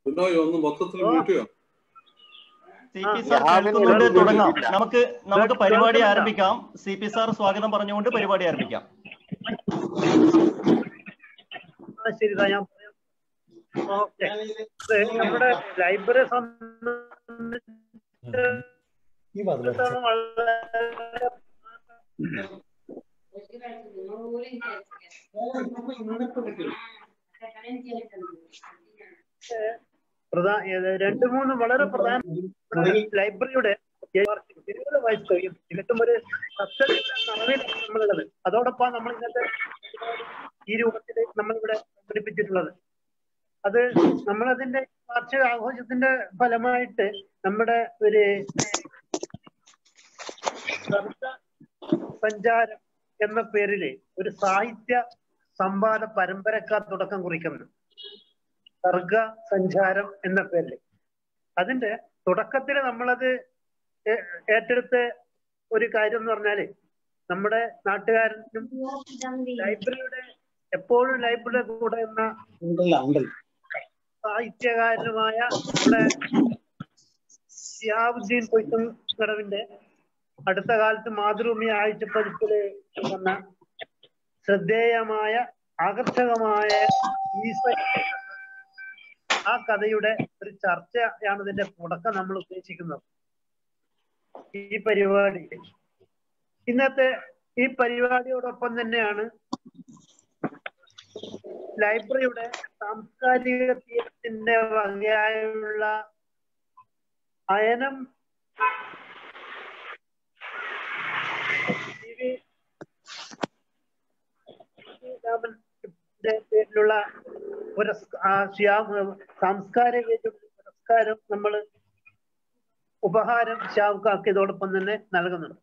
ബിനോയ് ഒന്ന് മൊത്തത്തിൽ മ്യൂട്ട് ചെയ്യാം. CP സാർ കേൾക്കുന്നുണ്ട്. തുടങ്ങാം. നമുക്ക് പരിപാടി ആരംഭിക്കാം. CP സാർ സ്വാഗതം പറഞ്ഞുകൊണ്ട് പരിപാടി ആരംഭിക്കാം. ശരി, ഞാൻ ഓക്കെ. നമ്മുടെ ലൈബ്രറി രണ്ട് മൂന്ന് വളരെ പ്രധാന ലൈബ്രറിയുടെ 20 വയസ്സ് കഴിയും. തികച്ചും ഒരു നിറവിലാണ് നമ്മളുള്ളത്. അതോടൊപ്പം നമ്മൾ ഇന്നത്തെ ഈ രൂപത്തിൽ നമ്മളിവിടെ സംഘടിപ്പിച്ചിട്ടുള്ളത്. അത് നമ്മളതിന്റെ വാർഷിക ആഘോഷത്തിന്റെ ഫലമായിട്ട് നമ്മുടെ ഒരു സഞ്ചാരം എന്ന പേരില് ഒരു സാഹിത്യ സംവാദ പരമ്പരക്കാർ തുടക്കം കുറിക്കുന്നു. സർഗ സഞ്ചാരം എന്ന പേരില്. അതിന്റെ തുടക്കത്തിൽ നമ്മളത് ഏറ്റെടുത്ത ഒരു കാര്യം എന്ന് പറഞ്ഞാല് നമ്മുടെ നാട്ടുകാരനും ലൈബ്രറിയുടെ എപ്പോഴും ലൈബ്രറിയുടെ കൂടെ എന്ന സാഹിത്യകാരനുമായ നമ്മുടെ ഷിഹാബുദ്ദീൻ പൊയ്ത്തുംകടവിന്റെ അടുത്ത കാലത്ത് മാതൃഭൂമി ആഴ്ചപ്പതിപ്പില് വന്ന ശ്രദ്ധേയമായ ആകർഷകമായ ആ കഥയുടെ ഒരു ചർച്ചയാണ് ഇതിന്റെ തുടക്കം നമ്മൾ ഉദ്ദേശിക്കുന്നത്. ഈ പരിപാടി ഇന്നത്തെ ഈ പരിപാടിയോടൊപ്പം തന്നെയാണ് ലൈബ്രറിയുടെ സാംസ്കാരിക തീരത്തിന്റെ വകയായുള്ള അയനം പേരിലുള്ള സാംസ്കാരിക പുരസ്കാരം നമ്മൾ ഉപഹാരം ഷാവുക്കാർക്ക് ഇതോടൊപ്പം തന്നെ നൽകുന്നുണ്ട്.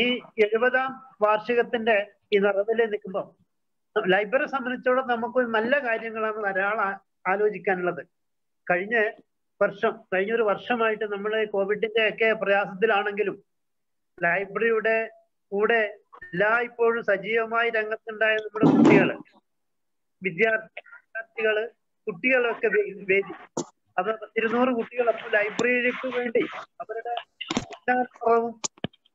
ഈ 70ാം വാർഷികത്തിന്റെ ഈ നിറവിൽ നിൽക്കുമ്പോൾ ലൈബ്രറി സംബന്ധിച്ചോളം നമുക്ക് നല്ല കാര്യങ്ങളാണ് ധാരാളം ആലോചിക്കാനുള്ളത്. കഴിഞ്ഞൊരു വർഷമായിട്ട് നമ്മൾ കോവിഡിന്റെ ഒക്കെ പ്രയാസത്തിലാണെങ്കിലും ലൈബ്രറിയുടെ കൂടെ എല്ലായ്പ്പോഴും സജീവമായി രംഗത്തുണ്ടായ നമ്മുടെ വിദ്യാർത്ഥികള് കുട്ടികളൊക്കെ വേദി അത് 200 കുട്ടികൾ അപ്പോൾ ലൈബ്രറിക്ക് വേണ്ടി അവരുടെ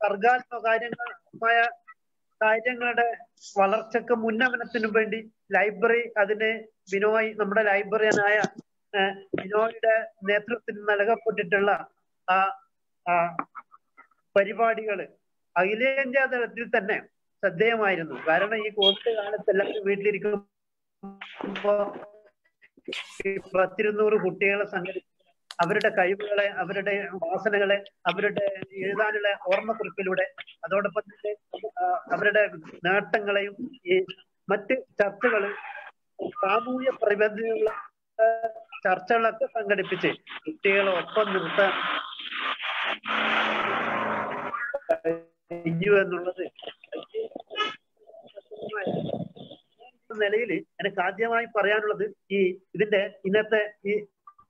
സർഗാത്മക കാര്യങ്ങളുടെ വളർച്ചക്ക് മുന്നമനത്തിനും വേണ്ടി ലൈബ്രറി അതിന് നമ്മുടെ ലൈബ്രറിയനായ ബിനോയുടെ നേതൃത്വത്തിൽ നൽകപ്പെട്ടിട്ടുള്ള ആ പരിപാടികള് അഖിലേന്ത്യാ തലത്തിൽ തന്നെ ശ്രദ്ധേയമായിരുന്നു. കാരണം ഈ കോവിഡ് കാലത്ത് എല്ലാവരും വീട്ടിലിരിക്കുമ്പോ 200 കുട്ടികളെ സംഘടിപ്പിച്ച് അവരുടെ കഴിവുകളെ, അവരുടെ വാസനകളെ, അവരുടെ എഴുതാനുള്ള ഓർമ്മക്കുറിപ്പിലൂടെ അതോടൊപ്പം തന്നെ അവരുടെ നേട്ടങ്ങളെയും ഈ മറ്റ് ചർച്ചകള് സാമൂഹ്യ പ്രതിബദ്ധതയുള്ള ചർച്ചകളൊക്കെ സംഘടിപ്പിച്ച് കുട്ടികളെ ഒപ്പം നിർത്താൻ കഴിഞ്ഞു എന്നുള്ളത് നിലയിൽ എനിക്ക് ആദ്യമായി പറയാനുള്ളത് ഇതിന്റെ ഇന്നത്തെ ഈ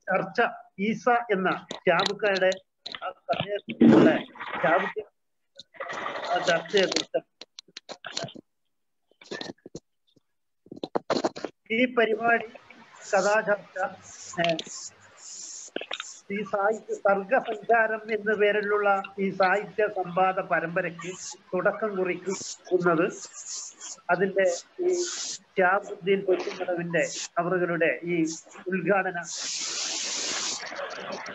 ചർച്ച ഈസ എന്ന ഷാബുക്കാരുടെ ചർച്ചയെ കുറിച്ച്. ഈ പരിപാടി കഥാചർച്ച ഈ സാഹിത്യ സർഗസഞ്ചാരം എന്ന പേരിലുള്ള ഈ സാഹിത്യ സംവാദ പരമ്പരയ്ക്ക് തുടക്കം കുറിക്കുന്നത് അതിന്റെ ഈ ഷിഹാബുദ്ദീൻ പൊയ്ത്തുംകടവിന്റെ അവരുടെ ഈ ഉദ്ഘാടന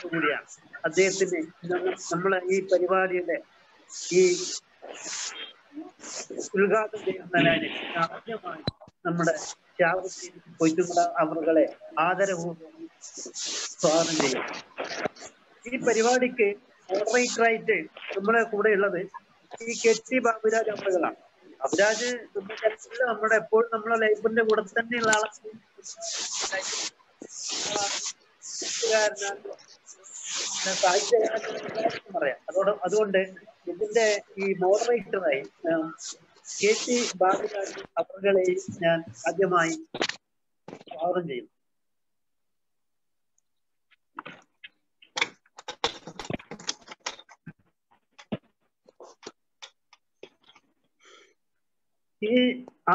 കൂടിയാണ്. അദ്ദേഹത്തിന് നമ്മളെ ഈ പരിപാടിയുടെ ഈ ഉദ്ഘാടനം ചെയ്യുന്നതിന് ആദ്യമായി നമ്മുടെ ഷിഹാബുദ്ദീൻ പൊയ്ത്തുംകടവ് അവരുടെ ആദരപൂർവ്വം സ്വാഗതം ചെയ്യും. ഈ പരിപാടിക്ക് മോഡറേറ്ററായിട്ട് നമ്മുടെ കൂടെ ഉള്ളത് ഈ KT ബാബുരാജ് അവറുകളാണ്. ബാബുരാജ് നമ്മുടെ എപ്പോഴും നമ്മളെ ലൈബ്രറിന്റെ കൂടെ തന്നെയുള്ള ആളാണ്. സാഹിത്യകാരൻ പറയാം. അതുകൊണ്ട് ഇതിന്റെ ഈ മോഡറേറ്ററായി KT ബാബുരാജ് അവറുകളെയും ഞാൻ ആദ്യമായി സ്വാഗതം ചെയ്യുന്നു. ഈ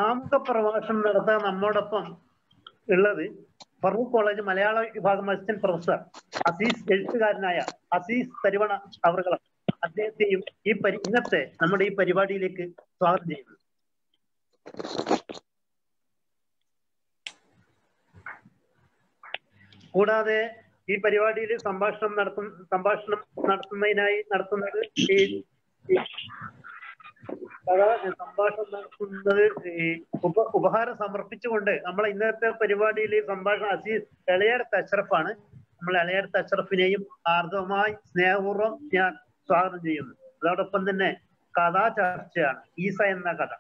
ആമുഖ പ്രഭാഷണം നടത്താൻ നമ്മോടൊപ്പം ഉള്ളത് ഫറൂഖ് കോളേജ് മലയാള വിഭാഗം അസിസ്റ്റന്റ് പ്രൊഫസർ അസീസ്, എഴുത്തുകാരനായ അസീസ് തരുവണ അവറുകൾ അദ്ദേഹത്തെയും ഇന്നത്തെ നമ്മുടെ ഈ പരിപാടിയിലേക്ക് സ്വാഗതം ചെയ്യുന്നു. കൂടാതെ ഈ പരിപാടിയിൽ സംഭാഷണം നടത്തുന്നത് ഉപഹാരം സമർപ്പിച്ചുകൊണ്ട് നമ്മളെ ഇന്നത്തെ പരിപാടിയിൽ സംഭാഷണം അസീസ് എളയടത്ത് അഷ്റഫാണ്. നമ്മൾ എളയടത്ത് അഷ്റഫിനെയും ആർദ്രമായി സ്നേഹപൂർവ്വം ഞാൻ സ്വാഗതം ചെയ്യുന്നു. അതോടൊപ്പം തന്നെ കഥാ ചർച്ചയാണ് ഈസ എന്ന കഥ.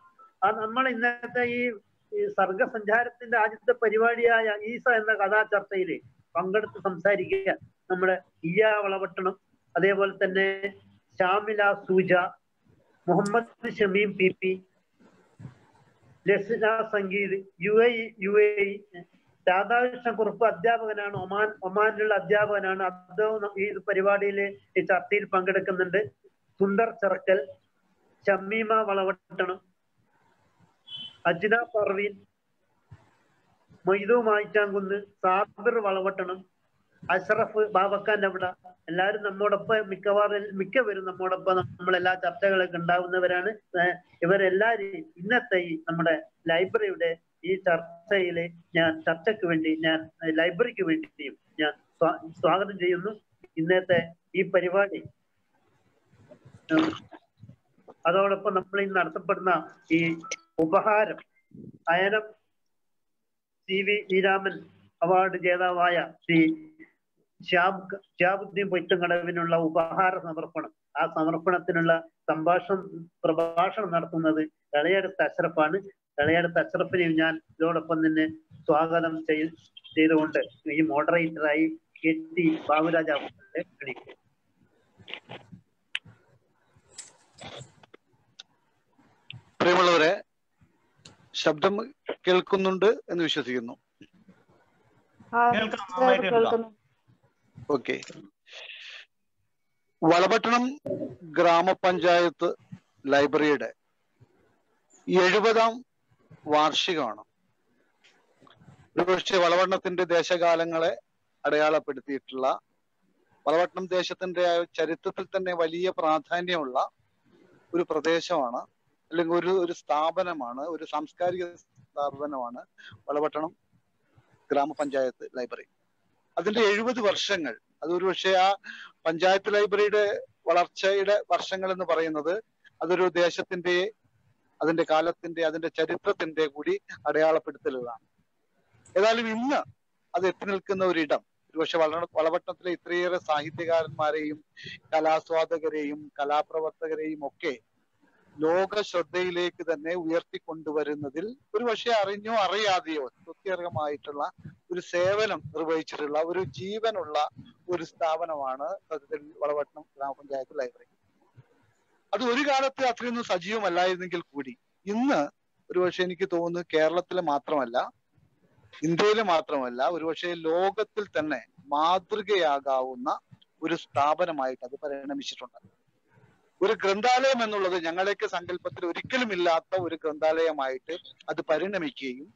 നമ്മൾ ഇന്നത്തെ ഈ സർഗസഞ്ചാരത്തിന്റെ ആദ്യത്തെ പരിപാടിയായ ഈസ എന്ന കഥാ ചർച്ചയിൽ പങ്കെടുത്ത് സംസാരിക്കുക നമ്മുടെ ഇയ വളവട്ടണം, അതേപോലെ തന്നെ ഷാമില സൂജ, മുഹമ്മദ് ഷമീം PP, ലസ്ന സംഗീത്, UAE, രാധാകൃഷ്ണക്കുറുപ്പ് അധ്യാപകനാണ്, ഒമാനിലുള്ള അധ്യാപകനാണ്. അദ്ദേഹം ഈ പരിപാടിയിൽ ഈ ചർച്ചയിൽ പങ്കെടുക്കുന്നുണ്ട്. സുന്ദർ ചെറുക്കൽ, ഷമീമ വളവട്ടണം, അജ്ന പർവീൻ, മൊയ്തു മായിച്ചാങ്കുന്ന്, സാബിർ വളവട്ടണം, അഷ്റഫ് ബാബക്കാന്റെ അവിടെ എല്ലാവരും നമ്മോടൊപ്പം മിക്കവരും നമ്മോടൊപ്പം നമ്മളെല്ലാ ചർച്ചകളൊക്കെ ഉണ്ടാവുന്നവരാണ്. ഇവരെല്ലാരും ഇന്നത്തെ ഈ നമ്മുടെ ലൈബ്രറിയുടെ ഈ ചർച്ചയില് ചർച്ചയ്ക്ക് വേണ്ടി ലൈബ്രറിക്ക് വേണ്ടിയും ഞാൻ സ്വാഗതം ചെയ്യുന്നു. ഇന്നത്തെ ഈ പരിപാടി അതോടൊപ്പം നമ്മൾ ഇന്ന് നടത്തപ്പെടുന്ന ഈ ഉപഹാരം അയനം CV ശ്രീരാമൻ അവാർഡ് ജേതാവായ ശ്രീ ഷിഹാബുദ്ദീൻ പൊയ്ത്തുംകടവിനുള്ള ഉപഹാര സമർപ്പണം. ആ സമർപ്പണത്തിനുള്ള പ്രഭാഷണം നടത്തുന്നത് എളയടത്ത് അഷ്റഫാണ്. എളയടത്ത് അഷ്റഫിനെയും ഞാൻ ഇതോടൊപ്പം തന്നെ സ്വാഗതം ചെയ്തുകൊണ്ട് ഈ മോഡറേറ്ററായി KT ബാബുരാജ് അവരുടെ ക്ഷണിക്കും. പ്രിയമുള്ളവരെ, ശബ്ദം കേൾക്കുന്നുണ്ട് എന്ന് വിശ്വസിക്കുന്നു. ഓക്കെ. വളപട്ടണം ഗ്രാമപഞ്ചായത്ത് ലൈബ്രറിയുടെ 70ാം വാർഷികമാണ്. ഒരുപക്ഷെ വളപട്ടണത്തിന്റെ ദേശകാലങ്ങളെ അടയാളപ്പെടുത്തിയിട്ടുള്ള, വളപട്ടണം ദേശത്തിന്റെ ചരിത്രത്തിൽ തന്നെ വലിയ പ്രാധാന്യമുള്ള ഒരു പ്രദേശമാണ്, അല്ലെങ്കിൽ ഒരു സ്ഥാപനമാണ്, ഒരു സാംസ്കാരിക സ്ഥാപനമാണ് വളപട്ടണം ഗ്രാമപഞ്ചായത്ത് ലൈബ്രറി. അതിന്റെ 70 വർഷങ്ങൾ, അതൊരു പക്ഷേ ആ പഞ്ചായത്ത് ലൈബ്രറിയുടെ വളർച്ചയുടെ വർഷങ്ങൾ എന്ന് പറയുന്നത് അതൊരു ദേശത്തിന്റെ, അതിന്റെ കാലത്തിന്റെ, അതിന്റെ ചരിത്രത്തിന്റെ കൂടി അടയാളപ്പെടുത്തലുകളാണ്. ഏതായാലും ഇന്ന് അത് എത്തി നിൽക്കുന്ന ഒരിടം, ഒരുപക്ഷെ വളപട്ടണത്തിലെ ഇത്രയേറെ സാഹിത്യകാരന്മാരെയും കലാസ്വാദകരെയും കലാപ്രവർത്തകരെയും ഒക്കെ ലോക ശ്രദ്ധയിലേക്ക് തന്നെ ഉയർത്തിക്കൊണ്ടുവരുന്നതിൽ ഒരു പക്ഷേ അറിഞ്ഞോ അറിയാതെയോ സ്തുത്യർഹമായിട്ടുള്ള ഒരു സേവനം നിർവഹിച്ചിട്ടുള്ള ഒരു ജീവനുള്ള ഒരു സ്ഥാപനമാണ് സത്യത്തിൽ വളപട്ടണം ഗ്രാമപഞ്ചായത്ത് ലൈബ്രറി. അത് ഒരു കാലത്ത് അത്രയൊന്നും സജീവമല്ലായിരുന്നെങ്കിൽ കൂടി ഇന്ന് ഒരുപക്ഷെ എനിക്ക് തോന്നുന്നു കേരളത്തിലെ മാത്രമല്ല, ഇന്ത്യയിലെ മാത്രമല്ല, ഒരുപക്ഷെ ലോകത്തിൽ തന്നെ മാതൃകയാകാവുന്ന ഒരു സ്ഥാപനമായിട്ട് അത് പരിണമിച്ചിട്ടുണ്ട്. ഒരു ഗ്രന്ഥാലയം എന്നുള്ളത് ഞങ്ങളെയൊക്കെ സങ്കല്പത്തിൽ ഒരിക്കലും ഇല്ലാത്ത ഒരു ഗ്രന്ഥാലയമായിട്ട് അത് പരിണമിക്കുകയും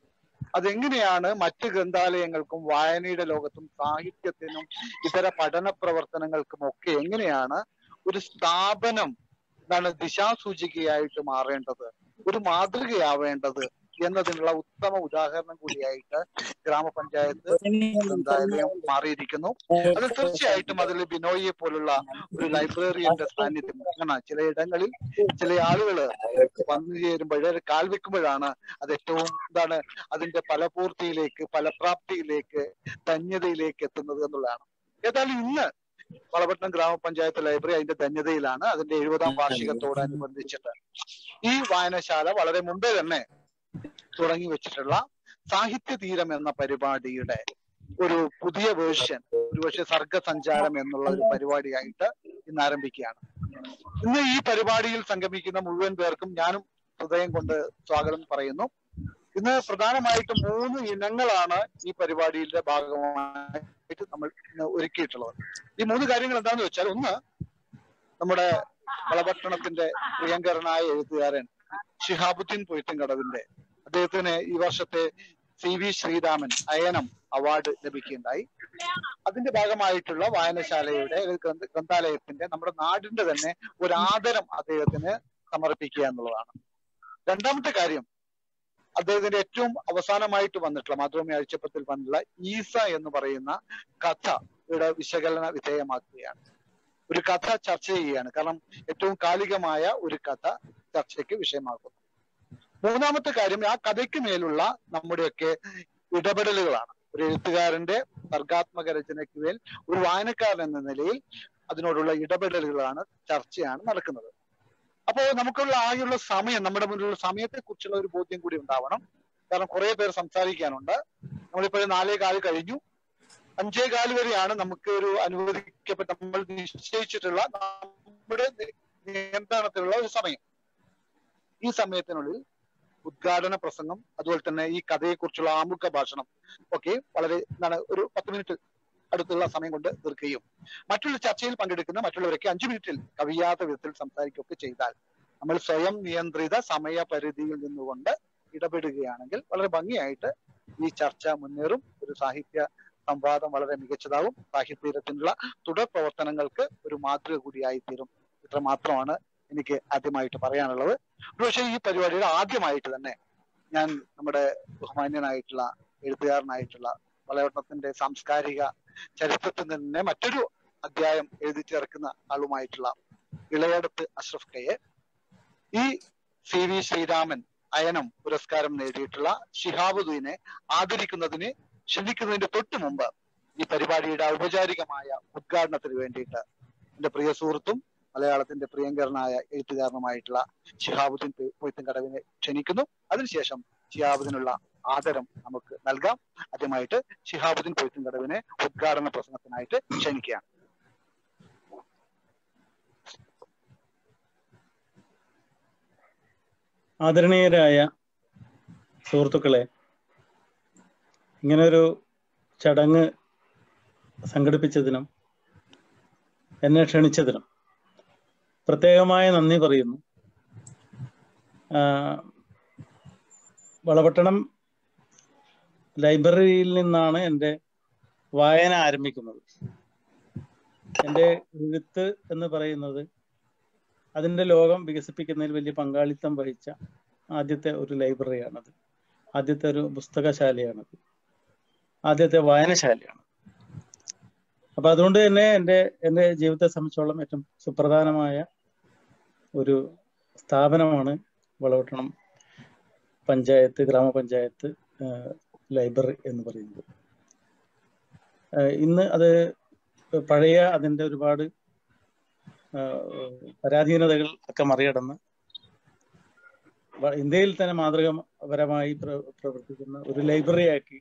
അതെങ്ങനെയാണ് മറ്റ് ഗ്രന്ഥാലയങ്ങൾക്കും വായനയുടെ ലോകത്തും സാഹിത്യത്തിനും ഇതര പഠന പ്രവർത്തനങ്ങൾക്കും ഒക്കെ എങ്ങനെയാണ് ഒരു സ്ഥാപനം ദിശാസൂചികയായിട്ട് മാറേണ്ടത്, ഒരു മാതൃകയാവേണ്ടത് എന്നതിനുള്ള ഉത്തമ ഉദാഹരണം കൂടിയായിട്ട് ഗ്രാമപഞ്ചായത്ത് ഗ്രന്ഥാലയം മാറിയിരിക്കുന്നു. അത് തീർച്ചയായിട്ടും അതിൽ ബിനോയിയെ പോലുള്ള ഒരു ലൈബ്രറിയന്റെ സാന്നിധ്യം അങ്ങനെ ചിലയിടങ്ങളിൽ ചില ആളുകൾ വന്നു ചേരുമ്പോൾ കാൽ വെക്കുമ്പോഴാണ് അത് ഏറ്റവും അതിന്റെ ഫലപൂർത്തിയിലേക്ക്, ഫലപ്രാപ്തിയിലേക്ക്, ധന്യതയിലേക്ക് എത്തുന്നത് എന്നുള്ളതാണ്. ഏതായാലും ഇന്ന് വളപട്ടണം ഗ്രാമപഞ്ചായത്ത് ലൈബ്രറി അതിന്റെ ധന്യതയിലാണ്. അതിന്റെ 70ാം വാർഷികത്തോടനുബന്ധിച്ചിട്ട് ഈ വായനശാല വളരെ മുമ്പേ തന്നെ തുടങ്ങി വെച്ചിട്ടുള്ള സാഹിത്യ തീരം എന്ന പരിപാടിയുടെ ഒരു പുതിയ വേർഷൻ, ഒരുപക്ഷെ സർഗസഞ്ചാരം എന്നുള്ള ഒരു പരിപാടിയായിട്ട് ഇന്ന് ആരംഭിക്കുകയാണ്. ഇന്ന് ഈ പരിപാടിയിൽ സംഗമിക്കുന്ന മുഴുവൻ പേർക്കും ഞാനും ഹൃദയം കൊണ്ട് സ്വാഗതം പറയുന്നു. ഇന്ന് പ്രധാനമായിട്ടും 3 ഇനങ്ങളാണ് ഈ പരിപാടിയുടെ ഭാഗമായിട്ട് നമ്മൾ ഇന്ന് ഒരുക്കിയിട്ടുള്ളത്. ഈ 3 കാര്യങ്ങൾ എന്താണെന്ന് വെച്ചാൽ, ഒന്ന് നമ്മുടെ വളപട്ടണത്തിന്റെ പ്രിയങ്കരനായ എഴുത്തുകാരൻ ഷിഹാബുദ്ദീൻ പൊയ്ത്തുംകടവിന്റെ, അദ്ദേഹത്തിന് ഈ വർഷത്തെ CV ശ്രീരാമൻ അയനം അവാർഡ് ലഭിക്കുകയുണ്ടായി. അതിന്റെ ഭാഗമായിട്ടുള്ള വായനശാലയുടെ ഗ്രന്ഥാലയത്തിന്റെ നമ്മുടെ നാടിന്റെ തന്നെ ഒരു ആദരം അദ്ദേഹത്തിന് സമർപ്പിക്കുക എന്നുള്ളതാണ്. രണ്ടാമത്തെ കാര്യം, അദ്ദേഹത്തിന്റെ ഏറ്റവും അവസാനമായിട്ട് വന്നിട്ടുള്ള മാതൃഭൂമി ആഴ്ചപ്പത്തിൽ വന്നിട്ടുള്ള ഈസ എന്ന് പറയുന്ന കഥയുടെ വിശകലന വിധേയമാക്കുകയാണ്. ഒരു കഥ ചർച്ച ചെയ്യുകയാണ്. കാരണം ഏറ്റവും കാലികമായ ഒരു കഥ ചർച്ചയ്ക്ക് വിഷയമാക്കുന്നു. മൂന്നാമത്തെ കാര്യം, ആ കഥയ്ക്ക് മേലുള്ള നമ്മുടെയൊക്കെ ഇടപെടലുകളാണ്. ഒരു എഴുത്തുകാരന്റെ സർഗാത്മക രചനയ്ക്ക് മേൽ ഒരു വായനക്കാരൻ എന്ന നിലയിൽ അതിനോടുള്ള ഇടപെടലുകളാണ്, ചർച്ചയാണ് നടക്കുന്നത്. അപ്പോൾ നമുക്കുള്ള ആകെയുള്ള സമയം, നമ്മുടെ മുന്നിലുള്ള സമയത്തെ കുറിച്ചുള്ള ഒരു ബോധ്യം കൂടി ഉണ്ടാവണം. കാരണം കുറെ പേർ സംസാരിക്കാനുണ്ട്. നമ്മളിപ്പോൾ 4:15 കഴിഞ്ഞു. 5:15 വരെയാണ് നമുക്ക് ഒരു അനുവദിക്കപ്പെട്ട, നമ്മൾ നിശ്ചയിച്ചിട്ടുള്ള നമ്മുടെ നിയന്ത്രണത്തിലുള്ള ഒരു സമയം. ഈ സമയത്തിനുള്ളിൽ ഉദ്ഘാടന പ്രസംഗം, അതുപോലെ തന്നെ ഈ കഥയെക്കുറിച്ചുള്ള ആമുഖ ഭാഷണം ഒക്കെ വളരെ ഒരു 10 മിനിറ്റ് അടുത്തുള്ള സമയം കൊണ്ട് തീർക്കുകയും മറ്റുള്ള ചർച്ചയിൽ പങ്കെടുക്കുന്ന മറ്റുള്ളവരൊക്കെ 5 മിനിറ്റിൽ കവിയാത്ത വിധത്തിൽ സംസാരിക്കുകയൊക്കെ ചെയ്താൽ നമ്മൾ സ്വയം നിയന്ത്രിത സമയപരിധിയിൽ നിന്നുകൊണ്ട് ഇടപെടുകയാണെങ്കിൽ വളരെ ഭംഗിയായിട്ട് ഈ ചർച്ച മുന്നേറും. ഒരു സാഹിത്യ സംവാദം വളരെ മികച്ചതാവും. സാഹിത്യത്തിനുള്ള തുടർ പ്രവർത്തനങ്ങൾക്ക് ഒരു മാതൃക കൂടിയായി തീരും. ഇത്ര മാത്രമാണ് എനിക്ക് ആദ്യമായിട്ട് പറയാനുള്ളത്. പക്ഷേ ഈ പരിപാടിയുടെ ആദ്യമായിട്ട് തന്നെ ഞാൻ നമ്മുടെ ബഹുമാന്യനായിട്ടുള്ള എഴുത്തുകാരനായിട്ടുള്ള വളയവട്ടത്തിന്റെ സാംസ്കാരിക ചരിത്രത്തിൽ തന്നെ മറ്റൊരു അധ്യായം എഴുതി ചേർക്കുന്ന ആളുമായിട്ടുള്ള ഇളയടത്ത് അഷ്റഫ് കയെ, ഈ CV ശ്രീരാമൻ അയനം പുരസ്കാരം നേടിയിട്ടുള്ള ശിഹാബുദ്ദീനെ ആദരിക്കുന്നതിന് ക്ഷണിക്കുന്നതിന്റെ തൊട്ടു മുമ്പ് ഈ പരിപാടിയുടെ ഔപചാരികമായ ഉദ്ഘാടനത്തിന് വേണ്ടിയിട്ട് എന്റെ പ്രിയ സുഹൃത്തും മലയാളത്തിന്റെ പ്രിയങ്കരനായ എഴുത്തുകാരനുമായിട്ടുള്ള ശിഹാബുദ്ദീൻ പൊയ്ത്തുംകടവിനെ ക്ഷണിക്കുന്നു. അതിനുശേഷം ശിഹാബുദ്ദീനുള്ള ആദരം നമുക്ക് നൽകാം. ആദ്യമായിട്ട് ശിഹാബുദ്ദീൻ പൊയ്ത്തുംകടവിനെ ഉദ്ഘാടന പ്രസംഗത്തിനായിട്ട് ക്ഷണിക്കുകയാണ്. ആദരണീയരായ സുഹൃത്തുക്കളെ, ഇങ്ങനൊരു ചടങ്ങ് സംഘടിപ്പിച്ചതിനും എന്നെ ക്ഷണിച്ചതിനും പ്രത്യേകമായ നന്ദി പറയുന്നു. വളപട്ടണം ലൈബ്രറിയിൽ നിന്നാണ് എൻ്റെ വായന ആരംഭിക്കുന്നത്. എൻ്റെ എഴുത്ത് എന്ന് പറയുന്നത് അതിൻ്റെ ലോകം വികസിപ്പിക്കുന്നതിൽ വലിയ പങ്കാളിത്തം വഹിച്ച ആദ്യത്തെ ഒരു ലൈബ്രറിയാണത്. ആദ്യത്തെ ഒരു പുസ്തകശാലയാണത്. ആദ്യത്തെ വായനശാലയാണ്. അപ്പൊ അതുകൊണ്ട് തന്നെ എൻ്റെ ജീവിതത്തെ സംബന്ധിച്ചോളം ഏറ്റവും സുപ്രധാനമായ ഒരു സ്ഥാപനമാണ് വളപട്ടണം പഞ്ചായത്ത്, ഗ്രാമപഞ്ചായത്ത് ലൈബ്രറി എന്ന് പറയുന്നത്. ഇന്ന് അത് പഴയ അതിൻ്റെ ഒരുപാട് പരാധീനതകൾ ഒക്കെ മറികടന്ന് ഇന്ത്യയിൽ തന്നെ മാതൃകാപരമായി പ്രവർത്തിക്കുന്ന ഒരു ലൈബ്രറിയാക്കി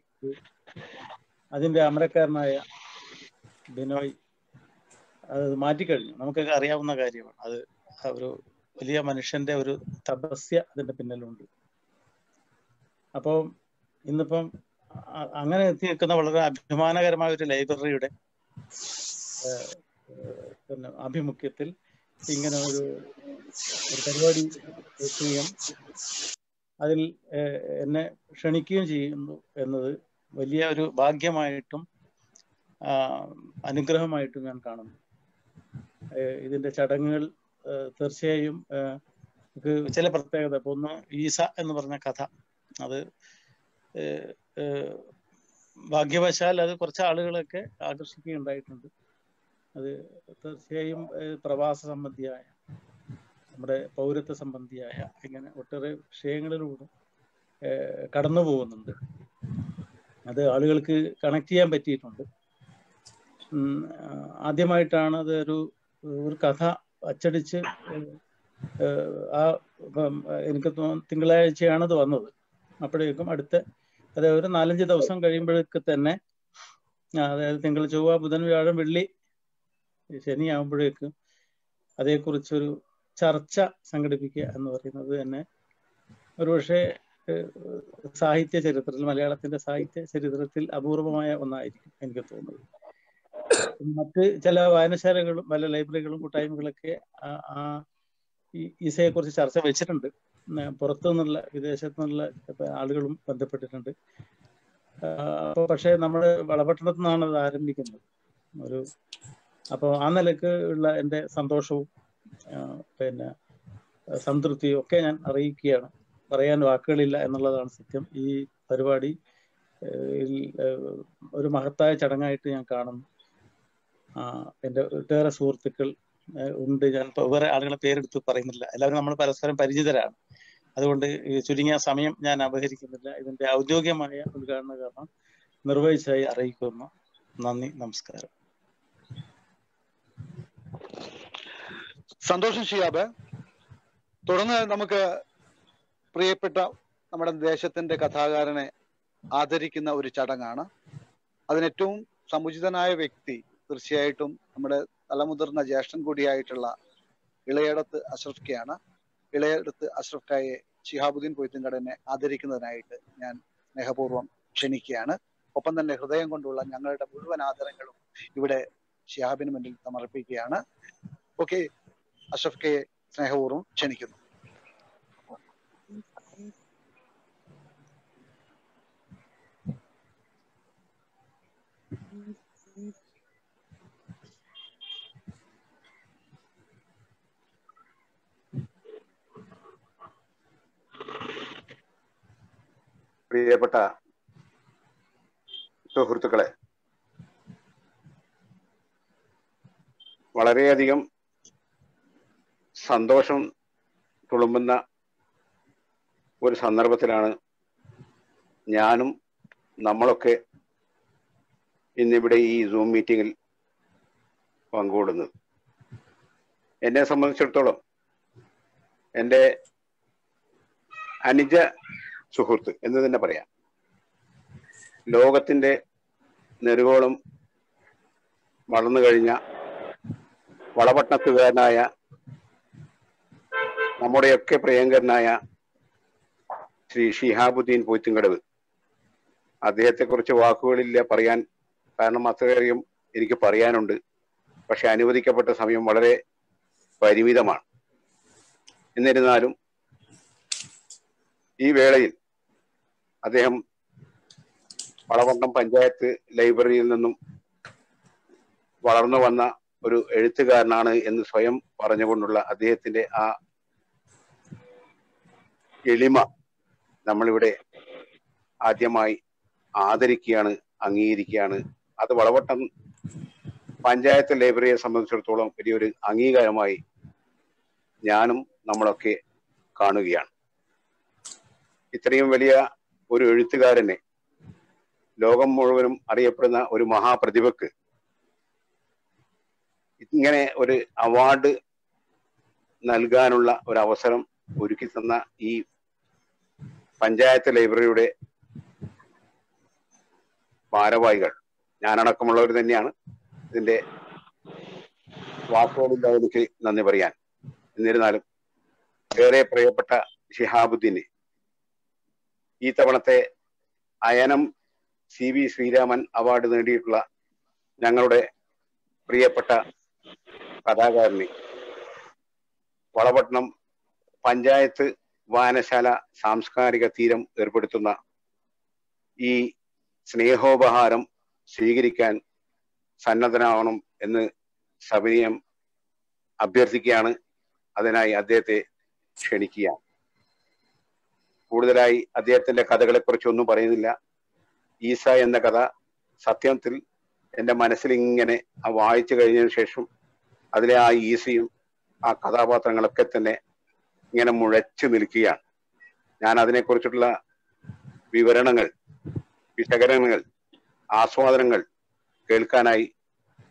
അതിൻ്റെ അമരക്കാരനായ ബിനോയ് അത് മാറ്റിക്കഴിഞ്ഞു. നമുക്കൊക്കെ അറിയാവുന്ന കാര്യമാണ്. അത് ഒരു വലിയ മനുഷ്യന്റെ ഒരു തപസ്യ അതിന്റെ പിന്നിലുണ്ട്. അപ്പോൾ ഇന്നിപ്പം അങ്ങനെ എത്തി നിൽക്കുന്ന വളരെ അഭിമാനകരമായ ഒരു ലൈബ്രറിയുടെ പിന്നെ ആഭിമുഖ്യത്തിൽ ഇങ്ങനെ ഒരു പരിപാടി എത്തുകയും അതിൽ എന്നെ ക്ഷണിക്കുകയും ചെയ്യുന്നു എന്നത് വലിയ ഒരു ഭാഗ്യമായിട്ടും അനുഗ്രഹമായിട്ടും ഞാൻ കാണുന്നു. ഇതിന്റെ ചടങ്ങുകൾ തീർച്ചയായും ചില പ്രത്യേകത. ഇപ്പൊ ഒന്ന് ഈസ എന്ന് പറഞ്ഞ കഥ, അത് ഭാഗ്യവശാൽ അത് കുറച്ച് ആളുകളൊക്കെ ആകർഷിക്കുകയുണ്ടായിട്ടുണ്ട്. അത് തീർച്ചയായും പ്രവാസ സംബന്ധിയായ, നമ്മുടെ പൗരത്വ സംബന്ധിയായ ഇങ്ങനെ ഒട്ടേറെ വിഷയങ്ങളിലൂടെ കടന്നു പോകുന്നുണ്ട്. അത് ആളുകൾക്ക് കണക്ട് ചെയ്യാൻ പറ്റിയിട്ടുണ്ട്. ആദ്യമായിട്ടാണ് അത് ഒരു കഥ അച്ചടിച്ച് എനിക്ക് തിങ്കളാഴ്ചയാണ് അത് വന്നത്. അപ്പോഴേക്കും അതായത് ഒരു 4-5 ദിവസം കഴിയുമ്പോഴേക്ക് തന്നെ, അതായത് തിങ്കൾ, ചൊവ്വ, ബുധൻ, വ്യാഴം, വെള്ളി, ശനി ആകുമ്പോഴേക്കും അതേക്കുറിച്ചൊരു ചർച്ച സംഘടിപ്പിക്കുക എന്ന് പറയുന്നത് തന്നെ ഒരുപക്ഷെ സാഹിത്യ ചരിത്രത്തിൽ, മലയാളത്തിന്റെ സാഹിത്യ ചരിത്രത്തിൽ അപൂർവമായ ഒന്നായിരിക്കും എനിക്ക് തോന്നുന്നത്. മറ്റ് ചില വായനശാലകളും പല ലൈബ്രറികളും കൂട്ടായ്മകളൊക്കെ ഈസയെ കുറിച്ച് ചർച്ച വെച്ചിട്ടുണ്ട്. പുറത്തു നിന്നുള്ള, വിദേശത്തു നിന്നുള്ള ആളുകളും ബന്ധപ്പെട്ടിട്ടുണ്ട്. അപ്പോൾ പക്ഷേ നമ്മൾ വളപട്ടണത്തു നിന്നാണ് അത് ആരംഭിക്കുന്നത്. അപ്പോൾ ആ നിലക്ക് ഉള്ള എൻ്റെ സന്തോഷവും പിന്നെ സംതൃപ്തിയും ഒക്കെ ഞാൻ അറിയിക്കുകയാണ്. പറയാൻ വാക്കുകളില്ല എന്നുള്ളതാണ് സത്യം. ഈ പരിപാടി ഒരു മഹത്തായ ചടങ്ങായിട്ട് ഞാൻ കാണുന്നു. എൻ്റെ ഒട്ടേറെ സുഹൃത്തുക്കൾ ഉണ്ട്. ഞാൻ വേറെ ആളുകളെ പേരെടുത്ത് പറയുന്നില്ല. എല്ലാവരും നമ്മൾ പരസ്പരം പരിചിതരാണ്. അതുകൊണ്ട് ചുരുങ്ങിയ സമയം ഞാൻ അപഹരിക്കുന്നില്ല. ഇതിന്റെ ഔദ്യോഗികമായ ഉദ്ഘാടന കർമ്മം നിർവഹിച്ചതായി അറിയിക്കുന്നു. നന്ദി, നമസ്കാരം. സന്തോഷം ഷിയാബ്. തുടർന്ന് നമുക്ക് പ്രിയപ്പെട്ട നമ്മുടെ ദേശത്തിന്റെ കഥാകാരനെ ആദരിക്കുന്ന ഒരു ചടങ്ങാണ്. അതിനേറ്റവും സമുചിതനായ വ്യക്തി തീർച്ചയായിട്ടും നമ്മുടെ തലമുതിർന്ന ജ്യേഷ്ഠൻ കൂടിയായിട്ടുള്ള ഇളയടത്ത് അഷ്റഫ് കെയാണ്. ഇളയടത്ത് അഷ്റഫ് കയെ ശിഹാബുദ്ദീൻ പൊയ്ത്തുംകടനെ ആദരിക്കുന്നതിനായിട്ട് ഞാൻ സ്നേഹപൂർവ്വം ക്ഷണിക്കുകയാണ്. ഒപ്പം തന്നെ ഹൃദയം കൊണ്ടുള്ള ഞങ്ങളുടെ മുഴുവൻ ആദരങ്ങളും ഇവിടെ ശിഹാബിന് മുന്നിൽ സമർപ്പിക്കുകയാണ്. ഓക്കെ, അഷ്റഫ് കയെ സ്നേഹപൂർവ്വം ക്ഷണിക്കുന്നു. പ്രിയപ്പെട്ട സുഹൃത്തുക്കളെ, വളരെയധികം സന്തോഷം തുളുമ്പുന്ന ഒരു സന്ദർഭത്തിലാണ് ഞാനും നമ്മളൊക്കെ ഇന്നിവിടെ ഈ സൂം മീറ്റിങ്ങിൽ പങ്കുകൊള്ളുന്നത്. എന്നെ സംബന്ധിച്ചിടത്തോളം എൻ്റെ അനുജ സുഹൃത്ത് എന്ന് തന്നെ പറയാം. ലോകത്തിന്റെ നെറുകോളം വളർന്നു കഴിഞ്ഞ വളപട്ടണത്തുകാരനായ നമ്മുടെയൊക്കെ പ്രിയങ്കരനായ ശ്രീ ഷിഹാബുദ്ദീൻ പൊയ്ത്തുംകടവ്. അദ്ദേഹത്തെക്കുറിച്ച് വാക്കുകളില്ല പറയാൻ, കാരണം അത്രയധികം എനിക്ക് പറയാനുണ്ട്. പക്ഷെ അനുവദിക്കപ്പെട്ട സമയം വളരെ പരിമിതമാണ്. എന്നിരുന്നാലും ഈ വേളയിൽ അദ്ദേഹം വളപട്ടണം പഞ്ചായത്ത് ലൈബ്രറിയിൽ നിന്നും വളർന്നു വന്ന ഒരു എഴുത്തുകാരനാണ് എന്ന് സ്വയം പറഞ്ഞുകൊണ്ടുള്ള അദ്ദേഹത്തിന്റെ ആ എളിമ നമ്മളിവിടെ ആദ്യമായി ആദരിക്കുകയാണ്, അംഗീകരിക്കുകയാണ്. അത് വളപട്ടണം പഞ്ചായത്ത് ലൈബ്രറിയെ സംബന്ധിച്ചിടത്തോളം വലിയൊരു അംഗീകാരമായി ഞാനും നമ്മളൊക്കെ കാണുകയാണ്. ഇത്രയും വലിയ ഒരു എഴുത്തുകാരനെ, ലോകം മുഴുവനും അറിയപ്പെടുന്ന ഒരു മഹാപ്രതിഭക്ക് ഇങ്ങനെ ഒരു അവാർഡ് നൽകാനുള്ള ഒരു അവസരം ഒരുക്കി തന്ന ഈ പഞ്ചായത്ത് ലൈബ്രറിയുടെ ഭാരവാഹികൾ, ഞാനടക്കമുള്ളവർ തന്നെയാണ്. ഇതിന്റെ വാക്കുകളില്ലാതെ എനിക്ക് നന്ദി പറയാൻ. എന്നിരുന്നാലും ഏറെ പ്രിയപ്പെട്ട ഷിഹാബുദ്ദീന് ഈ തവണത്തെ അയനം CV ശ്രീരാമൻ അവാർഡ് നേടിയിട്ടുള്ള ഞങ്ങളുടെ പ്രിയപ്പെട്ട കഥാകാരന് വളപട്ടണം പഞ്ചായത്ത് വായനശാല സാംസ്കാരിക തീരം ഏർപ്പെടുത്തുന്ന ഈ സ്നേഹോപഹാരം സ്വീകരിക്കാൻ സന്നദ്ധനാവണം എന്ന് സവിനയം അഭ്യർത്ഥിക്കുകയാണ്. അതിനായി അദ്ദേഹത്തെ ക്ഷണിക്കുകയാണ്. കൂടുതലായി അദ്ദേഹത്തിന്റെ കഥകളെ കുറിച്ച് ഒന്നും പറയുന്നില്ല. ഈസ എന്ന കഥ സത്യത്തിൽ എൻ്റെ മനസ്സിൽ ഇങ്ങനെ വായിച്ചു കഴിഞ്ഞതിന് ശേഷം അതിലെ ആ ഈസയും ആ കഥാപാത്രങ്ങളൊക്കെ തന്നെ ഇങ്ങനെ മുഴച്ചു നിൽക്കുകയാണ്. ഞാൻ അതിനെക്കുറിച്ചുള്ള വിവരണങ്ങൾ, വിശകലനങ്ങൾ, ആസ്വാദനങ്ങൾ കേൾക്കാനായി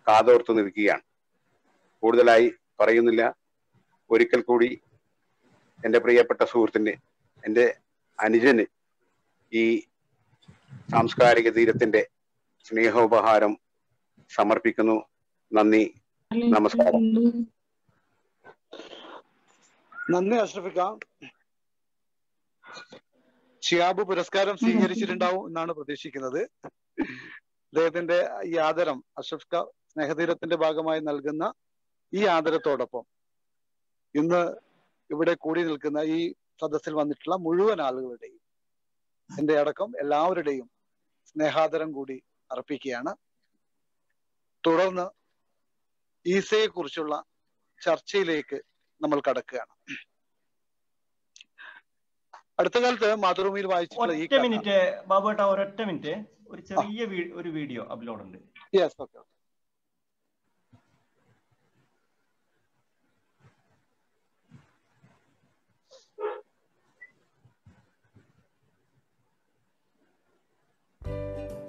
കാതോർത്തു നിൽക്കുകയാണ്. കൂടുതലായി പറയുന്നില്ല. ഒരിക്കൽ കൂടി എൻ്റെ പ്രിയപ്പെട്ട സുഹൃത്തിന്, എൻ്റെ അനുജന് ഈ സാംസ്കാരിക തീരത്തിന്റെ സ്നേഹോപഹാരം സമർപ്പിക്കുന്നു. നന്ദി, നമസ്കാരം. നന്ദി അഷ്റഫിക്ക. ഷിയാബ് പുരസ്കാരം സ്വീകരിച്ചിട്ടുണ്ടാവും എന്നാണ് പ്രതീക്ഷിക്കുന്നത്. അദ്ദേഹത്തിന്റെ ഈ ആദരം അഷ്റഫിക്ക സ്നേഹതീരത്തിന്റെ ഭാഗമായി നൽകുന്ന ഈ ആദരത്തോടൊപ്പം ഇന്ന് ഇവിടെ കൂടി നിൽക്കുന്ന ഈ സദസ്സിൽ വന്നിട്ടുള്ള മുഴുവൻ ആളുകളുടെയും, എന്റെ അടക്കം എല്ലാവരുടെയും സ്നേഹാദരം കൂടി അർപ്പിക്കുകയാണ്. തുടർന്ന് ഈസയെ കുറിച്ചുള്ള ചർച്ചയിലേക്ക് നമ്മൾ കടക്കുകയാണ്. അടുത്ത കാലത്ത് മാതൃഭൂമിയിൽ വായിച്ചിട്ടുള്ള ഈ മിനിറ്റ് ബാബുട്ട, ഒരൊറ്റ മിനിറ്റ്, ഒരു ചെറിയ ഒരു വീഡിയോ അപ്ലോഡ് ഉണ്ട്. Yes, okay.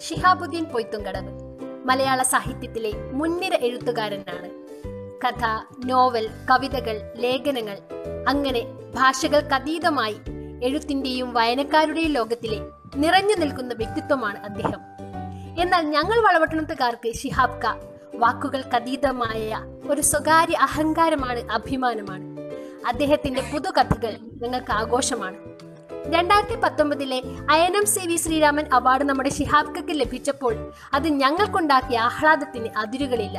ഷിഹാബുദ്ദീൻ പൊയ്ത്തുംകടവ് മലയാള സാഹിത്യത്തിലെ മുൻനിര എഴുത്തുകാരനാണ്. കഥ, നോവൽ, കവിതകൾ, ലേഖനങ്ങൾ, അങ്ങനെ ഭാഷകൾക്കതീതമായി എഴുത്തിന്റെയും വായനക്കാരുടെയും ലോകത്തിലെ നിറഞ്ഞു നിൽക്കുന്ന വ്യക്തിത്വമാണ് അദ്ദേഹം. എന്നാൽ ഞങ്ങൾ വളവട്ടണത്തുകാർക്ക് ഷിഹാബ് ക വാക്കുകൾക്കതീതമായ ഒരു സ്വകാര്യ അഹങ്കാരമാണ്, അഭിമാനമാണ്. അദ്ദേഹത്തിന്റെ പുതുകഥകൾ ഞങ്ങൾക്ക് ആഘോഷമാണ്. 2019 അയനം CV ശ്രീരാമൻ അവാർഡ് നമ്മുടെ ഷിഹാബ് കക്ക് ലഭിച്ചപ്പോൾ അത് ഞങ്ങൾക്കുണ്ടാക്കിയ ആഹ്ലാദത്തിന് അതിരുകളില്ല.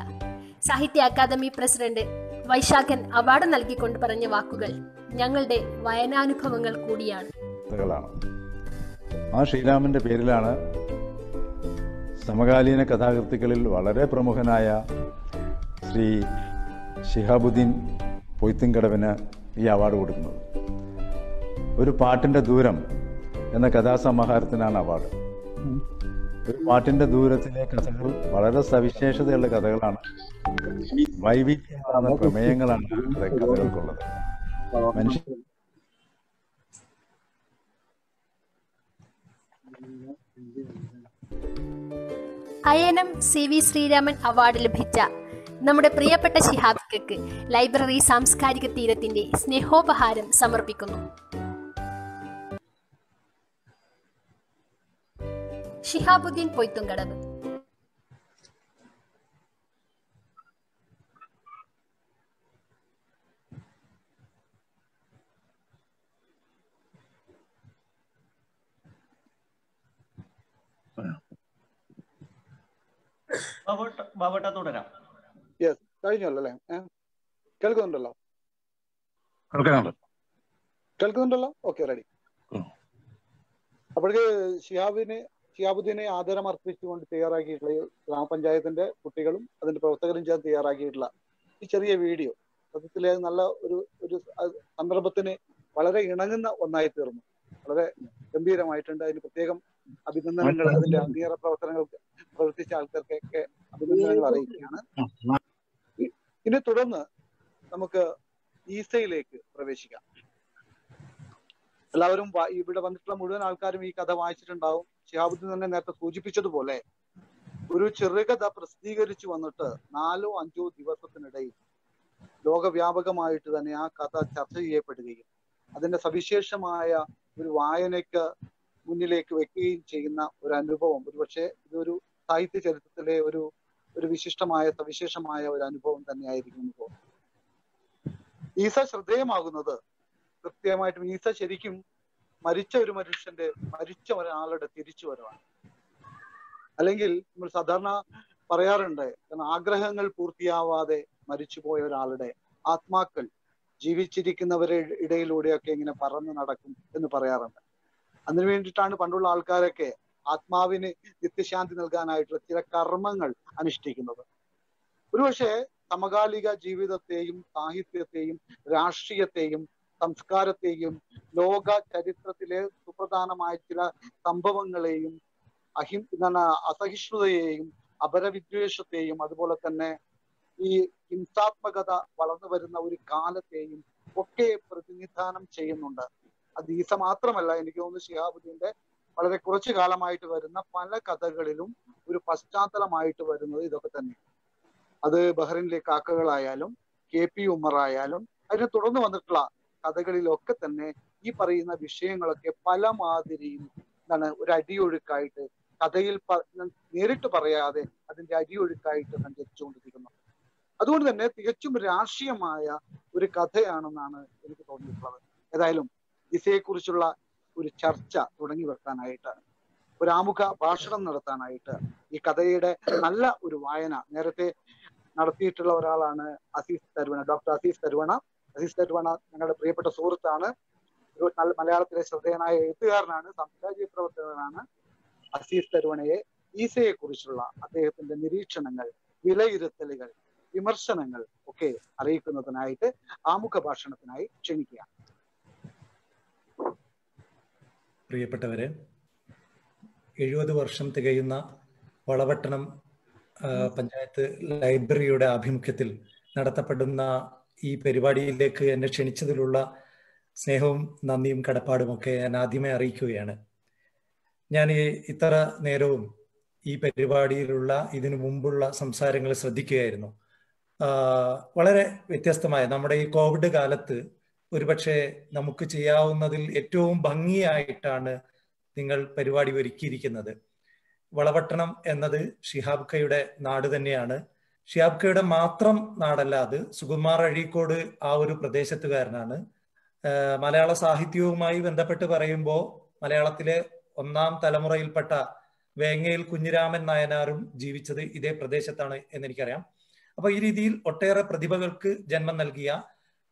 സാഹിത്യ അക്കാദമി പ്രസിഡന്റ് വൈശാഖൻ അവാർഡ് നൽകിക്കൊണ്ട് പറഞ്ഞ വാക്കുകൾ ഞങ്ങളുടെ വായനാനുഭവങ്ങൾ കൂടിയാണ്. ആ ശ്രീരാമന്റെ പേരിലാണ് സമകാലീന കഥാകൃത്തുക്കളിൽ വളരെ പ്രമുഖനായ ശ്രീ ഷിഹാബുദ്ദീൻ പൊയ്ത്തുംകടവിന് ഈ അവാർഡ് കൊടുക്കുന്നത്. ഒരു പാട്ടിന്റെ ദൂരം എന്ന കഥാസമാഹാരത്തിനാണ് അവാർഡ്. ഒരു പാട്ടിന്റെ ദൂരത്തിലെ കഥകൾ വളരെ സവിശേഷതയുള്ള കഥകളാണ്, വൈവിധ്യങ്ങളാണ്, പ്രമേയങ്ങളാണ് കഥകൾക്കുള്ളത്. മനുഷ്യ അയനം CV ശ്രീരാമൻ അവാർഡ് ലഭിച്ച നമ്മുടെ പ്രിയപ്പെട്ട ഷിഹാബ് കക്ക് ലൈബ്രറി സാംസ്കാരിക തീരത്തിന്റെ സ്നേഹോപഹാരം സമർപ്പിക്കുന്നു. ഷിഹാബുദ്ദീൻ പൊയ്ത്തുംകടവ്. ബാബുട്ട തുടരാം. യെസ്, കഴിഞ്ഞല്ലോ അല്ലേ? കേൾക്കുന്നുണ്ടല്ലോ? കേൾക്കുന്നുണ്ടല്ലോ? Okay, ready. അപ്പോഴേക്ക് ഷിഹാബുദ്ദീനെ ആദരം അർപ്പിച്ചുകൊണ്ട് തയ്യാറാക്കിയിട്ടുള്ള ഗ്രാമപഞ്ചായത്തിന്റെ കുട്ടികളും അതിന്റെ പ്രവർത്തകരും ചേർന്ന് തയ്യാറാക്കിയിട്ടുള്ള ഈ ചെറിയ വീഡിയോ സത്യത്തിലെ നല്ല ഒരു സന്ദർഭത്തിന് വളരെ ഇണങ്ങുന്ന ഒന്നായി തീർന്നു. വളരെ ഗംഭീരമായിട്ടുണ്ട്. അതിന് പ്രത്യേകം അഭിനന്ദനങ്ങൾ, അതിന്റെ അണിയറ പ്രവർത്തനങ്ങൾക്ക് പ്രവർത്തിച്ച ആൾക്കാർക്കൊക്കെ അഭിനന്ദനങ്ങൾ അറിയിക്കുകയാണ്. ഇനി തുടർന്ന് നമുക്ക് ഈസയിലേക്ക് പ്രവേശിക്കാം. എല്ലാവരും ഇവിടെ വന്നിട്ടുള്ള മുഴുവൻ ആൾക്കാരും ഈ കഥ വായിച്ചിട്ടുണ്ടാവും. ഷിഹാബുദ്ദീൻ തന്നെ നേരത്തെ സൂചിപ്പിച്ചതുപോലെ ഒരു ചെറുകഥ പ്രസിദ്ധീകരിച്ചു വന്നിട്ട് 4-5 ദിവസത്തിനിടയിൽ ലോകവ്യാപകമായിട്ട് തന്നെ ആ കഥ ചർച്ച ചെയ്യപ്പെടുകയും അതിന്റെ സവിശേഷമായ ഒരു വായനയ്ക്ക് മുന്നിലേക്ക് വെക്കുകയും ചെയ്യുന്ന ഒരു അനുഭവം, ഒരുപക്ഷെ ഇതൊരു സാഹിത്യ ചരിത്രത്തിലെ ഒരു വിശിഷ്ടമായ സവിശേഷമായ ഒരു അനുഭവം തന്നെയായിരിക്കും ഇപ്പോൾ. ഈസ ശ്രദ്ധേയമാകുന്നത് കൃത്യമായിട്ടും ഈസ ശരിക്കും മരിച്ച ഒരാളുടെ തിരിച്ചു വരവാണ്. അല്ലെങ്കിൽ നമ്മൾ സാധാരണ പറയാറുണ്ട്, കാരണം ആഗ്രഹങ്ങൾ പൂർത്തിയാവാതെ മരിച്ചുപോയ ഒരാളുടെ ആത്മാക്കൾ ജീവിച്ചിരിക്കുന്നവരുടെ ഇടയിലൂടെയൊക്കെ ഇങ്ങനെ പറന്നു നടക്കും എന്ന് പറയാറുണ്ട്. അതിനു വേണ്ടിയിട്ടാണ് പണ്ടുള്ള ആൾക്കാരൊക്കെ ആത്മാവിന് നിത്യശാന്തി നൽകാനായിട്ടുള്ള ചില കർമ്മങ്ങൾ അനുഷ്ഠിക്കുന്നത്. ഒരുപക്ഷെ സമകാലിക ജീവിതത്തെയും സാഹിത്യത്തെയും രാഷ്ട്രീയത്തെയും സംസ്കാരത്തെയും ലോക ചരിത്രത്തിലെ സുപ്രധാനമായ ചില സംഭവങ്ങളെയും അസഹിഷ്ണുതയെയും അപരവിദ്വേഷത്തെയും അതുപോലെ തന്നെ ഈ ഹിംസാത്മകത വളർന്നു വരുന്ന ഒരു കാലത്തെയും ഒക്കെ പ്രതിനിധാനം ചെയ്യുന്നുണ്ട്. അത് ഈസ മാത്രമല്ല, എനിക്ക് തോന്നുന്നു ഷിഹാബുദ്ദീന്റെ വളരെ കുറച്ചു കാലമായിട്ട് വരുന്ന പല കഥകളിലും ഒരു പശ്ചാത്തലമായിട്ട് വരുന്നത് ഇതൊക്കെ തന്നെ. അത് ബഹ്റിനിലെ കാക്കകളായാലും KP ഉമ്മറായാലും അതിനെ തുടർന്ന് വന്നിട്ടുള്ള കഥകളിലൊക്കെ തന്നെ ഈ പറയുന്ന വിഷയങ്ങളൊക്കെ പല മാതിരിയും ഒരു അടിയൊഴുക്കായിട്ട് കഥയിൽ നേരിട്ട് പറയാതെ അതിന്റെ അടിയൊഴുക്കായിട്ട് സഞ്ചരിച്ചുകൊണ്ടിരിക്കുന്നു. അതുകൊണ്ട് തന്നെ തികച്ചും രാഷ്ട്രീയമായ ഒരു കഥയാണെന്നാണ് എനിക്ക് തോന്നിയിട്ടുള്ളത്. ഏതായാലും ഈസയെക്കുറിച്ചുള്ള ഒരു ചർച്ച തുടങ്ങി വെക്കാനായിട്ട്, ഒരു ആമുഖ ഭാഷണം നടത്താനായിട്ട്, ഈ കഥയുടെ നല്ല ഒരു വായന നേരത്തെ നടത്തിയിട്ടുള്ള ഒരാളാണ് ഡോക്ടർ അസീസ് തരുവണ. ഞങ്ങളുടെ പ്രിയപ്പെട്ട സുഹൃത്താണ്. ഒരു നല്ല മലയാളത്തിലെ ശ്രദ്ധേയനായ എഴുത്തുകാരനാണ്, സാംസ്കാരിക പ്രവർത്തകനാണ്. അസീസ് തരുവണയെ ഈസയെ കുറിച്ചുള്ള അദ്ദേഹത്തിന്റെ നിരീക്ഷണങ്ങൾ, വിലയിരുത്തലുകൾ, വിമർശനങ്ങൾ ഒക്കെ അറിയിക്കുന്നതിനായിട്ട് ആമുഖ ഭാഷണത്തിനായി ക്ഷണിക്കുകയാണ്. പ്രിയപ്പെട്ടവരെ, 70 വർഷം തികയുന്ന വളപട്ടണം പഞ്ചായത്ത് ലൈബ്രറിയുടെ ആഭിമുഖ്യത്തിൽ നടത്തപ്പെടുന്ന ഈ പരിപാടിയിലേക്ക് എന്നെ ക്ഷണിച്ചതിലുള്ള സ്നേഹവും നന്ദിയും കടപ്പാടുമൊക്കെ ഞാൻ ആദ്യമേ അറിയിക്കുകയാണ്. ഞാൻ ഇത്ര നേരവും ഈ പരിപാടിയിലുള്ള ഇതിനു മുമ്പുള്ള സംസാരങ്ങൾ ശ്രദ്ധിക്കുകയായിരുന്നു. വളരെ വ്യത്യസ്തമായ നമ്മുടെ ഈ കോവിഡ് കാലത്ത് ഒരുപക്ഷെ നമുക്ക് ചെയ്യാവുന്നതിൽ ഏറ്റവും ഭംഗിയായിട്ടാണ് നിങ്ങൾ പരിപാടി ഒരുക്കിയിരിക്കുന്നത്. വളപട്ടണം എന്നത് ഷിഹാബ് ഖയുടെ നാട് തന്നെയാണ്. ഷിഹാബ് ഖയുടെ മാത്രം നാടല്ല അത്. സുകുമാർ അഴീക്കോട് ആ ഒരു പ്രദേശത്തുകാരനാണ്. മലയാള സാഹിത്യവുമായി ബന്ധപ്പെട്ട് പറയുമ്പോൾ മലയാളത്തിലെ 1ാം തലമുറയിൽപ്പെട്ട വേങ്ങയിൽ കുഞ്ഞിരാമൻ നായനാരും ജീവിച്ചത് ഇതേ പ്രദേശത്താണ് എന്നെനിക്കറിയാം. അപ്പൊ ഈ രീതിയിൽ ഒട്ടേറെ പ്രതിഭകൾക്ക് ജന്മം നൽകിയ,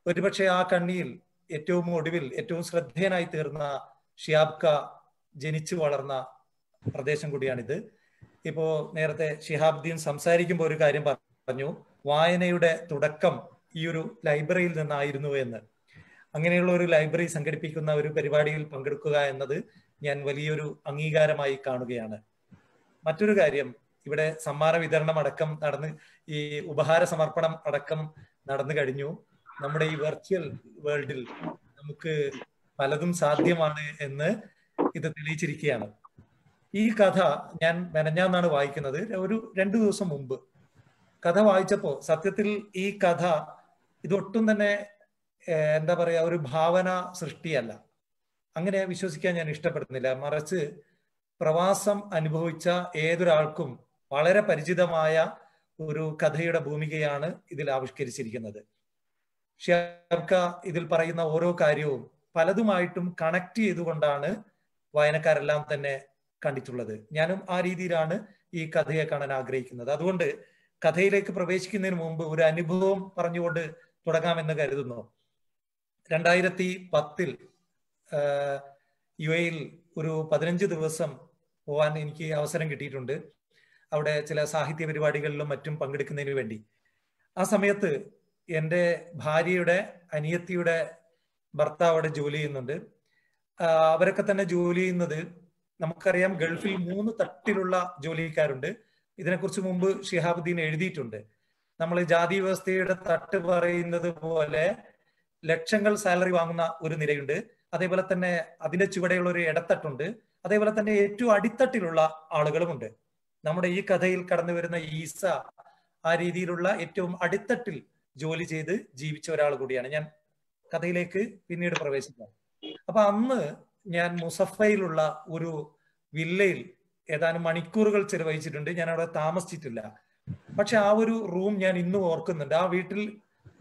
ഒരുപക്ഷെ ആ കണ്ണിയിൽ ഏറ്റവും ഒടുവിൽ ഏറ്റവും ശ്രദ്ധേയനായി തീർന്ന ഷിഹാബ് ഖ ജനിച്ചു വളർന്ന പ്രദേശം കൂടിയാണിത്. ഇപ്പോ നേരത്തെ ഷിഹാബുദ്ദീൻ സംസാരിക്കുമ്പോൾ ഒരു കാര്യം പറഞ്ഞു, വായനയുടെ തുടക്കം ഈ ഒരു ലൈബ്രറിയിൽ നിന്നായിരുന്നു എന്ന്. അങ്ങനെയുള്ള ഒരു ലൈബ്രറി സംഘടിപ്പിക്കുന്ന ഒരു പരിപാടിയിൽ പങ്കെടുക്കുക എന്നത് ഞാൻ വലിയൊരു അംഗീകാരമായി കാണുകയാണ്. മറ്റൊരു കാര്യം, ഇവിടെ സമ്മാന വിതരണം അടക്കം നടന്ന്, ഈ ഉപഹാര സമർപ്പണം അടക്കം നടന്നു കഴിഞ്ഞു. നമ്മുടെ ഈ വെർച്വൽ വേൾഡിൽ നമുക്ക് പലതും സാധ്യമാണ് എന്ന് ഇത് തെളിയിച്ചിരിക്കുകയാണ്. ഈ കഥ ഞാൻ മെനഞ്ഞാന്നാണ് വായിക്കുന്നത്, ഒരു 2 ദിവസം മുമ്പ് കഥ വായിച്ചപ്പോൾ സത്യത്തിൽ ഈ കഥ ഇതൊട്ടും തന്നെ എന്താ പറയാ ഒരു ഭാവന സൃഷ്ടിയല്ല. അങ്ങനെ വിശ്വസിക്കാൻ ഞാൻ ഇഷ്ടപ്പെടുന്നില്ല. മറിച്ച് പ്രവാസം അനുഭവിച്ച ഏതൊരാൾക്കും വളരെ പരിചിതമായ ഒരു കഥയുടെ ഭൂമികയാണ് ഇതിൽ ആവിഷ്കരിച്ചിരിക്കുന്നത്. ഷിഹാബ് ഖ ഇതിൽ പറയുന്ന ഓരോ കാര്യവും പലതുമായിട്ടും കണക്ട് ചെയ്തുകൊണ്ടാണ് വായനക്കാരെല്ലാം തന്നെ കണ്ടിട്ടുള്ളത്. ഞാനും ആ രീതിയിലാണ് ഈ കഥയെ കാണാൻ ആഗ്രഹിക്കുന്നത്. അതുകൊണ്ട് കഥയിലേക്ക് പ്രവേശിക്കുന്നതിന് മുമ്പ് ഒരു അനുഭവം പറഞ്ഞുകൊണ്ട് തുടങ്ങാമെന്ന് കരുതുന്നു. 2010 UAE ഒരു 15 ദിവസം പോകാൻ എനിക്ക് അവസരം കിട്ടിയിട്ടുണ്ട്. അവിടെ ചില സാഹിത്യ പരിപാടികളിലും മറ്റും പങ്കെടുക്കുന്നതിന് വേണ്ടി. ആ സമയത്ത് എൻ്റെ ഭാര്യയുടെ അനിയത്തിയുടെ ഭർത്താവ് അവിടെ ജോലി ചെയ്യുന്നുണ്ട്. അവരൊക്കെ തന്നെ ജോലി ചെയ്യുന്നത് നമുക്കറിയാം, ഗൾഫിൽ 3 തട്ടിലുള്ള ജോലിക്കാരുണ്ട്. ഇതിനെക്കുറിച്ച് മുമ്പ് ഷിഹാബുദ്ദീൻ എഴുതിയിട്ടുണ്ട്. നമ്മൾ ജാതി വ്യവസ്ഥയുടെ തട്ട് പറയുന്നത് പോലെ ലക്ഷങ്ങൾ സാലറി വാങ്ങുന്ന ഒരു നിരയുണ്ട്. അതേപോലെ തന്നെ അതിന്റെ ചുവടെയുള്ള ഒരു ഇടത്തട്ടുണ്ട്. അതേപോലെ തന്നെ ഏറ്റവും അടിത്തട്ടിലുള്ള ആളുകളുമുണ്ട്. നമ്മുടെ ഈ കഥയിൽ കടന്നു വരുന്ന ഈസ ആ രീതിയിലുള്ള ഏറ്റവും അടിത്തട്ടിൽ ജോലി ചെയ്ത് ജീവിച്ച ഒരാൾ കൂടിയാണ്. ഞാൻ കഥയിലേക്ക് പിന്നീട് പ്രവേശിക്കാം. അപ്പൊ അന്ന് ഞാൻ മുസഫയിലുള്ള ഒരു വില്ലയിൽ ഏതാനും മണിക്കൂറുകൾ ചെലവഴിച്ചിട്ടുണ്ട്. ഞാൻ അവിടെ താമസിച്ചിട്ടില്ല. പക്ഷെ ആ ഒരു റൂം ഞാൻ ഇന്നും ഓർക്കുന്നുണ്ട്. ആ വീട്ടിൽ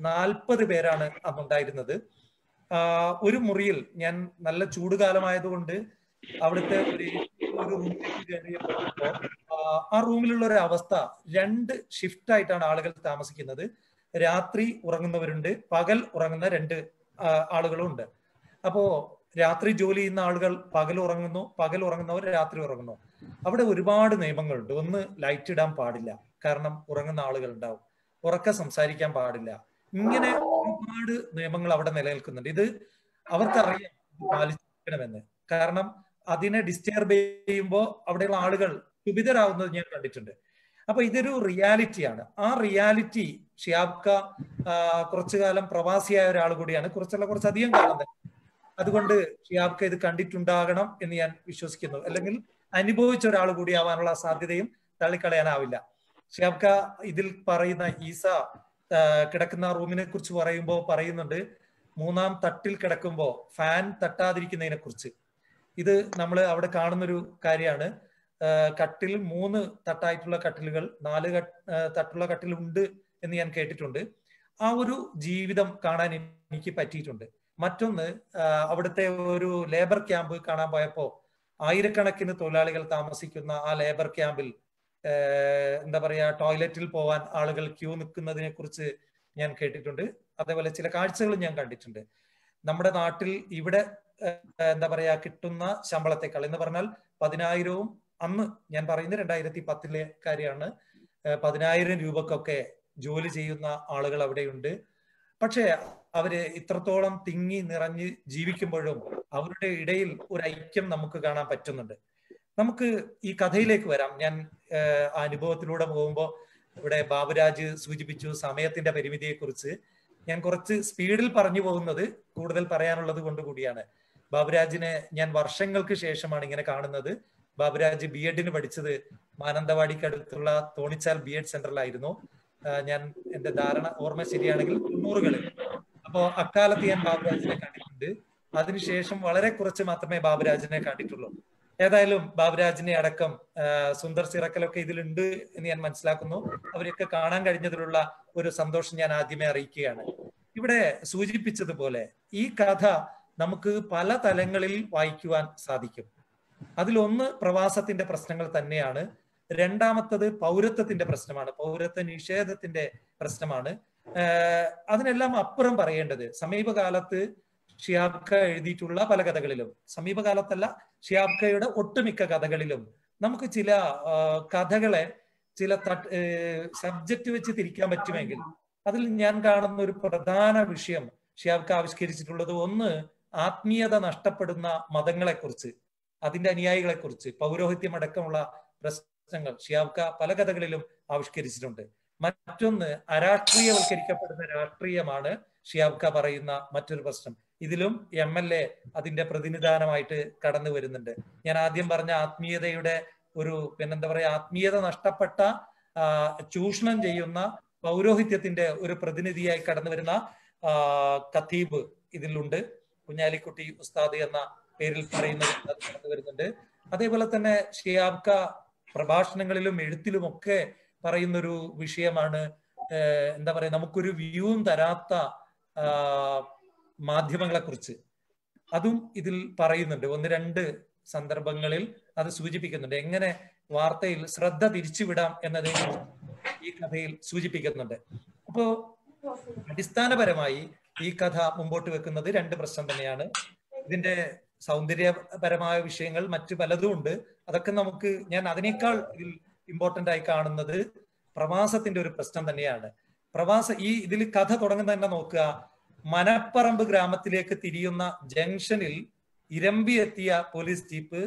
40 പേരാണ് അന്നുണ്ടായിരുന്നത്. ഒരു മുറിയിൽ ഞാൻ നല്ല ചൂടുകാലമായതുകൊണ്ട് അവിടുത്തെ ഒരു റൂമിലേക്ക് കയറിയപ്പോ ആ റൂമിലുള്ള ഒരു അവസ്ഥ, 2 ഷിഫ്റ്റ് ആയിട്ടാണ് ആളുകൾ താമസിക്കുന്നത്. രാത്രി ഉറങ്ങുന്നവരുണ്ട്, പകൽ ഉറങ്ങുന്ന 2 ആളുകളും ഉണ്ട്. അപ്പോ രാത്രി ജോലി ചെയ്യുന്ന ആളുകൾ പകൽ ഉറങ്ങുന്നു, പകൽ ഉറങ്ങുന്നവർ രാത്രി ഉറങ്ങുന്നു. അവിടെ ഒരുപാട് നിയമങ്ങളുണ്ട്. ഒന്ന്, ലൈറ്റ് ഇടാൻ പാടില്ല, കാരണം ഉറങ്ങുന്ന ആളുകൾ ഉണ്ടാവും. ഉറക്കെ സംസാരിക്കാൻ പാടില്ല. ഇങ്ങനെ ഒരുപാട് നിയമങ്ങൾ അവിടെ നിലനിൽക്കുന്നുണ്ട്. ഇത് അവർക്കറിയാം പാലിക്കണമെന്ന്. കാരണം അതിനെ ഡിസ്റ്റർബ് ചെയ്യുമ്പോൾ അവിടെയുള്ള ആളുകൾ കുപിതരാകുന്നത് ഞാൻ കണ്ടിട്ടുണ്ട്. അപ്പൊ ഇതൊരു റിയാലിറ്റിയാണ്. ആ റിയാലിറ്റി ഷിഹാബ് ഖ കുറച്ചു കാലം പ്രവാസിയായ ഒരാൾ കൂടിയാണ്, കുറച്ചധികം കാലം തന്നെ. അതുകൊണ്ട് ഷിഹാബ് ഖ ഇത് കണ്ടിട്ടുണ്ടാകണം എന്ന് ഞാൻ വിശ്വസിക്കുന്നു. അല്ലെങ്കിൽ അനുഭവിച്ച ഒരാൾ കൂടിയാവാനുള്ള സാധ്യതയും തള്ളിക്കളയാനാവില്ല. ഷിഹാബ് ഖ ഇതിൽ പറയുന്ന ഈസ കിടക്കുന്ന റൂമിനെ കുറിച്ച് പറയുമ്പോൾ പറയുന്നുണ്ട്, 3ാം തട്ടിൽ കിടക്കുമ്പോൾ ഫാൻ തട്ടാതിരിക്കുന്നതിനെ കുറിച്ച്. ഇത് നമ്മൾ അവിടെ കാണുന്നൊരു കാര്യമാണ്. കട്ടിൽ 3 തട്ടായിട്ടുള്ള കട്ടിലുകൾ, 4 തട്ടുള്ള കട്ടിലുണ്ട് എന്ന് ഞാൻ കേട്ടിട്ടുണ്ട്. ആ ഒരു ജീവിതം കാണാൻ എനിക്ക് പറ്റിയിട്ടുണ്ട്. മറ്റൊന്ന്, അവിടുത്തെ ഒരു ലേബർ ക്യാമ്പ് കാണാൻ പോയപ്പോ ആയിരക്കണക്കിന് തൊഴിലാളികൾ താമസിക്കുന്ന ആ ലേബർ ക്യാമ്പിൽ എന്താ പറയാ, ടോയ്ലറ്റിൽ പോവാൻ ആളുകൾ ക്യൂ നിൽക്കുന്നതിനെ കുറിച്ച് ഞാൻ കേട്ടിട്ടുണ്ട്. അതേപോലെ ചില കാഴ്ചകളും ഞാൻ കണ്ടിട്ടുണ്ട്. നമ്മുടെ നാട്ടിൽ ഇവിടെ എന്താ പറയാ കിട്ടുന്ന ശമ്പളത്തെക്കാൾ എന്ന് പറഞ്ഞാൽ 10,000വും അന്ന് ഞാൻ പറയുന്നത് 2010 കാര്യമാണ്. 10,000 രൂപക്കൊക്കെ ജോലി ചെയ്യുന്ന ആളുകൾ അവിടെയുണ്ട്. പക്ഷേ അവര് ഇത്രത്തോളം തിങ്ങി നിറഞ്ഞ് ജീവിക്കുമ്പോഴും അവരുടെ ഇടയിൽ ഒരു ഐക്യം നമുക്ക് കാണാൻ പറ്റുന്നുണ്ട്. നമുക്ക് ഈ കഥയിലേക്ക് വരാം. ഞാൻ ആ അനുഭവത്തിലൂടെ പോകുമ്പോൾ ഇവിടെ ബാബുരാജ് സൂചിപ്പിച്ചു സമയത്തിന്റെ പരിമിതിയെ കുറിച്ച്. ഞാൻ കുറച്ച് സ്പീഡിൽ പറഞ്ഞു പോകുന്നത് കൂടുതൽ പറയാനുള്ളത് കൊണ്ട് കൂടിയാണ്. ബാബുരാജിനെ ഞാൻ വർഷങ്ങൾക്ക് ശേഷമാണ് ഇങ്ങനെ കാണുന്നത്. ബാബുരാജ് BEd പഠിച്ചത് മാനന്തവാടിക്കടുത്തുള്ള തോണിച്ചാൽ BEd സെന്ററിലായിരുന്നു. ഞാൻ എന്റെ ഓർമ്മ ശരിയാണെങ്കിൽ 90കളിൽ. അപ്പോ അക്കാലത്ത് ഞാൻ ബാബുരാജിനെ കണ്ടിട്ടുണ്ട്. അതിനുശേഷം വളരെ കുറച്ച് മാത്രമേ ബാബുരാജിനെ കണ്ടിട്ടുള്ളൂ. ഏതായാലും ബാബുരാജിനെ അടക്കം സുന്ദർ സിറക്കലൊക്കെ ഇതിലുണ്ട് എന്ന് ഞാൻ മനസ്സിലാക്കുന്നു. അവരെയൊക്കെ കാണാൻ കഴിഞ്ഞതിലുള്ള ഒരു സന്തോഷം ഞാൻ ആദ്യമേ അറിയിക്കുകയാണ്. ഇവിടെ സൂചിപ്പിച്ചതുപോലെ ഈ കഥ നമുക്ക് പല തലങ്ങളിൽ വായിക്കുവാൻ സാധിക്കും. അതിലൊന്ന് പ്രവാസത്തിന്റെ പ്രശ്നങ്ങൾ തന്നെയാണ്. രണ്ടാമത്തത് പൗരത്വത്തിന്റെ പ്രശ്നമാണ്, പൗരത്വ നിഷേധത്തിന്റെ പ്രശ്നമാണ്. അതിനെല്ലാം അപ്പുറം പറയേണ്ടത് സമീപകാലത്ത് ഷിഹാബ് ഖ എഴുതിയിട്ടുള്ള പല കഥകളിലും, സമീപകാലത്തല്ല ഷിഹാബ് ഖയുടെ ഒട്ടുമിക്ക കഥകളിലും നമുക്ക് ചില കഥകളെ ചില സബ്ജക്റ്റ് വെച്ച് തിരിക്കാൻ പറ്റുമെങ്കിൽ അതിൽ ഞാൻ കാണുന്ന ഒരു പ്രധാന വിഷയം ഷിഹാബ് ഖ ആവിഷ്കരിച്ചിട്ടുള്ളത് ഒന്ന് ആത്മീയത നഷ്ടപ്പെടുന്ന മതങ്ങളെക്കുറിച്ച്, അതിന്റെ അനുയായികളെക്കുറിച്ച്, പൗരോഹിത്യം അടക്കമുള്ള പ്രശ്നങ്ങൾ ഷിഹാബ് ഖ പല കഥകളിലും ആവിഷ്കരിച്ചിട്ടുണ്ട്. മറ്റൊന്ന് അരാഷ്ട്രീയവൽക്കരിക്കപ്പെടുന്ന രാഷ്ട്രീയമാണ് ഷിഹാബ് ഖ പറയുന്ന മറ്റൊരു പ്രശ്നം. ഇതിലും MLA അതിന്റെ പ്രതിനിധാനമായിട്ട് കടന്നു വരുന്നുണ്ട്. ഞാൻ ആദ്യം പറഞ്ഞ ആത്മീയതയുടെ ഒരു പിന്നെന്താ പറയാ ആത്മീയത നഷ്ടപ്പെട്ട ചൂഷണം ചെയ്യുന്ന പൗരോഹിത്യത്തിന്റെ ഒരു പ്രതിനിധിയായി കടന്നു വരുന്ന ഖത്തീബ് ഇതിലുണ്ട്. കുഞ്ഞാലിക്കുട്ടി ഉസ്താദ് എന്ന പേരിൽ പറയുന്നത് കടന്നു വരുന്നുണ്ട്. അതേപോലെ തന്നെ ഷിഹാബ് ഖ പ്രഭാഷണങ്ങളിലും എഴുത്തിലും ഒക്കെ പറയുന്നൊരു വിഷയമാണ് എന്താ പറയാ നമുക്കൊരു വ്യൂവും തരാത്ത മാധ്യമങ്ങളെ കുറിച്ച്. അതും ഇതിൽ പറയുന്നുണ്ട്. 1-2 സന്ദർഭങ്ങളിൽ അത് സൂചിപ്പിക്കുന്നുണ്ട്. എങ്ങനെ വാർത്തയിൽ ശ്രദ്ധ തിരിച്ചുവിടാം എന്നതിനെ ഈ കഥയിൽ സൂചിപ്പിക്കുന്നുണ്ട്. അപ്പോ അടിസ്ഥാനപരമായി ഈ കഥ മുമ്പോട്ട് വെക്കുന്നത് 2 പ്രശ്നം തന്നെയാണ്. ഇതിന്റെ സൗന്ദര്യപരമായ വിഷയങ്ങൾ മറ്റു പലതും ഉണ്ട്. അതൊക്കെ നമുക്ക് ഞാൻ അതിനേക്കാൾ ഇതിൽ ഇമ്പോർട്ടന്റ് ആയി കാണുന്നത് പ്രവാസത്തിന്റെ ഒരു പ്രശ്നം തന്നെയാണ്. ഇതിൽ കഥ തുടങ്ങുന്നത് തന്നെ നോക്കുക. മനപ്പറമ്പ് ഗ്രാമത്തിലേക്ക് തിരിയുന്ന ജംഗ്ഷനിൽ ഇരമ്പി എത്തിയ പോലീസ് ജീപ്പ്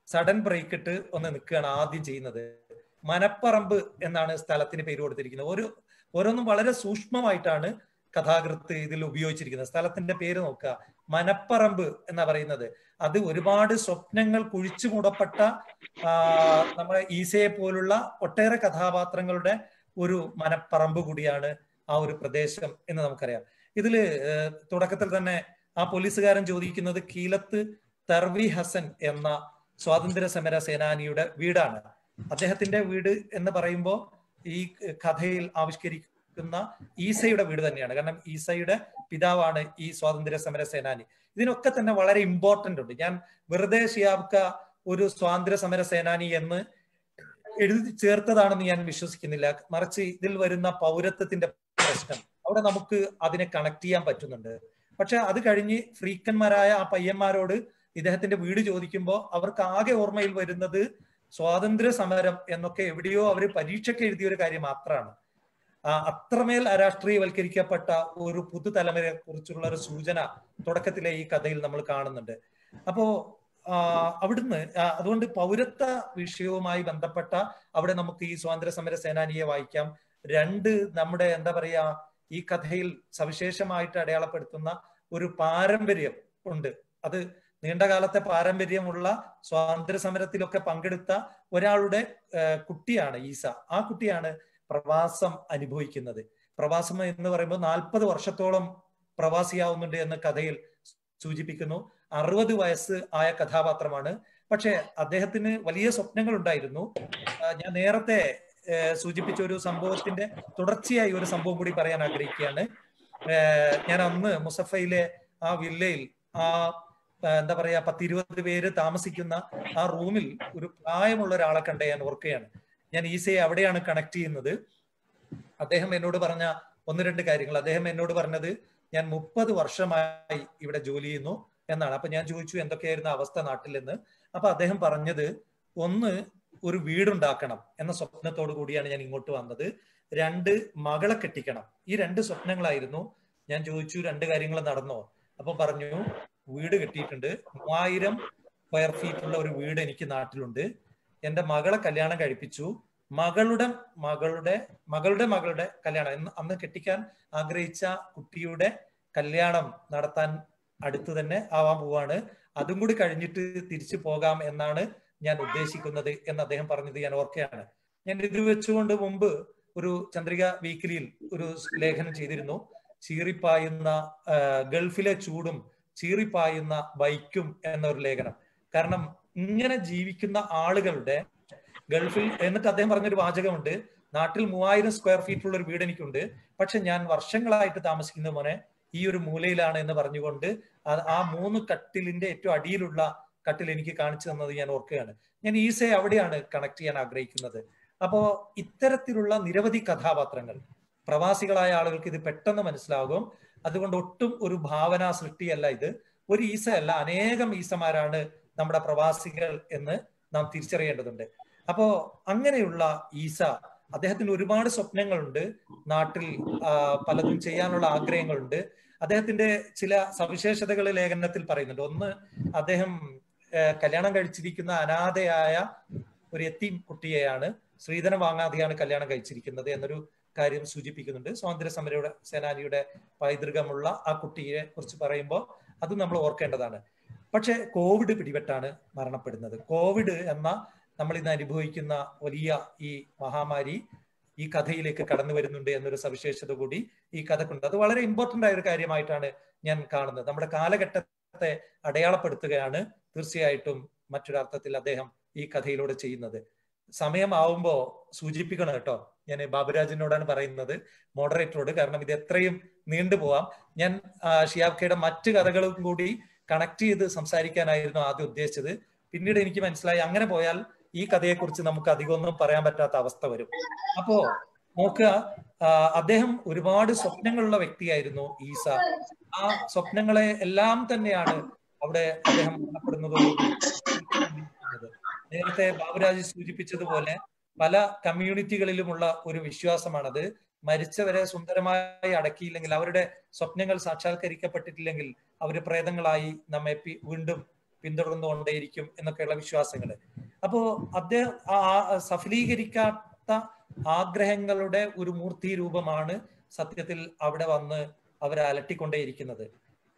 സഡൻ ബ്രേക്ക് ഇട്ട് ഒന്ന് നിൽക്കുകയാണ് ആദ്യം ചെയ്യുന്നത്. മനപ്പറമ്പ് എന്നാണ് സ്ഥലത്തിന് പേര് കൊടുത്തിരിക്കുന്നത്. ഓരോന്നും വളരെ സൂക്ഷ്മമായിട്ടാണ് കഥാകൃത്ത് ഇതിൽ ഉപയോഗിച്ചിരിക്കുന്നത്. സ്ഥലത്തിന്റെ പേര് നോക്കുക, മനപ്പറമ്പ് എന്നാ പറയുന്നത്. അത് ഒരുപാട് സ്വപ്നങ്ങൾ കുഴിച്ചു മൂടപ്പെട്ട നമ്മുടെ ഈസയെ പോലുള്ള ഒട്ടേറെ കഥാപാത്രങ്ങളുടെ ഒരു മനപ്പറമ്പ് കൂടിയാണ് ആ ഒരു പ്രദേശം എന്ന് നമുക്കറിയാം. ഇതില് തുടക്കത്തിൽ തന്നെ ആ പോലീസുകാരൻ ചോദിക്കുന്നത് കീലത്ത് തർവി ഹസൻ എന്ന സ്വാതന്ത്ര്യ സമര സേനാനിയുടെ വീടാണ്. അദ്ദേഹത്തിന്റെ വീട് എന്ന് പറയുമ്പോൾ ഈ കഥയിൽ ആവിഷ്കരിക്കുന്ന ഈസയുടെ വീട് തന്നെയാണ്. കാരണം ഈസയുടെ പിതാവാണ് ഈ സ്വാതന്ത്ര്യ സമര സേനാനി. ഇതിനൊക്കെ തന്നെ വളരെ ഇമ്പോർട്ടന്റ് ഉണ്ട്. ഞാൻ വെറുതെ ഷിഹാബ് ഖ ഒരു സ്വാതന്ത്ര്യ സമര സേനാനി എന്ന് എഴുതി ചേർത്തതാണെന്ന് ഞാൻ വിശ്വസിക്കുന്നില്ല. മറിച്ച് ഇതിൽ വരുന്ന പൗരത്വത്തിന്റെ പ്രശ്നം അവിടെ നമുക്ക് അതിനെ കണക്ട് ചെയ്യാൻ പറ്റുന്നുണ്ട്. പക്ഷെ അത് കഴിഞ്ഞ് ഫ്രീക്കന്മാരായ ആ പയ്യന്മാരോട് ഇദ്ദേഹത്തിന്റെ വീട് ചോദിക്കുമ്പോൾ അവർക്ക് ആകെ ഓർമ്മയിൽ വരുന്നത് സ്വാതന്ത്ര്യ സമരം എന്നൊക്കെ എവിടെയോ അവർ പരീക്ഷയ്ക്ക് എഴുതിയ ഒരു കാര്യം മാത്രമാണ്. അത്രമേൽ അരാഷ്ട്രീയവൽക്കരിക്കപ്പെട്ട ഒരു പുതുതലമുറയെ കുറിച്ചുള്ള ഒരു സൂചന തുടക്കത്തിലെ ഈ കഥയിൽ നമ്മൾ കാണുന്നുണ്ട്. അപ്പോ അവിടുന്ന് അതുകൊണ്ട് പൗരത്വ വിഷയവുമായി ബന്ധപ്പെട്ട അവിടെ നമുക്ക് ഈ സ്വാതന്ത്ര്യ സമര സേനാനിയെ വായിക്കാം. 2 നമ്മുടെ എന്താ പറയാ ഈ കഥയിൽ സവിശേഷമായിട്ട് അടയാളപ്പെടുത്തുന്ന ഒരു പാരമ്പര്യം ഉണ്ട്. അത് നീണ്ടകാലത്തെ പാരമ്പര്യമുള്ള സ്വാതന്ത്ര്യ സമരത്തിലൊക്കെ പങ്കെടുത്ത ഒരാളുടെ കുട്ടിയാണ് ഈസ. ആ കുട്ടിയാണ് പ്രവാസം അനുഭവിക്കുന്നത്. പ്രവാസം എന്ന് പറയുമ്പോൾ 40 വർഷത്തോളം പ്രവാസിയാവുന്നുണ്ട് എന്ന് കഥയിൽ സൂചിപ്പിക്കുന്നു. 60 വയസ്സ് ആയ കഥാപാത്രമാണ്. പക്ഷെ അദ്ദേഹത്തിന് വലിയ സ്വപ്നങ്ങൾ ഉണ്ടായിരുന്നു. ഞാൻ നേരത്തെ സൂചിപ്പിച്ച ഒരു സംഭവത്തിന്റെ തുടർച്ചയായി ഒരു സംഭവം കൂടി പറയാൻ ആഗ്രഹിക്കുകയാണ്. ഞാൻ അന്ന് മുസഫയിലെ ആ വില്ലയിൽ എന്താ പറയാ 10-20 പേര് താമസിക്കുന്ന ആ റൂമിൽ ഒരു പ്രായമുള്ള ഒരാളെ കണ്ട ഞാൻ ഓർക്കുകയാണ്. ഞാൻ ഈസയെ അവിടെയാണ് കണക്ട് ചെയ്യുന്നത്. അദ്ദേഹം എന്നോട് പറഞ്ഞ 1-2 കാര്യങ്ങൾ. അദ്ദേഹം എന്നോട് പറഞ്ഞത് ഞാൻ 30 വർഷമായി ഇവിടെ ജോലി ചെയ്യുന്നു എന്നാണ്. അപ്പൊ ഞാൻ ചോദിച്ചു എന്തൊക്കെയായിരുന്നു അവസ്ഥ നാട്ടിൽ എന്ന്. അപ്പൊ അദ്ദേഹം പറഞ്ഞത് ഒന്ന്, ഒരു വീടുണ്ടാക്കണം എന്ന സ്വപ്നത്തോടു കൂടിയാണ് ഞാൻ ഇങ്ങോട്ട് വന്നത്. 2, മകളെ കെട്ടിക്കണം. ഈ 2 സ്വപ്നങ്ങളായിരുന്നു. ഞാൻ ചോദിച്ചു 2 കാര്യങ്ങൾ നടന്നോ? അപ്പൊ പറഞ്ഞു വീട് കെട്ടിയിട്ടുണ്ട്, 3000 സ്ക്വയർ ഫീറ്റ് ഉള്ള ഒരു വീട് എനിക്ക് നാട്ടിലുണ്ട്. എന്റെ മകളെ കല്യാണം കഴിപ്പിച്ചു. മകളുടെ കല്യാണം, അന്ന് കെട്ടിക്കാൻ ആഗ്രഹിച്ച കുട്ടിയുടെ കല്യാണം നടത്താൻ അടുത്ത് തന്നെ ആവാൻ പോവാണ്. അതും കൂടി കഴിഞ്ഞിട്ട് തിരിച്ചു പോകാം എന്നാണ് ഞാൻ ഉദ്ദേശിക്കുന്നത് എന്ന് അദ്ദേഹം പറഞ്ഞത് ഞാൻ ഓർക്കുകയാണ്. ഞാൻ ഇത് വെച്ചുകൊണ്ട് മുമ്പ് ഒരു ചന്ദ്രിക വീക്കിലിയിൽ ഒരു ലേഖനം ചെയ്തിരുന്നു. ചീറിപ്പായുന്ന ഗൾഫിലെ ചൂടും ചീറിപ്പായുന്ന ബൈക്കും എന്നൊരു ലേഖനം. കാരണം ഇങ്ങനെ ജീവിക്കുന്ന ആളുകളുടെ ഗൾഫിൽ, എന്നിട്ട് അദ്ദേഹം പറഞ്ഞൊരു വാചകമുണ്ട്, നാട്ടിൽ 3000 സ്ക്വയർ ഫീറ്റ് ഉള്ള ഒരു വീട് എനിക്കുണ്ട്, പക്ഷെ ഞാൻ വർഷങ്ങളായിട്ട് താമസിക്കുന്ന മോനെ ഈ ഒരു മൂലയിലാണ് എന്ന് പറഞ്ഞുകൊണ്ട് ആ 3 കട്ടിലിന്റെ ഏറ്റവും അടിയിലുള്ള കട്ടിൽ എനിക്ക് കാണിച്ചു തന്നത് ഞാൻ ഓർക്കുകയാണ്. ഞാൻ ഈസയെ അവിടെയാണ് കണക്ട് ചെയ്യാൻ ആഗ്രഹിക്കുന്നത്. അപ്പോ ഇത്തരത്തിലുള്ള നിരവധി കഥാപാത്രങ്ങൾ, പ്രവാസികളായ ആളുകൾക്ക് ഇത് പെട്ടെന്ന് മനസ്സിലാകും. അതുകൊണ്ട് ഒട്ടും ഒരു ഭാവനാ സൃഷ്ടിയല്ല ഇത്. ഒരു ഈസ അല്ല, അനേകം ഈസമാരാണ് നമ്മുടെ പ്രവാസികൾ എന്ന് നാം തിരിച്ചറിയേണ്ടതുണ്ട്. അപ്പോ അങ്ങനെയുള്ള ഈസ, അദ്ദേഹത്തിന് ഒരുപാട് സ്വപ്നങ്ങളുണ്ട്, നാട്ടിൽ പലതും ചെയ്യാനുള്ള ആഗ്രഹങ്ങളുണ്ട്. അദ്ദേഹത്തിന്റെ ചില സവിശേഷതകൾ ലേഖനത്തിൽ പറയുന്നുണ്ട്. ഒന്ന്, അദ്ദേഹം കല്യാണം കഴിച്ചിരിക്കുന്ന അനാഥയായ ഒരു യത്തീം കുട്ടിയെയാണ്, സ്ത്രീധനം വാങ്ങാതെയാണ് കല്യാണം കഴിച്ചിരിക്കുന്നത് എന്നൊരു കാര്യം സൂചിപ്പിക്കുന്നുണ്ട്. സ്വാതന്ത്ര്യ സമര സേനാനിയുടെ പൈതൃകമുള്ള ആ കുട്ടിയെ കുറിച്ച് പറയുമ്പോൾ അത് നമ്മൾ ഓർക്കേണ്ടതാണ്. പക്ഷെ കോവിഡ് പിടിപെട്ടാണ് മരണപ്പെടുന്നത്. കോവിഡ് എന്ന നമ്മൾ ഇന്ന് അനുഭവിക്കുന്ന വലിയ ഈ മഹാമാരി ഈ കഥയിലേക്ക് കടന്നു വരുന്നുണ്ട് എന്നൊരു സവിശേഷത കൂടി ഈ കഥക്കുണ്ട്. അത് വളരെ ഇമ്പോർട്ടന്റ് ആയ ഒരു കാര്യമായിട്ടാണ് ഞാൻ കാണുന്നത്. നമ്മുടെ കാലഘട്ടത്തെ അടയാളപ്പെടുത്തുകയാണ് തീർച്ചയായിട്ടും മറ്റൊരർത്ഥത്തിൽ അദ്ദേഹം ഈ കഥയിലൂടെ ചെയ്യുന്നത്. സമയമാവുമ്പോ സൂചിപ്പിക്കണം കേട്ടോ. ഞാൻ ബാബുരാജിനോടാണ് പറയുന്നത്, മോഡറേറ്ററോട്, കാരണം ഇത് എത്രയും നീണ്ടുപോവാം. ഞാൻ ഷിയാബ് ഖയുടെ മറ്റു കഥകളും കൂടി കണക്ട് ചെയ്ത് സംസാരിക്കാനായിരുന്നു ആദ്യം ഉദ്ദേശിച്ചത്. പിന്നീട് എനിക്ക് മനസ്സിലായി അങ്ങനെ പോയാൽ ഈ കഥയെക്കുറിച്ച് നമുക്ക് അധികമൊന്നും പറയാൻ പറ്റാത്ത അവസ്ഥ വരും. അപ്പോ നോക്കുക, അദ്ദേഹം ഒരുപാട് സ്വപ്നങ്ങളുള്ള വ്യക്തിയായിരുന്നു ഈസ. ആ സ്വപ്നങ്ങളെ എല്ലാം തന്നെയാണ് അവിടെ അദ്ദേഹം മരണപ്പെടുന്നതോടുകൂടി. നേരത്തെ ബാബുരാജ് സൂചിപ്പിച്ചതുപോലെ പല കമ്മ്യൂണിറ്റികളിലുമുള്ള ഒരു വിശ്വാസമാണത്. മരിച്ചവരെ സുന്ദരമായി അടക്കിയില്ലെങ്കിൽ, അവരുടെ സ്വപ്നങ്ങൾ സാക്ഷാത്കരിക്കപ്പെട്ടിട്ടില്ലെങ്കിൽ അവർ പ്രേതങ്ങളായി നമ്മെ വീണ്ടും പിന്തുടർന്നുകൊണ്ടേയിരിക്കും എന്നൊക്കെയുള്ള വിശ്വാസങ്ങൾ. അപ്പോ അദ്ദേഹം സഫലീകരിക്കാത്ത ആഗ്രഹങ്ങളുടെ ഒരു മൂർത്തി രൂപമാണ് സത്യത്തിൽ അവിടെ വന്ന് അവരെ അലട്ടിക്കൊണ്ടേയിരിക്കുന്നത്.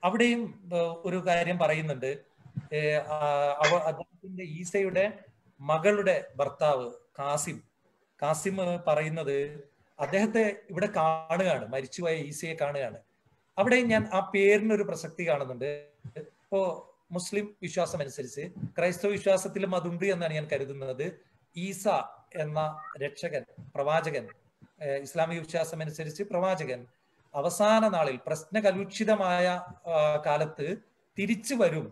അവിടെയും ഒരു കാര്യം പറയുന്നുണ്ട്. അദ്ദേഹത്തിന്റെ ഈസയുടെ മകളുടെ ഭർത്താവ് കാസിം പറയുന്നത് അദ്ദേഹത്തെ ഇവിടെ കാണുകയാണ്, മരിച്ചുപോയ ഈസയെ കാണുകയാണ്. അവിടെ ഞാൻ ആ പേരിനൊരു പ്രസക്തി കാണുന്നുണ്ട്. ഇപ്പോ മുസ്ലിം വിശ്വാസം അനുസരിച്ച്, ക്രൈസ്തവ വിശ്വാസത്തിലും അതുണ്ട് എന്നാണ് ഞാൻ കരുതുന്നത്. ഈസ എന്ന രക്ഷകൻ, പ്രവാചകൻ, ഇസ്ലാമിക വിശ്വാസം അനുസരിച്ച് പ്രവാചകൻ അവസാന നാളിൽ പ്രശ്നകലുഷിതമായ കാലത്ത് തിരിച്ചു വരും,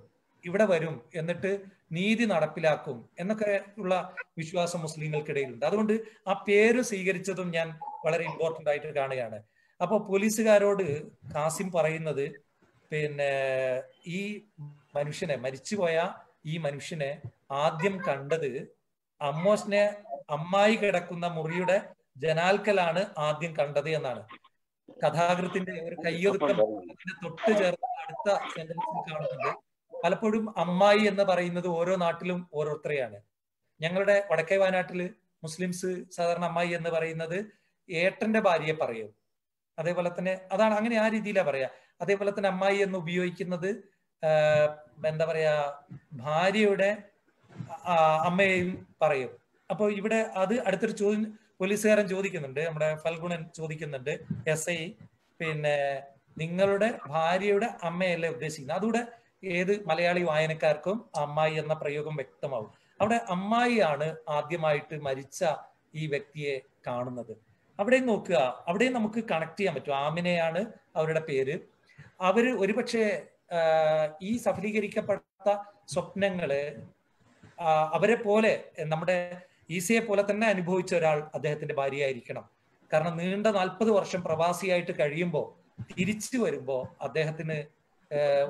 ഇവിടെ വരും, എന്നിട്ട് നീതി നടപ്പിലാക്കും എന്നൊക്കെ ഉള്ള വിശ്വാസം മുസ്ലിങ്ങൾക്കിടയിലുണ്ട്. അതുകൊണ്ട് ആ പേര് സ്വീകരിച്ചതും ഞാൻ വളരെ ഇമ്പോർട്ടന്റ് ആയിട്ട് കാണുകയാണ്. അപ്പൊ പോലീസുകാരോട് കാസിം പറയുന്നത്, പിന്നെ ഈ മനുഷ്യനെ, മരിച്ചുപോയ ഈ മനുഷ്യനെ ആദ്യം കണ്ടത് അമ്മായി കിടക്കുന്ന മുറിയുടെ ജനാൽക്കലാണ് ആദ്യം കണ്ടത് എന്നാണ്. കഥാകൃത്തിന്റെ ഒരു കയ്യൊതുക്കം അതിന്റെ തൊട്ട് ചേർന്ന് അടുത്ത സെന്റൻസിൽ കാണുന്നുണ്ട്. പലപ്പോഴും അമ്മായി എന്ന് പറയുന്നത് ഓരോ നാട്ടിലും ഓരോരുത്തരെയാണ്. ഞങ്ങളുടെ വടക്കേ വയനാട്ടില് മുസ്ലിംസ് സാധാരണ അമ്മായി എന്ന് പറയുന്നത് ഏട്ടന്റെ ഭാര്യയെ പറയും. അതേപോലെ തന്നെ അതാണ്, അങ്ങനെ ആ രീതിയിലാണ് പറയാ. അതേപോലെ തന്നെ അമ്മായി എന്ന് ഉപയോഗിക്കുന്നത് എന്താ പറയാ, ഭാര്യയുടെ അമ്മയെയും പറയും. അപ്പൊ ഇവിടെ അത് അടുത്തൊരു ചോദ്യം പോലീസുകാരൻ ചോദിക്കുന്നുണ്ട്, നമ്മുടെ ഫൽഗുണൻ ചോദിക്കുന്നുണ്ട്, SI, പിന്നെ നിങ്ങളുടെ ഭാര്യയുടെ അമ്മയല്ലേ ഉദ്ദേശിക്കുന്നത്? അതുകൂടെ ഏത് മലയാളി വായനക്കാർക്കും അമ്മായി എന്ന പ്രയോഗം വ്യക്തമാവും. അവിടെ അമ്മായിയാണ് ആദ്യമായിട്ട് മരിച്ച ഈ വ്യക്തിയെ കാണുന്നത്. അവിടെ നോക്കുക, അവിടെ നമുക്ക് കണക്ട് ചെയ്യാൻ പറ്റും. ആമിനയാണ് അവരുടെ പേര്. അവര് ഒരുപക്ഷെ ഈ സഫലീകരിക്കപ്പെട്ട സ്വപ്നങ്ങള് അവരെ പോലെ, നമ്മുടെ ഈസയെ പോലെ തന്നെ അനുഭവിച്ച ഒരാൾ അദ്ദേഹത്തിന്റെ ഭാര്യയായിരിക്കണം. കാരണം നീണ്ട 40 വർഷം പ്രവാസിയായിട്ട് കഴിയുമ്പോൾ തിരിച്ചു വരുമ്പോൾ അദ്ദേഹത്തിന്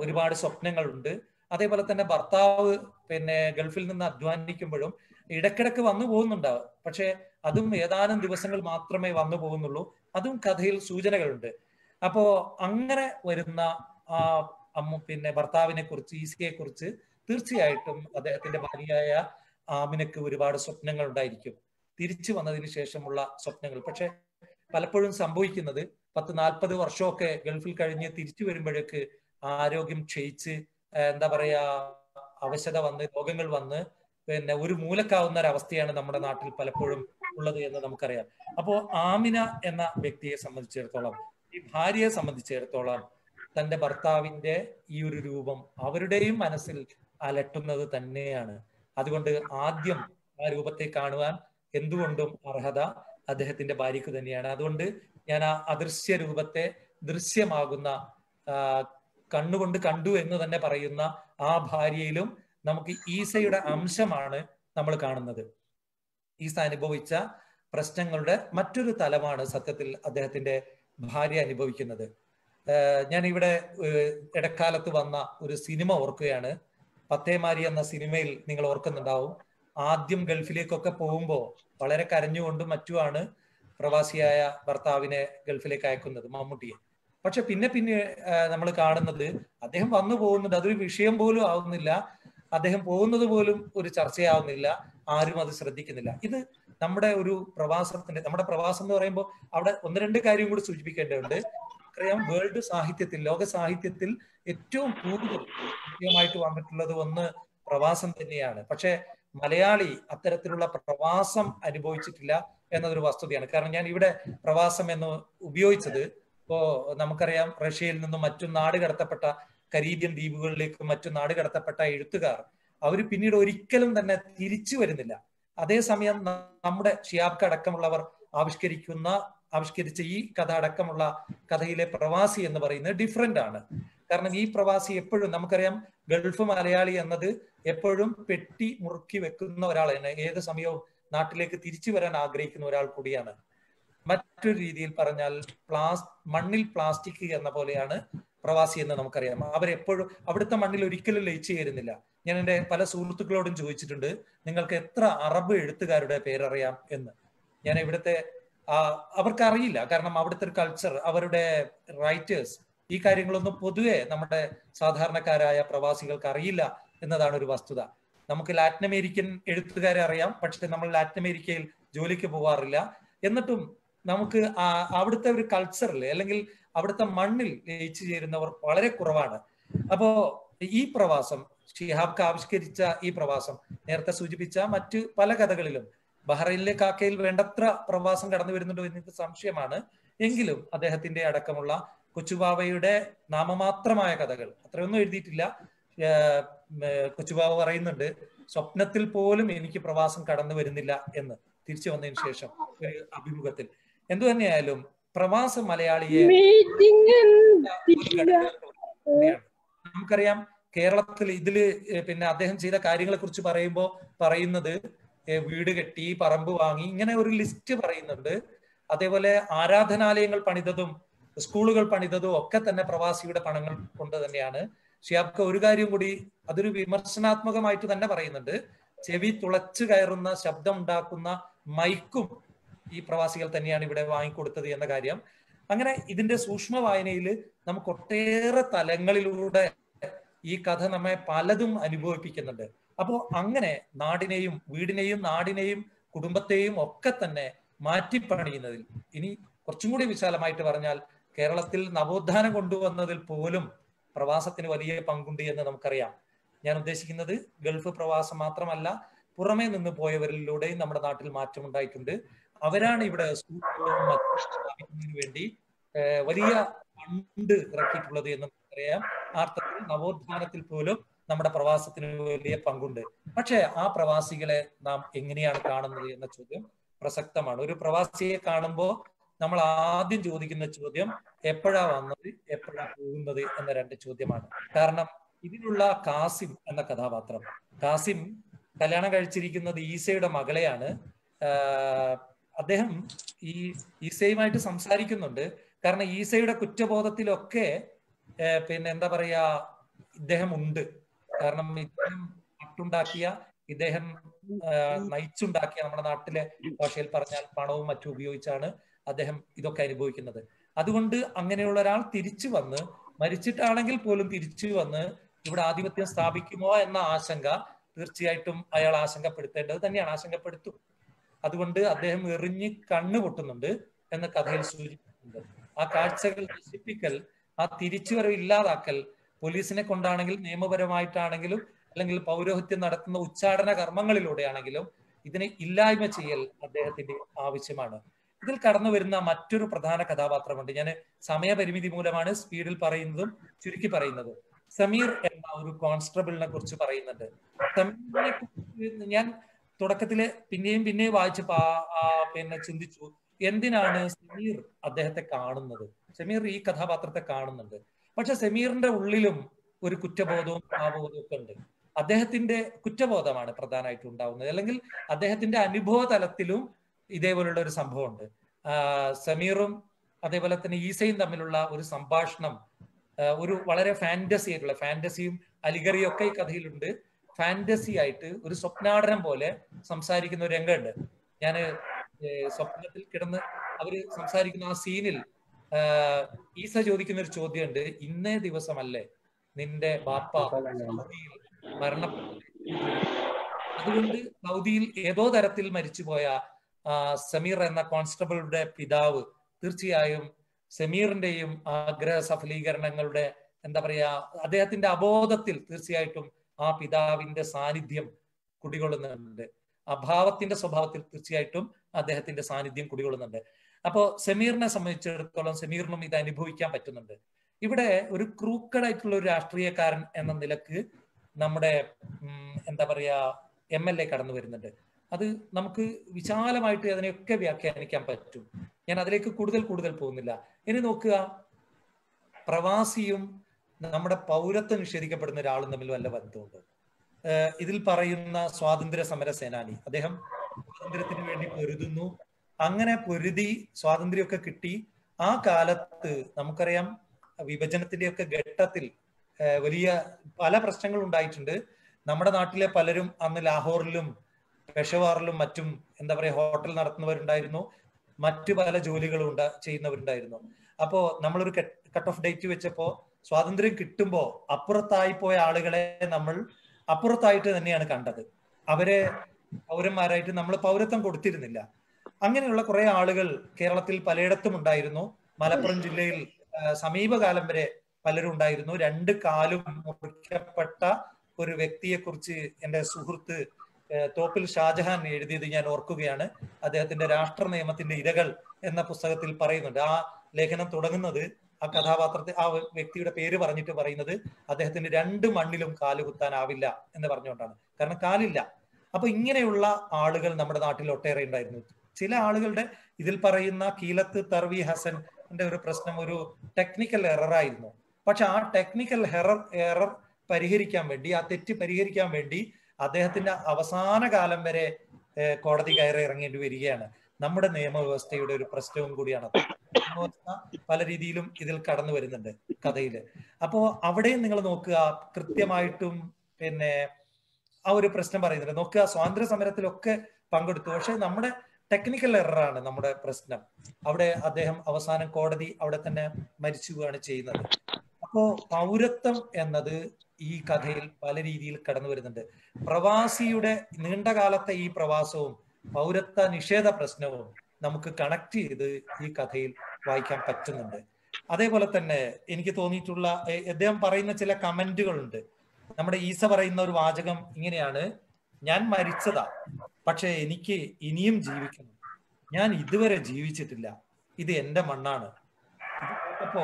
ഒരുപാട് സ്വപ്നങ്ങളുണ്ട്. അതേപോലെ തന്നെ ഭർത്താവ് പിന്നെ ഗൾഫിൽ നിന്ന് അധ്വാനിക്കുമ്പോഴും ഇടക്കിടക്ക് വന്നു പോകുന്നുണ്ടാവും. പക്ഷെ അതും ഏതാനും ദിവസങ്ങൾ മാത്രമേ വന്നു പോകുന്നുള്ളൂ. അതും കഥയിൽ സൂചനകളുണ്ട്. അപ്പോ അങ്ങനെ വരുന്ന ആ പിന്നെ ഭർത്താവിനെ കുറിച്ച്, ഈസയെ കുറിച്ച് തീർച്ചയായിട്ടും അദ്ദേഹത്തിന്റെ ഭാര്യയായ ആമിനക്ക് ഒരുപാട് സ്വപ്നങ്ങൾ ഉണ്ടായിരിക്കും, തിരിച്ചു വന്നതിന് ശേഷമുള്ള സ്വപ്നങ്ങൾ. പക്ഷെ പലപ്പോഴും സംഭവിക്കുന്നത് 10-40 വർഷമൊക്കെ ഗൾഫിൽ കഴിഞ്ഞ് തിരിച്ചു വരുമ്പോഴേക്ക് ആരോഗ്യം ക്ഷയിച്ച് എന്താ പറയാ അവശത വന്ന് രോഗങ്ങൾ വന്ന് പിന്നെ ഒരു മൂലക്കാവുന്ന ഒരവസ്ഥയാണ് നമ്മുടെ നാട്ടിൽ പലപ്പോഴും ഉള്ളത് എന്ന് നമുക്കറിയാം. അപ്പോ ആമിന എന്ന വ്യക്തിയെ സംബന്ധിച്ചിടത്തോളം, ഈ ഭാര്യയെ സംബന്ധിച്ചിടത്തോളം തന്റെ ഭർത്താവിന്റെ ഈ ഒരു രൂപം അവരുടെയും മനസ്സിൽ അലട്ടുന്നത് തന്നെയാണ്. അതുകൊണ്ട് ആദ്യം ആ രൂപത്തെ കാണുവാൻ എന്തുകൊണ്ടും അർഹത അദ്ദേഹത്തിന്റെ ഭാര്യക്ക് തന്നെയാണ്. അതുകൊണ്ട് ഞാൻ ആ അദൃശ്യ രൂപത്തെ ദൃശ്യമാകുന്ന കണ്ണുകൊണ്ട് കണ്ടു എന്ന് തന്നെ പറയുന്ന ആ ഭാര്യയിലും നമുക്ക് ഈസയുടെ അംശമാണ് നമ്മൾ കാണുന്നത്. ഈസ അനുഭവിച്ച പ്രശ്നങ്ങളുടെ മറ്റൊരു തലമാണ് സത്യത്തിൽ അദ്ദേഹത്തിന്റെ ഭാര്യ അനുഭവിക്കുന്നത്. ഞാൻ ഇവിടെ ഇടക്കാലത്ത് വന്ന ഒരു സിനിമ ഓർക്കുകയാണ്. പത്തേമാരി എന്ന സിനിമയിൽ നിങ്ങൾ ഓർക്കുന്നുണ്ടാവും. ആദ്യം ഗൾഫിലേക്കൊക്കെ പോകുമ്പോൾ വളരെ കരഞ്ഞുകൊണ്ടും മറ്റുമാണ് പ്രവാസിയായ ഭർത്താവിനെ ഗൾഫിലേക്ക് അയക്കുന്നത്, മമ്മൂട്ടിയെ. പക്ഷെ പിന്നെ നമ്മൾ കാണുന്നത് അദ്ദേഹം വന്നു പോകുന്നുണ്ട്, അതൊരു വിഷയം പോലും ആവുന്നില്ല, അദ്ദേഹം പോകുന്നത് പോലും ഒരു ചർച്ചയാവുന്നില്ല, ആരും അത് ശ്രദ്ധിക്കുന്നില്ല. ഇത് നമ്മുടെ ഒരു നമ്മുടെ പ്രവാസം എന്ന് പറയുമ്പോൾ അവിടെ 1-2 കാര്യം കൂടി സൂചിപ്പിക്കേണ്ടതുണ്ട്. നമുക്കറിയാം, വേൾഡ് സാഹിത്യത്തിൽ, ലോക സാഹിത്യത്തിൽ ഏറ്റവും കൂടുതൽ കൃത്യമായിട്ട് വന്നിട്ടുള്ളത് ഒന്ന് പ്രവാസം തന്നെയാണ്. പക്ഷെ മലയാളി അത്തരത്തിലുള്ള പ്രവാസം അനുഭവിച്ചിട്ടില്ല എന്നതൊരു വസ്തുതയാണ്. കാരണം ഞാൻ ഇവിടെ പ്രവാസം എന്ന് ഉപയോഗിച്ചത്, ഇപ്പോ നമുക്കറിയാം റഷ്യയിൽ നിന്നും മറ്റു നാട് കടത്തപ്പെട്ട കരീബിയൻ ദ്വീപുകളിലേക്കും മറ്റു നാട് കടത്തപ്പെട്ട എഴുത്തുകാർ അവർ പിന്നീട് ഒരിക്കലും തന്നെ തിരിച്ചു വരുന്നില്ല. അതേസമയം നമ്മുടെ ഷിയാബ്ക അടക്കമുള്ളവർ ആവിഷ്കരിച്ച ഈ കഥ അടക്കമുള്ള കഥയിലെ പ്രവാസി എന്ന് പറയുന്നത് ഡിഫറെന്റ് ആണ്. കാരണം ഈ പ്രവാസി എപ്പോഴും നമുക്കറിയാം, ഗൾഫ് മലയാളി എന്നത് എപ്പോഴും പെട്ടി മുറുക്കി വെക്കുന്ന ഒരാളാണ്. ഏത് സമയവും നാട്ടിലേക്ക് തിരിച്ചു വരാൻ ആഗ്രഹിക്കുന്ന ഒരാൾ കൂടിയാണ്. മറ്റൊരു രീതിയിൽ പറഞ്ഞാൽ മണ്ണിൽ പ്ലാസ്റ്റിക് എന്ന പോലെയാണ് പ്രവാസി എന്ന് നമുക്കറിയാം. അവരെപ്പോഴും അവിടുത്തെ മണ്ണിൽ ഒരിക്കലും ലയിച്ചു ചേരുന്നില്ല. ഞാൻ എൻ്റെ പല സുഹൃത്തുക്കളോടും ചോദിച്ചിട്ടുണ്ട്, നിങ്ങൾക്ക് എത്ര അറബ് എഴുത്തുകാരുടെ പേരറിയാം എന്ന്. ഞാൻ ഇവിടുത്തെ അവർക്കറിയില്ല. കാരണം അവിടുത്തെ ഒരു കൾച്ചർ, അവരുടെ റൈറ്റേഴ്സ്, ഈ കാര്യങ്ങളൊന്നും പൊതുവെ നമ്മുടെ സാധാരണക്കാരായ പ്രവാസികൾക്ക് അറിയില്ല എന്നതാണ് ഒരു വസ്തുത. നമുക്ക് ലാറ്റിൻ അമേരിക്കൻ എഴുത്തുകാരെ അറിയാം, പക്ഷെ നമ്മൾ ലാറ്റിൻ അമേരിക്കയിൽ ജോലിക്ക് പോവാറില്ല. എന്നിട്ടും നമുക്ക് അവിടുത്തെ ഒരു കൾച്ചറിൽ അല്ലെങ്കിൽ അവിടുത്തെ മണ്ണിൽ ലയിച്ചു ചേരുന്നവർ വളരെ കുറവാണ്. അപ്പോ ഈ പ്രവാസം, ഷിഹാബ്ക ആവിഷ്കരിച്ച ഈ പ്രവാസം, നേരത്തെ സൂചിപ്പിച്ച മറ്റു പല കഥകളിലും ബഹ്റൈനിലെ കാക്കയിൽ വേണ്ടത്ര പ്രവാസം കടന്നു വരുന്നുണ്ടോ എന്ന് സംശയമാണ്. എങ്കിലും അദ്ദേഹത്തിന്റെ അടക്കമുള്ള കൊച്ചുബാവയുടെ നാമമാത്രമായ കഥകൾ അത്രയൊന്നും എഴുതിയിട്ടില്ല. കൊച്ചുബാവ പറയുന്നുണ്ട്, സ്വപ്നത്തിൽ പോലും എനിക്ക് പ്രവാസം കടന്നു വരുന്നില്ല എന്ന് തിരിച്ചു വന്നതിന് ശേഷം ഒരു അഭിമുഖത്തിൽ. എന്തു തന്നെയായാലും പ്രവാസ മലയാളിയെ നമുക്കറിയാം. കേരളത്തിൽ ഇതില് പിന്നെ അദ്ദേഹം ചെയ്ത കാര്യങ്ങളെ കുറിച്ച് പറയുന്നത് വീട് കെട്ടി, പറമ്പ് വാങ്ങി, ഇങ്ങനെ ഒരു ലിസ്റ്റ് പറയുന്നുണ്ട്. അതേപോലെ ആരാധനാലയങ്ങൾ പണിതതും സ്കൂളുകൾ പണിതതും ഒക്കെ തന്നെ പ്രവാസിയുടെ പണങ്ങൾ കൊണ്ട് തന്നെയാണ്. ഷിയാബ്ക ഒരു കാര്യം കൂടി, അതൊരു വിമർശനാത്മകമായിട്ട് തന്നെ പറയുന്നുണ്ട്, ചെവി തുളച്ചു കയറുന്ന ശബ്ദം ഉണ്ടാക്കുന്ന മൈക്കും ഈ പ്രവാസികൾ തന്നെയാണ് ഇവിടെ വാങ്ങിക്കൊടുത്തത് എന്ന കാര്യം. അങ്ങനെ ഇതിന്റെ സൂക്ഷ്മ വായനയിൽ നമുക്ക് ഒട്ടേറെ തലങ്ങളിലൂടെ ഈ കഥ നമ്മെ പലതും അനുഭവിപ്പിക്കുന്നുണ്ട്. അപ്പോ അങ്ങനെ നാടിനെയും വീടിനെയും നാടിനെയും കുടുംബത്തെയും ഒക്കെ തന്നെ മാറ്റിപ്പണിയുന്നതിൽ, ഇനി കുറച്ചും കൂടി വിശാലമായിട്ട് പറഞ്ഞാൽ കേരളത്തിൽ നവോത്ഥാനം കൊണ്ടുവന്നതിൽ പോലും പ്രവാസത്തിന് വലിയ പങ്കുണ്ട് എന്ന് നമുക്കറിയാം. ഞാൻ ഉദ്ദേശിക്കുന്നത് ഗൾഫ് പ്രവാസം മാത്രമല്ല, പുറമേ നിന്ന് പോയവരിലൂടെയും നമ്മുടെ നാട്ടിൽ മാറ്റമുണ്ടായിട്ടുണ്ട്. അവരാണ് ഇവിടെ സ്ഥാപിക്കുന്നതിന് വേണ്ടി വലിയ ഫണ്ട് ഇറക്കിയിട്ടുള്ളത് എന്ന് നമുക്കറിയാം. അർത്ഥത്തിൽ നവോത്ഥാനത്തിൽ പോലും നമ്മുടെ പ്രവാസത്തിന് വലിയ പങ്കുണ്ട്. പക്ഷെ ആ പ്രവാസികളെ നാം എങ്ങനെയാണ് കാണുന്നത് എന്ന ചോദ്യം പ്രസക്തമാണ്. ഒരു പ്രവാസിയെ കാണുമ്പോൾ നമ്മൾ ആദ്യം ചോദിക്കുന്ന ചോദ്യം എപ്പോഴാ വന്നത്, എപ്പോഴാ പോകുന്നത് എന്ന 2 ചോദ്യമാണ്. കാരണം ഇതിലുള്ള കാസിം എന്ന കഥാപാത്രം, കാസിം കല്യാണം കഴിച്ചിരിക്കുന്നത് ഈസയുടെ മകളെയാണ്. അദ്ദേഹം ഈ ഈസയുമായിട്ട് സംസാരിക്കുന്നുണ്ട്. കാരണം ഈസയുടെ കുറ്റബോധത്തിലൊക്കെ പിന്നെ എന്താ പറയാ, ഇദ്ദേഹം ഉണ്ട്. കാരണം ഇദ്ദേഹം നട്ടുണ്ടാക്കിയ ഇദ്ദേഹം നയിച്ചുണ്ടാക്കിയ, നമ്മുടെ നാട്ടിലെ ഭാഷയിൽ പറഞ്ഞാൽ പണവും മറ്റും ഉപയോഗിച്ചാണ് അദ്ദേഹം ഇതൊക്കെ അനുഭവിക്കുന്നത്. അതുകൊണ്ട് അങ്ങനെയുള്ള ഒരാൾ തിരിച്ചു വന്ന്, മരിച്ചിട്ടാണെങ്കിൽ പോലും തിരിച്ചു വന്ന് ഇവിടെ ആധിപത്യം സ്ഥാപിക്കുമോ എന്ന ആശങ്ക തീർച്ചയായിട്ടും അയാൾ ആശങ്കപ്പെടുത്തേണ്ടത് തന്നെയാണ്, ആശങ്കപ്പെടുത്തും. അതുകൊണ്ട് അദ്ദേഹം എറിഞ്ഞ് കണ്ണു പൊട്ടുന്നുണ്ട് എന്ന് കഥയിൽ സൂചിപ്പിക്കുന്നുണ്ട്. ആ കാഴ്ചകൾ നശിപ്പിക്കൽ, ആ തിരിച്ചുവരവ് ഇല്ലാതാക്കൽ പോലീസിനെ കൊണ്ടാണെങ്കിലും നിയമപരമായിട്ടാണെങ്കിലും അല്ലെങ്കിൽ പൗരോഹിത്യം നടത്തുന്ന ഉച്ചാടന കർമ്മങ്ങളിലൂടെയാണെങ്കിലും ഇതിനെ ഇല്ലായ്മ ചെയ്യൽ അദ്ദേഹത്തിന്റെ ആവശ്യമാണ്. ഇതിൽ കടന്നു വരുന്ന മറ്റൊരു പ്രധാന കഥാപാത്രമുണ്ട്. ഞാൻ സമയപരിമിതി മൂലമാണ് സ്പീഡിൽ പറയുന്നതും ചുരുക്കി പറയുന്നതും. സമീർ എന്ന ഒരു കോൺസ്റ്റബിളിനെ കുറിച്ച് പറയുന്നുണ്ട്. സമീറിനെ കുറിച്ച് ഞാൻ തുടക്കത്തില് പിന്നെയും വായിച്ചപ്പോ പിന്നെ ചിന്തിച്ചു, എന്തിനാണ് സമീർ അദ്ദേഹത്തെ കാണുന്നത്? സമീർ ഈ കഥാപാത്രത്തെ കാണുന്നുണ്ട്, പക്ഷെ സമീറിന്റെ ഉള്ളിലും ഒരു കുറ്റബോധവും ഭാവബോധവും ഒക്കെ ഉണ്ട്. അദ്ദേഹത്തിന്റെ കുറ്റബോധമാണ് പ്രധാനമായിട്ടും ഉണ്ടാവുന്നത്, അല്ലെങ്കിൽ അദ്ദേഹത്തിന്റെ അനുഭവ തലത്തിലും ഇതേപോലുള്ള ഒരു സംഭവമുണ്ട്. സമീറും അതേപോലെ തന്നെ ഈസയും തമ്മിലുള്ള ഒരു സംഭാഷണം, ഒരു വളരെ ഫാന്റസി ആയിട്ടുള്ള, ഫാന്റസിയും അലിഗറിയും ഒക്കെ ഈ കഥയിലുണ്ട്. ഫാന്റസി ആയിട്ട് ഒരു സ്വപ്നാടനം പോലെ സംസാരിക്കുന്ന ഒരു രംഗമുണ്ട്. ഞാൻ സ്വപ്നത്തിൽ കിടന്ന് അവര് സംസാരിക്കുന്ന ആ സീനിൽ ഈസ ചോദിക്കുന്ന ഒരു ചോദ്യമുണ്ട്, ഇന്നേ ദിവസമല്ലേ നിന്റെ ബാപ്പ സൗദിയിൽ മരണപ്പെട്ടത്? അതുകൊണ്ട് സൗദിയിൽ ഏതോ തരത്തിൽ മരിച്ചുപോയ സമീർ എന്ന കോൺസ്റ്റബിളുടെ പിതാവ് തീർച്ചയായും സമീറിന്റെയും ആഗ്രഹ സഫലീകരണങ്ങളുടെ എന്താ പറയാ, അദ്ദേഹത്തിന്റെ അബോധത്തിൽ തീർച്ചയായിട്ടും ആ പിതാവിന്റെ സാന്നിധ്യം കുടികൊള്ളുന്നുണ്ട്. അഭാവത്തിന്റെ സ്വഭാവത്തിൽ തീർച്ചയായിട്ടും അദ്ദേഹത്തിന്റെ സാന്നിധ്യം കുടികൊള്ളുന്നുണ്ട്. അപ്പോ സമീറിനെ സംബന്ധിച്ചിടത്തോളം സമീറിനും ഇത് അനുഭവിക്കാൻ പറ്റുന്നുണ്ട്. ഇവിടെ ഒരു ക്രൂക്കഡ് ആയിട്ടുള്ള ഒരു രാഷ്ട്രീയക്കാരൻ എന്ന നിലക്ക് നമ്മുടെ എന്താ പറയാ MLA കടന്നു വരുന്നുണ്ട്. അത് നമുക്ക് വിശാലമായിട്ട് അതിനെയൊക്കെ വ്യാഖ്യാനിക്കാൻ പറ്റും. ഞാൻ അതിലേക്ക് കൂടുതൽ പോകുന്നില്ല. ഇനി നോക്കുക, പ്രവാസിയും നമ്മുടെ പൗരത്വം നിഷേധിക്കപ്പെടുന്ന ഒരാളും തമ്മിൽ വല്ല ബന്ധമുണ്ട്. ഇതിൽ പറയുന്ന സ്വാതന്ത്ര്യ സമര സേനാനി, അദ്ദേഹം സ്വാതന്ത്ര്യത്തിന് വേണ്ടി പൊരുതുന്നു. അങ്ങനെ പൊരുതി സ്വാതന്ത്ര്യമൊക്കെ കിട്ടി. ആ കാലത്ത് നമുക്കറിയാം വിഭജനത്തിന്റെ ഒക്കെ ഘട്ടത്തിൽ വലിയ പല പ്രശ്നങ്ങളും ഉണ്ടായിട്ടുണ്ട്. നമ്മുടെ നാട്ടിലെ പലരും അന്ന് ലാഹോറിലും പെഷവാറിലും മറ്റും എന്താ പറയാ ഹോട്ടൽ നടത്തുന്നവരുണ്ടായിരുന്നു, മറ്റു പല ജോലികളും ചെയ്യുന്നവരുണ്ടായിരുന്നു. അപ്പോ നമ്മളൊരു കട്ട് ഓഫ് ഡേറ്റ് വെച്ചപ്പോ സ്വാതന്ത്ര്യം കിട്ടുമ്പോ അപ്പുറത്തായി പോയ ആളുകളെ നമ്മൾ അപ്പുറത്തായിട്ട് തന്നെയാണ് കണ്ടത്. അവരെ പൗരന്മാരായിട്ട് നമ്മൾ പൗരത്വം കൊടുത്തിരുന്നില്ല. അങ്ങനെയുള്ള കുറെ ആളുകൾ കേരളത്തിൽ പലയിടത്തും ഉണ്ടായിരുന്നു. മലപ്പുറം ജില്ലയിൽ സമീപകാലം വരെ പലരും ഉണ്ടായിരുന്നു. 2 കാലും മുറിക്കപ്പെട്ട ഒരു വ്യക്തിയെ കുറിച്ച് എൻ്റെ സുഹൃത്ത് തോപ്പിൽ ഷാജഹാൻ എഴുതിയത് ഞാൻ ഓർക്കുകയാണ്. അദ്ദേഹത്തിന്റെ രാഷ്ട്ര നിയമത്തിന്റെ ഇരകൾ എന്ന പുസ്തകത്തിൽ പറയുന്നുണ്ട്. ആ ലേഖനം തുടങ്ങുന്നത് ആ കഥാപാത്രത്തെ, ആ വ്യക്തിയുടെ പേര് പറഞ്ഞിട്ട് പറയുന്നത് അദ്ദേഹത്തിന് 2 മണ്ണിലും കാലുകുത്താനാവില്ല എന്ന് പറഞ്ഞുകൊണ്ടാണ്. കാരണം കാലില്ല. അപ്പൊ ഇങ്ങനെയുള്ള ആളുകൾ നമ്മുടെ നാട്ടിൽ ഒട്ടേറെ ഉണ്ടായിരുന്നു. ചില ആളുകളുടെ ഇതിൽ പറയുന്ന കീലത്ത് തർവി ഹസന്റെ ഒരു പ്രശ്നം ഒരു ടെക്നിക്കൽ എററായിരുന്നു. പക്ഷെ ആ ടെക്നിക്കൽ എറർ പരിഹരിക്കാൻ വേണ്ടി, ആ തെറ്റ് പരിഹരിക്കാൻ വേണ്ടി അദ്ദേഹത്തിന്റെ അവസാന കാലം വരെ കോടതി കയറി ഇറങ്ങേണ്ടി വരികയാണ്. നമ്മുടെ നിയമവ്യവസ്ഥയുടെ ഒരു പ്രശ്നവും കൂടിയാണ്. നിയമവ്യവസ്ഥ പല രീതിയിലും ഇതിൽ കടന്നു വരുന്നുണ്ട് കഥയില്. അപ്പോ അവിടെയും നിങ്ങൾ നോക്കുക, കൃത്യമായിട്ടും പിന്നെ ആ ഒരു പ്രശ്നം പറയുന്നുണ്ട്. നോക്കുക, സ്വാതന്ത്ര്യ സമരത്തിലൊക്കെ പങ്കെടുത്തു, പക്ഷെ നമ്മുടെ ടെക്നിക്കൽ എററാണ് നമ്മുടെ പ്രശ്നം. അവിടെ അദ്ദേഹം അവസാനം കോടതി അവിടെ തന്നെ മരിച്ചു പോവുകയാണ് ചെയ്യുന്നത്. അപ്പോ പൗരത്വം എന്നത് ഈ കഥയിൽ പല രീതിയിൽ കടന്നു വരുന്നുണ്ട്. പ്രവാസിയുടെ നീണ്ടകാലത്തെ ഈ പ്രവാസവും പൗരത്വ നിഷേധ പ്രശ്നവും നമുക്ക് കണക്ട് ചെയ്ത് ഈ കഥയിൽ വായിക്കാൻ പറ്റുന്നുണ്ട്. അതേപോലെ തന്നെ എനിക്ക് തോന്നിയിട്ടുള്ള അദ്ദേഹം പറയുന്ന ചില കമന്റുകളുണ്ട്. നമ്മുടെ ഈസ പറയുന്ന ഒരു വാചകം ഇങ്ങനെയാണ്, ഞാൻ മരിച്ചതാ, പക്ഷെ എനിക്ക് ഇനിയും ജീവിക്കണം, ഞാൻ ഇതുവരെ ജീവിച്ചിട്ടില്ല, ഇത് എന്റെ മണ്ണാണ്. അപ്പോ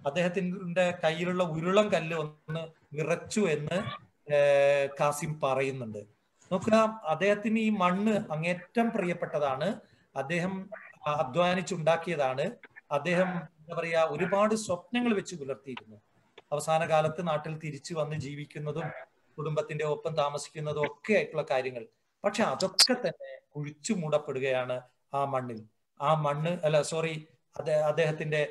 അദ്ദേഹത്തിന്റെ കയ്യിലുള്ള ഉരുളം കല്ല് ഒന്ന് വിറച്ചു എന്ന് കാസിം പറയുന്നുണ്ട്. നോക്കുക, അദ്ദേഹത്തിന് ഈ മണ്ണ് അങ്ങേറ്റം പ്രിയപ്പെട്ടതാണ്, അദ്ദേഹം അധ്വാനിച്ചുണ്ടാക്കിയതാണ്, അദ്ദേഹം എന്താ പറയാ ഒരുപാട് സ്വപ്നങ്ങൾ വെച്ച് പുലർത്തിയിരുന്നു. അവസാന കാലത്ത് നാട്ടിൽ തിരിച്ചു വന്ന് ജീവിക്കുന്നതും കുടുംബത്തിന്റെ ഒപ്പം താമസിക്കുന്നതും ഒക്കെ ആയിട്ടുള്ള കാര്യങ്ങൾ. പക്ഷെ അതൊക്കെ തന്നെ കുഴിച്ചു മൂടപ്പെടുകയാണ് ആ മണ്ണിൽ. ആ മണ്ണ് അദ്ദേഹത്തിന്റെ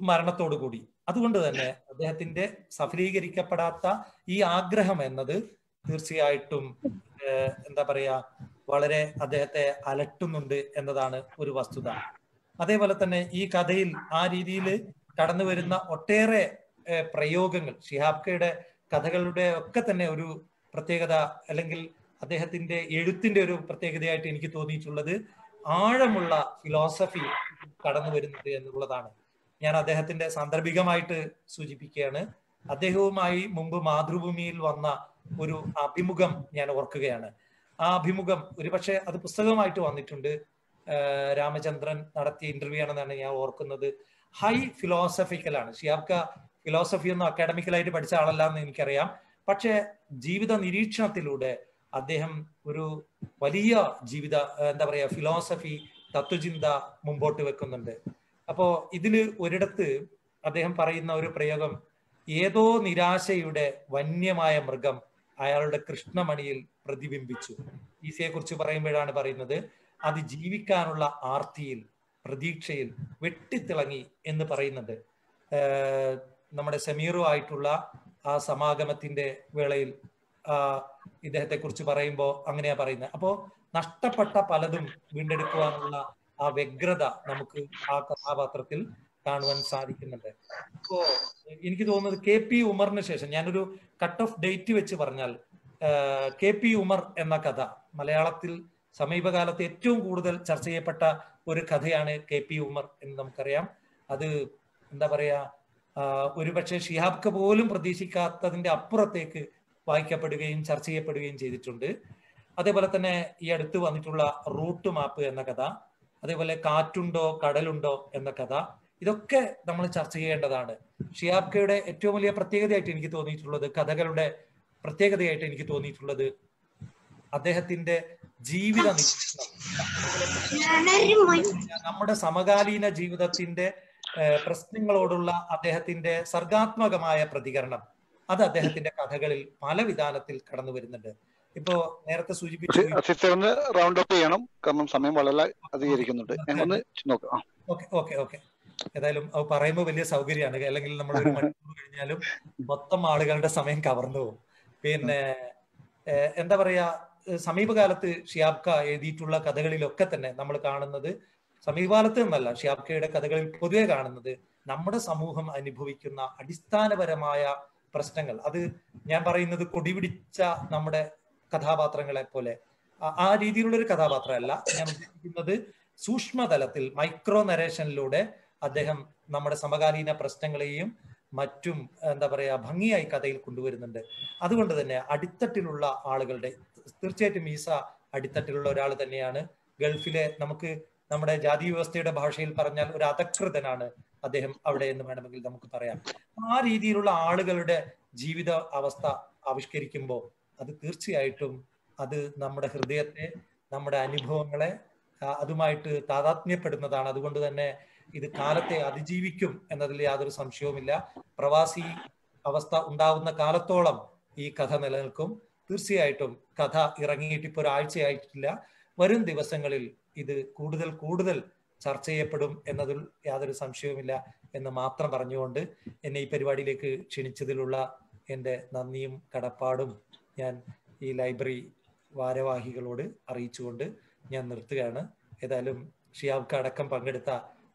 മരണത്തോടു കൂടി. അതുകൊണ്ട് തന്നെ അദ്ദേഹത്തിന്റെ സഫലീകരിക്കപ്പെടാത്ത ഈ ആഗ്രഹം എന്നത് തീർച്ചയായിട്ടും എന്താ പറയാ വളരെ അദ്ദേഹത്തെ അലട്ടുന്നുണ്ട് എന്നതാണ് ഒരു വസ്തുത. അതേപോലെ തന്നെ ഈ കഥയിൽ ആ രീതിയിൽ കടന്നു വരുന്ന ഒട്ടേറെ പ്രയോഗങ്ങൾ ഷിഹാബ്കയുടെ കഥകളുടെ ഒക്കെ തന്നെ ഒരു പ്രത്യേകത, അല്ലെങ്കിൽ അദ്ദേഹത്തിന്റെ എഴുത്തിന്റെ ഒരു പ്രത്യേകതയായിട്ട് എനിക്ക് തോന്നിയിട്ടുള്ളത് ആഴമുള്ള ഫിലോസഫി കടന്നു വരുന്നത് എന്നുള്ളതാണ്. ഞാൻ അദ്ദേഹത്തിന്റെ സാന്ദർഭികമായിട്ട് സൂചിപ്പിക്കുകയാണ്. അദ്ദേഹവുമായി മുമ്പ് മാതൃഭൂമിയിൽ വന്ന ഒരു അഭിമുഖം ഞാൻ ഓർക്കുകയാണ്. ആ അഭിമുഖം ഒരുപക്ഷെ അത് പുസ്തകമായിട്ട് വന്നിട്ടുണ്ട്. രാമചന്ദ്രൻ നടത്തിയ ഇന്റർവ്യൂ ആണെന്നാണ് ഞാൻ ഓർക്കുന്നത്. ഹൈ ഫിലോസഫിക്കലാണ്. ഷിഹാബ്ക ഫിലോസഫി ഒന്നും അക്കാഡമിക്കലായിട്ട് പഠിച്ച ആളല്ല എന്ന് എനിക്കറിയാം. പക്ഷെ ജീവിത നിരീക്ഷണത്തിലൂടെ അദ്ദേഹം ഒരു വലിയ ജീവിത എന്താ പറയാ ഫിലോസഫി, തത്വചിന്ത മുമ്പോട്ട് വെക്കുന്നുണ്ട്. അപ്പോ ഇതില് ഒരിടത്ത് അദ്ദേഹം പറയുന്ന ഒരു പ്രയോഗം, ഏതോ നിരാശയുടെ വന്യമായ മൃഗം അയാളുടെ കൃഷ്ണമണിയിൽ പ്രതിബിംബിച്ചു. ഈസയെ കുറിച്ച് പറയുമ്പോഴാണ് പറയുന്നത്, അത് ജീവിക്കാനുള്ള ആർത്തിയിൽ പ്രതീക്ഷയിൽ വെട്ടിത്തിളങ്ങി എന്ന് പറയുന്നുണ്ട്. നമ്മുടെ സമീറുമായിട്ടുള്ള ആ സമാഗമത്തിന്റെ വേളയിൽ ഇദ്ദേഹത്തെ കുറിച്ച് പറയുമ്പോൾ അങ്ങനെയാ പറയുന്നത്. അപ്പോ നഷ്ടപ്പെട്ട പലതും വീണ്ടെടുക്കുവാനുള്ള ആ വ്യഗ്രത നമുക്ക് ആ കഥാപാത്രത്തിൽ കാണുവാൻ സാധിക്കുന്നുണ്ട്. അപ്പോ എനിക്ക് തോന്നുന്നത് KP ഉമറിന് ശേഷം ഞാനൊരു കട്ട് ഓഫ് ഡേറ്റ് വെച്ച് പറഞ്ഞാൽ KP ഉമർ എന്ന കഥ മലയാളത്തിൽ സമീപകാലത്ത് ഏറ്റവും കൂടുതൽ ചർച്ച ചെയ്യപ്പെട്ട ഒരു കഥയാണ് KP ഉമർ എന്ന് നമുക്കറിയാം. അത് എന്താ പറയാ ഒരുപക്ഷെ ഷിഹാബ്ക പോലും പ്രതീക്ഷിക്കാത്തതിന്റെ അപ്പുറത്തേക്ക് വായിക്കപ്പെടുകയും ചർച്ച ചെയ്യപ്പെടുകയും ചെയ്തിട്ടുണ്ട്. അതേപോലെ തന്നെ ഈ അടുത്ത് വന്നിട്ടുള്ള റൂട്ട് മാപ്പ് എന്ന കഥ, അതേപോലെ കാറ്റുണ്ടോ കടലുണ്ടോ എന്ന കഥ, ഇതൊക്കെ നമ്മൾ ചർച്ച ചെയ്യേണ്ടതാണ്. ഷിഹാബ്കയുടെ ഏറ്റവും വലിയ പ്രത്യേകതയായിട്ട് എനിക്ക് തോന്നിയിട്ടുള്ളത്, കഥകളുടെ പ്രത്യേകതയായിട്ട് എനിക്ക് തോന്നിയിട്ടുള്ളത് അദ്ദേഹത്തിന്റെ ജീവിത നിരീക്ഷണം, നമ്മുടെ സമകാലീന ജീവിതത്തിന്റെ പ്രശ്നങ്ങളോടുള്ള അദ്ദേഹത്തിന്റെ സർഗാത്മകമായ പ്രതികരണം, അത് അദ്ദേഹത്തിന്റെ കഥകളിൽ പല വിധാനത്തിൽ കടന്നു വരുന്നുണ്ട്. ഇപ്പോ നേരത്തെ സൂചിപ്പിച്ചു റൗണ്ട് അപ്പ് ചെയ്യണം, കാരണം സമയം വളരെ അധികരിക്കുന്നുണ്ട്. ഓക്കെ. ഏതായാലും അത് പറയുമ്പോൾ വലിയ സൗകര്യമാണ്, അല്ലെങ്കിൽ നമ്മൾ ഒരു മണിക്കൂർ കഴിഞ്ഞാലും മൊത്തം ആളുകളുടെ സമയം കവർന്നു പോകും. പിന്നെ എന്താ പറയാ, സമീപകാലത്ത് ഷിഹാബ്ക എഴുതിയിട്ടുള്ള കഥകളിലൊക്കെ തന്നെ നമ്മൾ കാണുന്നത്, സമീപകാലത്ത് എന്നല്ല ഷിഹാബ്കയുടെ കഥകളിൽ പൊതുവെ കാണുന്നത്, നമ്മുടെ സമൂഹം അനുഭവിക്കുന്ന അടിസ്ഥാനപരമായ പ്രശ്നങ്ങൾ. അത് ഞാൻ പറയുന്നത് കൊടിപിടിച്ച നമ്മുടെ കഥാപാത്രങ്ങളെ പോലെ ആ രീതിയിലുള്ള ഒരു കഥാപാത്രമല്ല ഞാൻ ഉദ്ദേശിക്കുന്നത്. സൂക്ഷ്മതലത്തിൽ മൈക്രോ നരേഷനിലൂടെ അദ്ദേഹം നമ്മുടെ സമകാലീന പ്രശ്നങ്ങളെയും മറ്റും എന്താ പറയാ ഭംഗിയായി കഥയിൽ കൊണ്ടുവരുന്നുണ്ട്. അതുകൊണ്ട് തന്നെ അടിത്തട്ടിലുള്ള ആളുകളുടെ, തീർച്ചയായിട്ടും ഈസ അടിത്തട്ടിലുള്ള ഒരാൾ തന്നെയാണ്. ഗൾഫിലെ നമുക്ക് നമ്മുടെ ജാതി വ്യവസ്ഥയുടെ ഭാഷയിൽ പറഞ്ഞാൽ ഒരു അധകൃതനാണ് അദ്ദേഹം അവിടെ എന്ന് വേണമെങ്കിൽ നമുക്ക് പറയാം. ആ രീതിയിലുള്ള ആളുകളുടെ ജീവിത അവസ്ഥ ആവിഷ്കരിക്കുമ്പോൾ അത് തീർച്ചയായിട്ടും അത് നമ്മുടെ ഹൃദയത്തെ, നമ്മുടെ അനുഭവങ്ങളെ അതുമായിട്ട് താതാത്മ്യപ്പെടുന്നതാണ്. അതുകൊണ്ട് തന്നെ ഇത് കാലത്തെ അതിജീവിക്കും എന്നതിൽ യാതൊരു സംശയവുമില്ല. പ്രവാസി അവസ്ഥ ഉണ്ടാവുന്ന കാലത്തോളം ഈ കഥ നിലനിൽക്കും. തീർച്ചയായിട്ടും കഥ ഇറങ്ങിയിട്ട് ഇപ്പോൾ ഒരാഴ്ചയായിട്ടില്ല. വരും ദിവസങ്ങളിൽ ഇത് കൂടുതൽ കൂടുതൽ ചർച്ച ചെയ്യപ്പെടും എന്നതിൽ യാതൊരു സംശയവുമില്ല എന്ന് മാത്രം പറഞ്ഞുകൊണ്ട് എന്നെ ഈ പരിപാടിയിലേക്ക് ക്ഷണിച്ചതിലുള്ള എൻ്റെ നന്ദിയും കടപ്പാടും ഞാൻ ഈ ലൈബ്രറി ഭാരവാഹികളോട് അറിയിച്ചുകൊണ്ട് ഞാൻ നിർത്തുകയാണ്. ഏതായാലും ഷിഹാബ്ക അടക്കം പങ്കെടുത്ത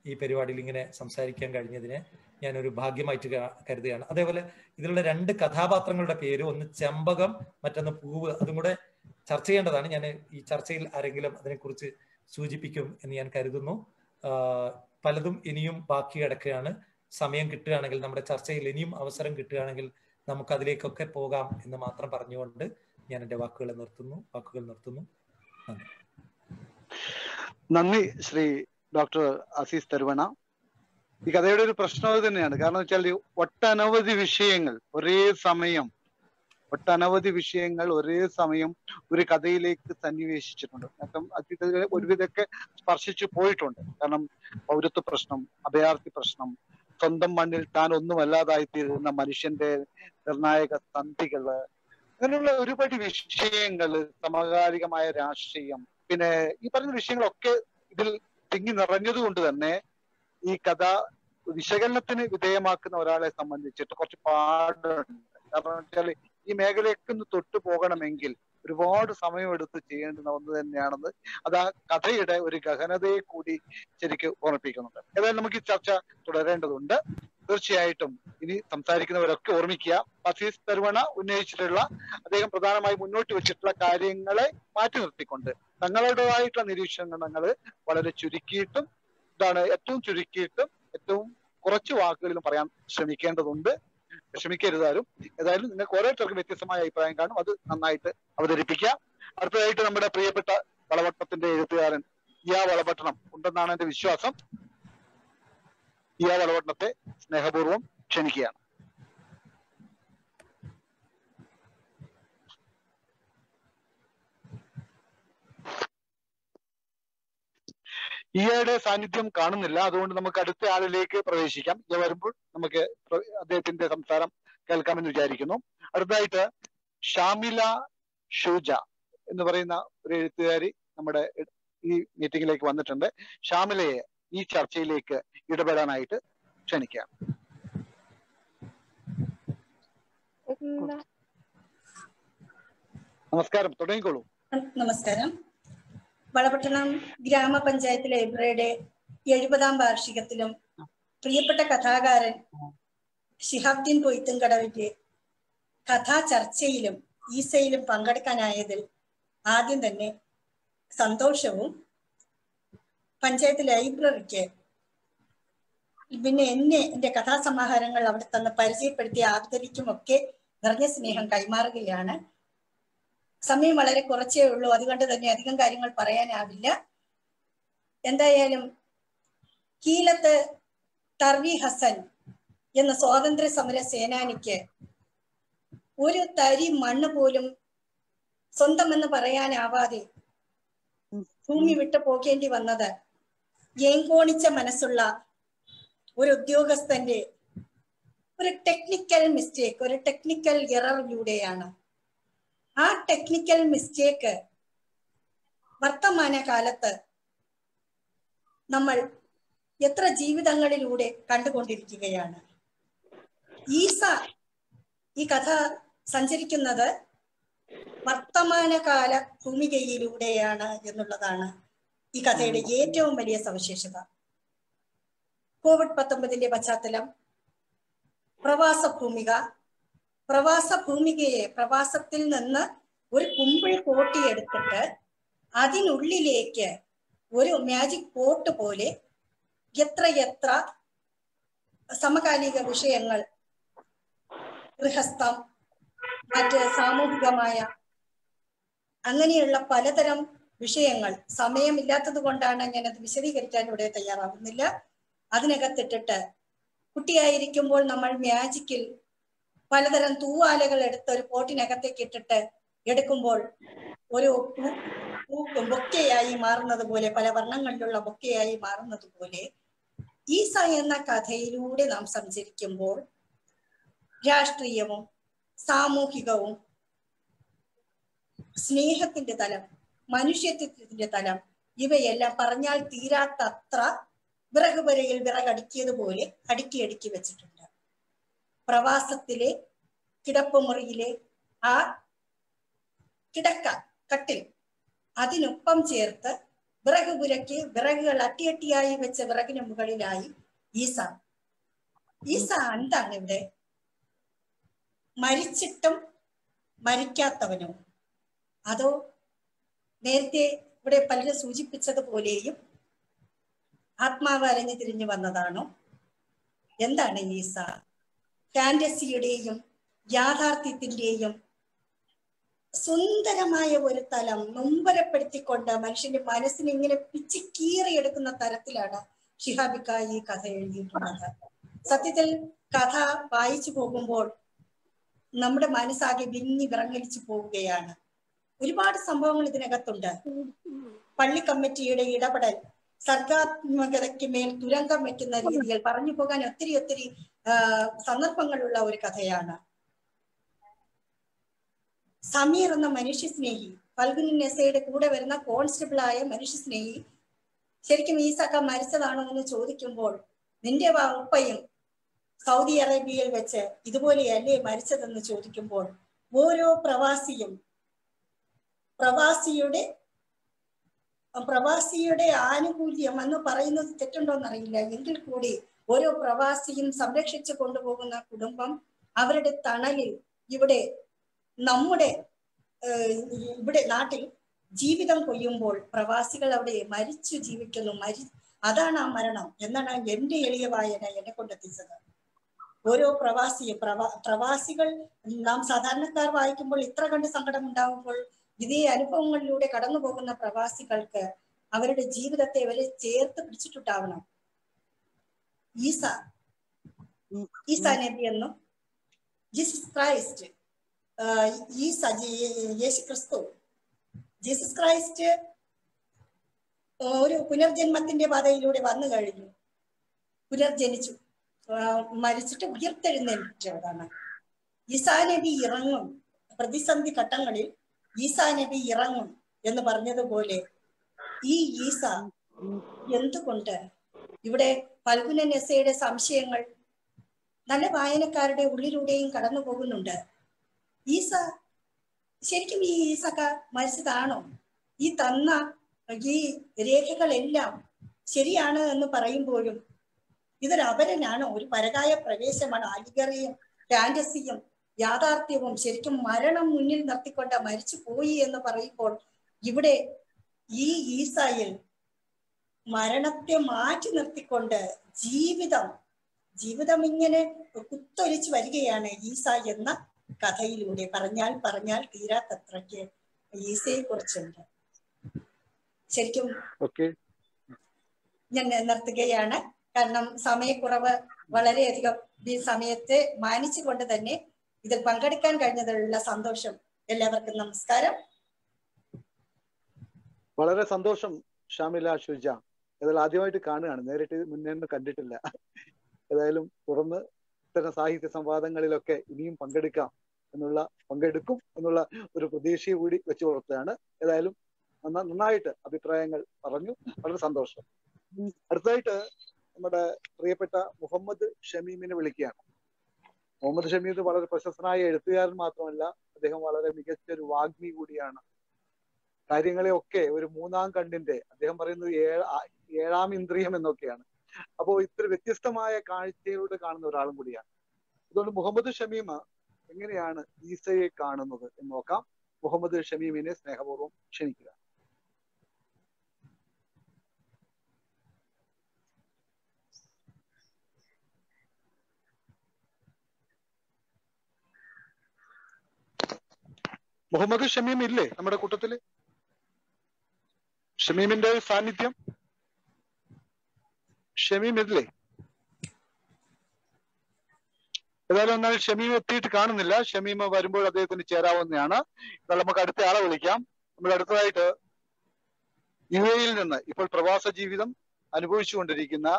ഈ പരിപാടിയിൽ ഇങ്ങനെ സംസാരിക്കാൻ കഴിഞ്ഞതിനെ ഞാനൊരു ഭാഗ്യമായിട്ട് കരുതുകയാണ്. അതേപോലെ ഇതിലുള്ള 2 കഥാപാത്രങ്ങളുടെ പേര്, ഒന്ന് ചെമ്പകം, മറ്റൊന്ന് പൂവ്, അതും കൂടെ ചർച്ച ചെയ്യേണ്ടതാണ്. ഞാൻ ഈ ചർച്ചയിൽ ആരെങ്കിലും അതിനെക്കുറിച്ച് സൂചിപ്പിക്കും എന്ന് ഞാൻ കരുതുന്നു. പലതും ഇനിയും ബാക്കി കിടക്കുകയാണ്. സമയം കിട്ടുകയാണെങ്കിൽ, നമ്മുടെ ചർച്ചയിൽ ഇനിയും അവസരം കിട്ടുകയാണെങ്കിൽ നമുക്ക് അതിലേക്കൊക്കെ പോകാം എന്ന് മാത്രം പറഞ്ഞുകൊണ്ട് ഞാൻ എൻ്റെ വാക്കുകൾ നിർത്തുന്നു. നന്ദി ശ്രീ ഡോക്ടർ അസീസ് തരുവണ. ഈ കഥയുടെ ഒരു പ്രശ്നം അത് തന്നെയാണ്. കാരണം വെച്ചാൽ ഒട്ടനവധി വിഷയങ്ങൾ ഒരേ സമയം ഒരു കഥയിലേക്ക് സന്നിവേശിച്ചിട്ടുണ്ട്. കാരണം ഒരുവിധമൊക്കെ സ്പർശിച്ചു പോയിട്ടുണ്ട്. കാരണം പൗരത്വ പ്രശ്നം, അഭയാർത്ഥി പ്രശ്നം, സ്വന്തം മണ്ണിൽ താൻ ഒന്നുമല്ലാതായിത്തീരുന്ന മനുഷ്യന്റെ നിർണായക സന്ധികള്, അങ്ങനെയുള്ള ഒരുപാട് വിഷയങ്ങള്, സമകാലികമായ രാഷ്ട്രീയം, പിന്നെ ഈ പറഞ്ഞ വിഷയങ്ങളൊക്കെ ഇതിൽ തിങ്ങി നിറഞ്ഞത് കൊണ്ട് തന്നെ ഈ കഥ വിശകലനത്തിന് വിധേയമാക്കുന്ന ഒരാളെ സംബന്ധിച്ചിട്ട് കുറച്ച് പാടുണ്ട്. കാരണം വെച്ചാൽ ഈ മേഖലയൊക്കെ ഒന്ന് തൊട്ടു പോകണമെങ്കിൽ ഒരുപാട് സമയമെടുത്ത് ചെയ്യേണ്ടുന്ന ഒന്ന് തന്നെയാണെന്ന് അത് ആ കഥയുടെ ഒരു ഗഹനതയെ കൂടി ശരിക്കും ഓർമ്മിപ്പിക്കുന്നുണ്ട്. ഏതായാലും നമുക്ക് ഈ ചർച്ച തുടരേണ്ടതുണ്ട്. തീർച്ചയായിട്ടും ഇനി സംസാരിക്കുന്നവരൊക്കെ ഓർമ്മിക്കുക, അസീസ് തരുവണ ഉന്നയിച്ചിട്ടുള്ള അദ്ദേഹം പ്രധാനമായി മുന്നോട്ട് വെച്ചിട്ടുള്ള കാര്യങ്ങളെ മാറ്റി നിർത്തിക്കൊണ്ട് തങ്ങളുടേതായിട്ടുള്ള നിരീക്ഷണങ്ങൾ വളരെ ചുരുക്കിയിട്ടും ഏറ്റവും ചുരുക്കിയിട്ടും ഏറ്റവും കുറച്ച് വാക്കുകളിലും പറയാൻ ശ്രമിക്കേണ്ടതുണ്ട്. ശ്രമിക്കരുതാരും. ഏതായാലും നിങ്ങൾക്ക് ഓരോരുത്തർക്കും വ്യത്യസ്തമായ അഭിപ്രായം കാണും, അത് നന്നായിട്ട് അവതരിപ്പിക്കുക. അടുത്തതായിട്ട് നമ്മുടെ പ്രിയപ്പെട്ട വളപട്ടണത്തിന്റെ എഴുത്തുകാരൻ ഇയാ വളപട്ടണം ഉണ്ടെന്നാണ് എന്റെ വിശ്വാസം. ഇയാ വളപട്ടണത്തെ സ്നേഹപൂർവ്വം ക്ഷണിക്കുകയാണ്. ഇയാളുടെ സാന്നിധ്യം കാണുന്നില്ല, അതുകൊണ്ട് നമുക്ക് അടുത്ത ആളിലേക്ക് പ്രവേശിക്കാം. ഇയ വരുമ്പോൾ നമുക്ക് അദ്ദേഹത്തിന്റെ സംസാരം കേൾക്കാമെന്ന് വിചാരിക്കുന്നു. അടുത്തതായിട്ട് ഷാമില ഷൂജ എന്ന് പറയുന്ന ഒരു എഴുത്തുകാരി നമ്മുടെ ഈ മീറ്റിംഗിലേക്ക് വന്നിട്ടുണ്ട്. ഷാമിലയെ ഈ ചർച്ചയിലേക്ക് ഇടപെടാനായിട്ട് ക്ഷണിക്കാം. നമസ്കാരം, തുടങ്ങിക്കോളൂ. നമസ്കാരം. വളപട്ടണം ഗ്രാമപഞ്ചായത്ത് ലൈബ്രറിയുടെ 70-ാം വാർഷികത്തിലും പ്രിയപ്പെട്ട കഥാകാരൻ ശിഹാബുദ്ദീൻ പൊയ്ത്തുംകടവിന്റെ കഥാ ചർച്ചയിലും ഈസയിലും പങ്കെടുക്കാനായതിൽ ആദ്യം തന്നെ സന്തോഷവും, പഞ്ചായത്ത് ലൈബ്രറിക്ക് പിന്നെ എന്റെ കഥാസമാഹാരങ്ങൾ അവിടെ തന്നെ പരിചയപ്പെടുത്തി ആദരിക്കുമൊക്കെ നിറഞ്ഞ സ്നേഹം കൈമാറുകയാണ്. സമയം വളരെ കുറച്ചേ ഉള്ളൂ, അതുകൊണ്ട് തന്നെ അധികം കാര്യങ്ങൾ പറയാനാവില്ല. എന്തായാലും കീലത്ത് തർവി ഹസൻ എന്ന സ്വാതന്ത്ര്യ സമര സേനാനിക്ക് ഒരു തരി മണ്ണ് പോലും സ്വന്തമെന്ന് പറയാനാവാതെ ഭൂമി വിട്ടു പോകേണ്ടി വന്നത് ഏങ്കോണിച്ച മനസ്സുള്ള ഒരു ഉദ്യോഗസ്ഥന്റെ ഒരു ടെക്നിക്കൽ മിസ്റ്റേക്ക്, ഒരു ടെക്നിക്കൽ എററിലൂടെയാണ്. ആ ടെക്നിക്കൽ മിസ്റ്റേക്ക് വർത്തമാന കാലത്ത് നമ്മൾ എത്ര ജീവിതങ്ങളിലൂടെ കണ്ടുകൊണ്ടിരിക്കുകയാണ്. ഈ കഥ സഞ്ചരിക്കുന്നത് വർത്തമാനകാല ഭൂമികയിലൂടെയാണ് എന്നുള്ളതാണ് ഈ കഥയുടെ ഏറ്റവും വലിയ സവിശേഷത. COVID-19 പശ്ചാത്തലം, പ്രവാസഭൂമികയെ പ്രവാസത്തിൽ നിന്ന് ഒരു കുമ്പിൾ കോട്ടിയെടുത്തിട്ട് അതിനുള്ളിലേക്ക് ഒരു മാജിക് പോട്ട് പോലെ എത്രയെത്ര സമകാലിക വിഷയങ്ങൾ, ഗൃഹസ്ഥം, മറ്റ് സാമൂഹികമായ അങ്ങനെയുള്ള പലതരം വിഷയങ്ങൾ, സമയമില്ലാത്തത് കൊണ്ടാണ് ഞാനത് വിശദീകരിക്കാൻ ഇവിടെ തയ്യാറാവുന്നില്ല, അതിനകത്തിട്ടിട്ട് കുട്ടിയായിരിക്കുമ്പോൾ നമ്മൾ മാജിക്കിൽ പലതരം തൂവാലകൾ എടുത്ത് ഒരു പോട്ടിനകത്തേക്ക് ഇട്ടിട്ട് എടുക്കുമ്പോൾ ഒരു ബൊക്കയായി മാറുന്നത് പോലെ, പല വർണ്ണങ്ങളിലുള്ള ബൊക്കയായി മാറുന്നത് പോലെ ഈസ എന്ന കഥയിലൂടെ നാം സഞ്ചരിക്കുമ്പോൾ രാഷ്ട്രീയവും സാമൂഹികവും സ്നേഹത്തിന്റെ തലം, മനുഷ്യത്വത്തിന്റെ തലം, ഇവയെല്ലാം പറഞ്ഞാൽ തീരാത്തത്ര വിറകുപരയിൽ വിറകടുക്കിയതുപോലെ അടുക്കി വെച്ചിട്ടുണ്ട്. പ്രവാസത്തിലെ കിടപ്പുമുറിയിലെ ആ കട്ടിൽ അതിനൊപ്പം ചേർത്ത് വിറകുപുരയ്ക്ക് വിറകുകൾ അട്ടിയട്ടിയായി വെച്ച വിറകിന് മുകളിലായി ഈസ എന്താണ് ഇവിടെ? മരിച്ചിട്ടും മരിക്കാത്തവനോ? അതോ നേരത്തെ ഇവിടെ പലരും സൂചിപ്പിച്ചതുപോലെയും ആത്മാവ് അരഞ്ഞു തിരിഞ്ഞു വന്നതാണോ? എന്താണ് ഈസ? ഫാന്റസിയുടെയും യാഥാർത്ഥ്യത്തിന്റെയും സുന്ദരമായ ഒരു തലം നൊമ്പരപ്പെടുത്തിക്കൊണ്ട് മനുഷ്യന്റെ മനസ്സിനെ ഇങ്ങനെ പിച്ചി കീറിയെടുക്കുന്ന തരത്തിലാണ് ഷിഹാബിക്ക ഈ കഥ എഴുതിയിട്ടുള്ളത്. സത്യത്തിൽ കഥ വായിച്ചു പോകുമ്പോൾ നമ്മുടെ മനസ്സാകെ വിങ്ങി വിറങ്ങലിച്ചു പോവുകയാണ്. ഒരുപാട് സംഭവങ്ങൾ ഇതിനകത്തുണ്ട്. പള്ളി കമ്മിറ്റിയുടെ ഇടപെടൽ, സർഗാത്മകതയ്ക്ക് മേൽ തുരങ്കം വെക്കുന്ന രീതിയിൽ പറഞ്ഞു പോകാൻ ഒത്തിരി സന്ദർഭങ്ങളുള്ള ഒരു കഥയാണ്. സമീർ എന്ന മനുഷ്യസ്നേഹി, ഫൽഗുനി നെസയുടെ കൂടെ വരുന്ന കോൺസ്റ്റബിളായ മനുഷ്യസ്നേഹി ശരിക്കും ഈസക്ക മരിച്ചതാണോ എന്ന് ചോദിക്കുമ്പോൾ നിന്റെ ഉപ്പയും സൗദി അറേബ്യയിൽ വെച്ച് ഇതുപോലെയല്ലേ മരിച്ചതെന്ന് ചോദിക്കുമ്പോൾ ഓരോ പ്രവാസിയും പ്രവാസിയുടെ ആനുകൂല്യം എന്ന് പറയുന്നത് തെറ്റുണ്ടോന്നറിയില്ല. എങ്കിൽ കൂടി ഓരോ പ്രവാസിയും സംരക്ഷിച്ചു കൊണ്ടുപോകുന്ന കുടുംബം അവരുടെ തണലിൽ ഇവിടെ നാട്ടിൽ ജീവിതം കൊയ്യുമ്പോൾ പ്രവാസികൾ അവിടെ മരിച്ചു ജീവിക്കുന്നു. അതാണ് ആ മരണം എന്നാണ് എന്റെ എളിയ വായന എന്നെ കൊണ്ടെത്തിച്ചത്. ഓരോ പ്രവാസികൾ നാം സാധാരണക്കാർ വായിക്കുമ്പോൾ ഇത്ര കണ്ട് സങ്കടം ഉണ്ടാകുമ്പോൾ ഇതേ അനുഭവങ്ങളിലൂടെ കടന്നു പോകുന്ന പ്രവാസികൾക്ക് അവരുടെ ജീവിതത്തെ അവരെ ചേർത്ത് പിടിച്ചിട്ടുണ്ടാവണം. ഈസാ നബി എന്നും ജീസസ് ക്രൈസ്റ്റ് ജീസസ് ക്രൈസ്റ്റ് ഒരു പുനർജന്മത്തിന്റെ പാതയിലൂടെ വന്നു കഴിഞ്ഞു, പുനർജനിച്ചു, മരിച്ചിട്ട് ഉയർത്തെഴുന്നേറ്റതാണ്. ഈസാ നബി ഇറങ്ങും, പ്രതിസന്ധി ഘട്ടങ്ങളിൽ ഈസാ നബി ഇറങ്ങും എന്ന് പറഞ്ഞതുപോലെ ഈ ഈസ എന്തുകൊണ്ട് ഇവിടെ ഫൽഗുന നെസയുടെ സംശയങ്ങൾ നല്ല വായനക്കാരുടെ ഉള്ളിലൂടെയും കടന്നു പോകുന്നുണ്ട്. ഈസ ശരിക്കും ഈ ഈസക്ക മരിച്ചതാണോ? ഈ തന്ന ഈ രേഖകളെല്ലാം ശരിയാണ് എന്ന് പറയുമ്പോഴും ഇതൊരു അപരനാണോ? ഒരു പരകായ പ്രവേശമാണ്. ആലിഗറിയും ഫാന്റസിയും യാഥാർത്ഥ്യവും ശരിക്കും മരണം മുന്നിൽ നിർത്തിക്കൊണ്ട് മരിച്ചു പോയി എന്ന് പറയുമ്പോൾ ഇവിടെ ഈ ഈസായിൽ മരണത്തെ മാറ്റി നിർത്തിക്കൊണ്ട് ജീവിതം ഇങ്ങനെ കുത്തൊലിച്ചു വരികയാണ് ഈസ എന്ന കഥയിലൂടെ. പറഞ്ഞാൽ തീരാത്തത്രയ്ക്ക് ഈസയെ കുറിച്ചുണ്ട്. ശരിക്കും ഞാൻ നിർത്തുകയാണ്, കാരണം സമയക്കുറവ് വളരെയധികം. ഈ സമയത്തെ മാനിച്ചുകൊണ്ട് തന്നെ ഇതിൽ പങ്കെടുക്കാൻ കഴിഞ്ഞതിലുള്ള സന്തോഷം. എല്ലാവർക്കും നമസ്കാരം. വളരെ സന്തോഷം ഷാമില ഷുജ. ഏതായാലും ആദ്യമായിട്ട് കാണുകയാണ്, നേരിട്ട് മുന്നേ കണ്ടിട്ടില്ല. ഏതായാലും തുടർന്ന് ഇത്തരം സാഹിത്യ സംവാദങ്ങളിലൊക്കെ ഇനിയും പങ്കെടുക്കും എന്നുള്ള ഒരു പ്രതീക്ഷയെ കൂടി വെച്ചു പുറത്താണ്. ഏതായാലും നന്നായിട്ട് അഭിപ്രായങ്ങൾ പറഞ്ഞു, വളരെ സന്തോഷം. അടുത്തതായിട്ട് നമ്മുടെ പ്രിയപ്പെട്ട മുഹമ്മദ് ഷമീമിനെ വിളിക്കുകയാണ്. മുഹമ്മദ് ഷമീം വളരെ പ്രശസ്തനായ എഴുത്തുകാരൻ മാത്രമല്ല, അദ്ദേഹം വളരെ മികച്ച ഒരു വാഗ്മി കൂടിയാണ്. കാര്യങ്ങളെയൊക്കെ ഒരു മൂന്നാം കണ്ണിന്റെ, അദ്ദേഹം പറയുന്നത് ഏഴാം ഇന്ദ്രിയം എന്നൊക്കെയാണ്. അപ്പോൾ ഇത്ര വ്യത്യസ്തമായ കാഴ്ചയിലൂടെ കാണുന്ന ഒരാളും കൂടിയാണ്. അതുകൊണ്ട് മുഹമ്മദ് ഷമീം എങ്ങനെയാണ് ഈസയെ കാണുന്നത് എന്ന് നോക്കാം. മുഹമ്മദ് ഷമീമിനെ സ്നേഹപൂർവ്വം ക്ഷണിക്കുക. മുഹമ്മദ് ഷമീം ഇല്ലേ നമ്മുടെ കൂട്ടത്തില്? ഷമീമിന്റെ സാന്നിധ്യം, ഷമീം ഇല്ലേ? ഏതായാലും എന്നാൽ ഷമീം എത്തിയിട്ട് കാണുന്നില്ല. ഷമീം വരുമ്പോൾ അദ്ദേഹത്തിന് ചേരാവുന്നതാണ്. എന്നാൽ നമുക്ക് അടുത്ത ആളെ വിളിക്കാം. നമ്മൾ അടുത്തതായിട്ട് യുഎഇയിൽ നിന്ന് ഇപ്പോൾ പ്രവാസ ജീവിതം അനുഭവിച്ചുകൊണ്ടിരിക്കുന്ന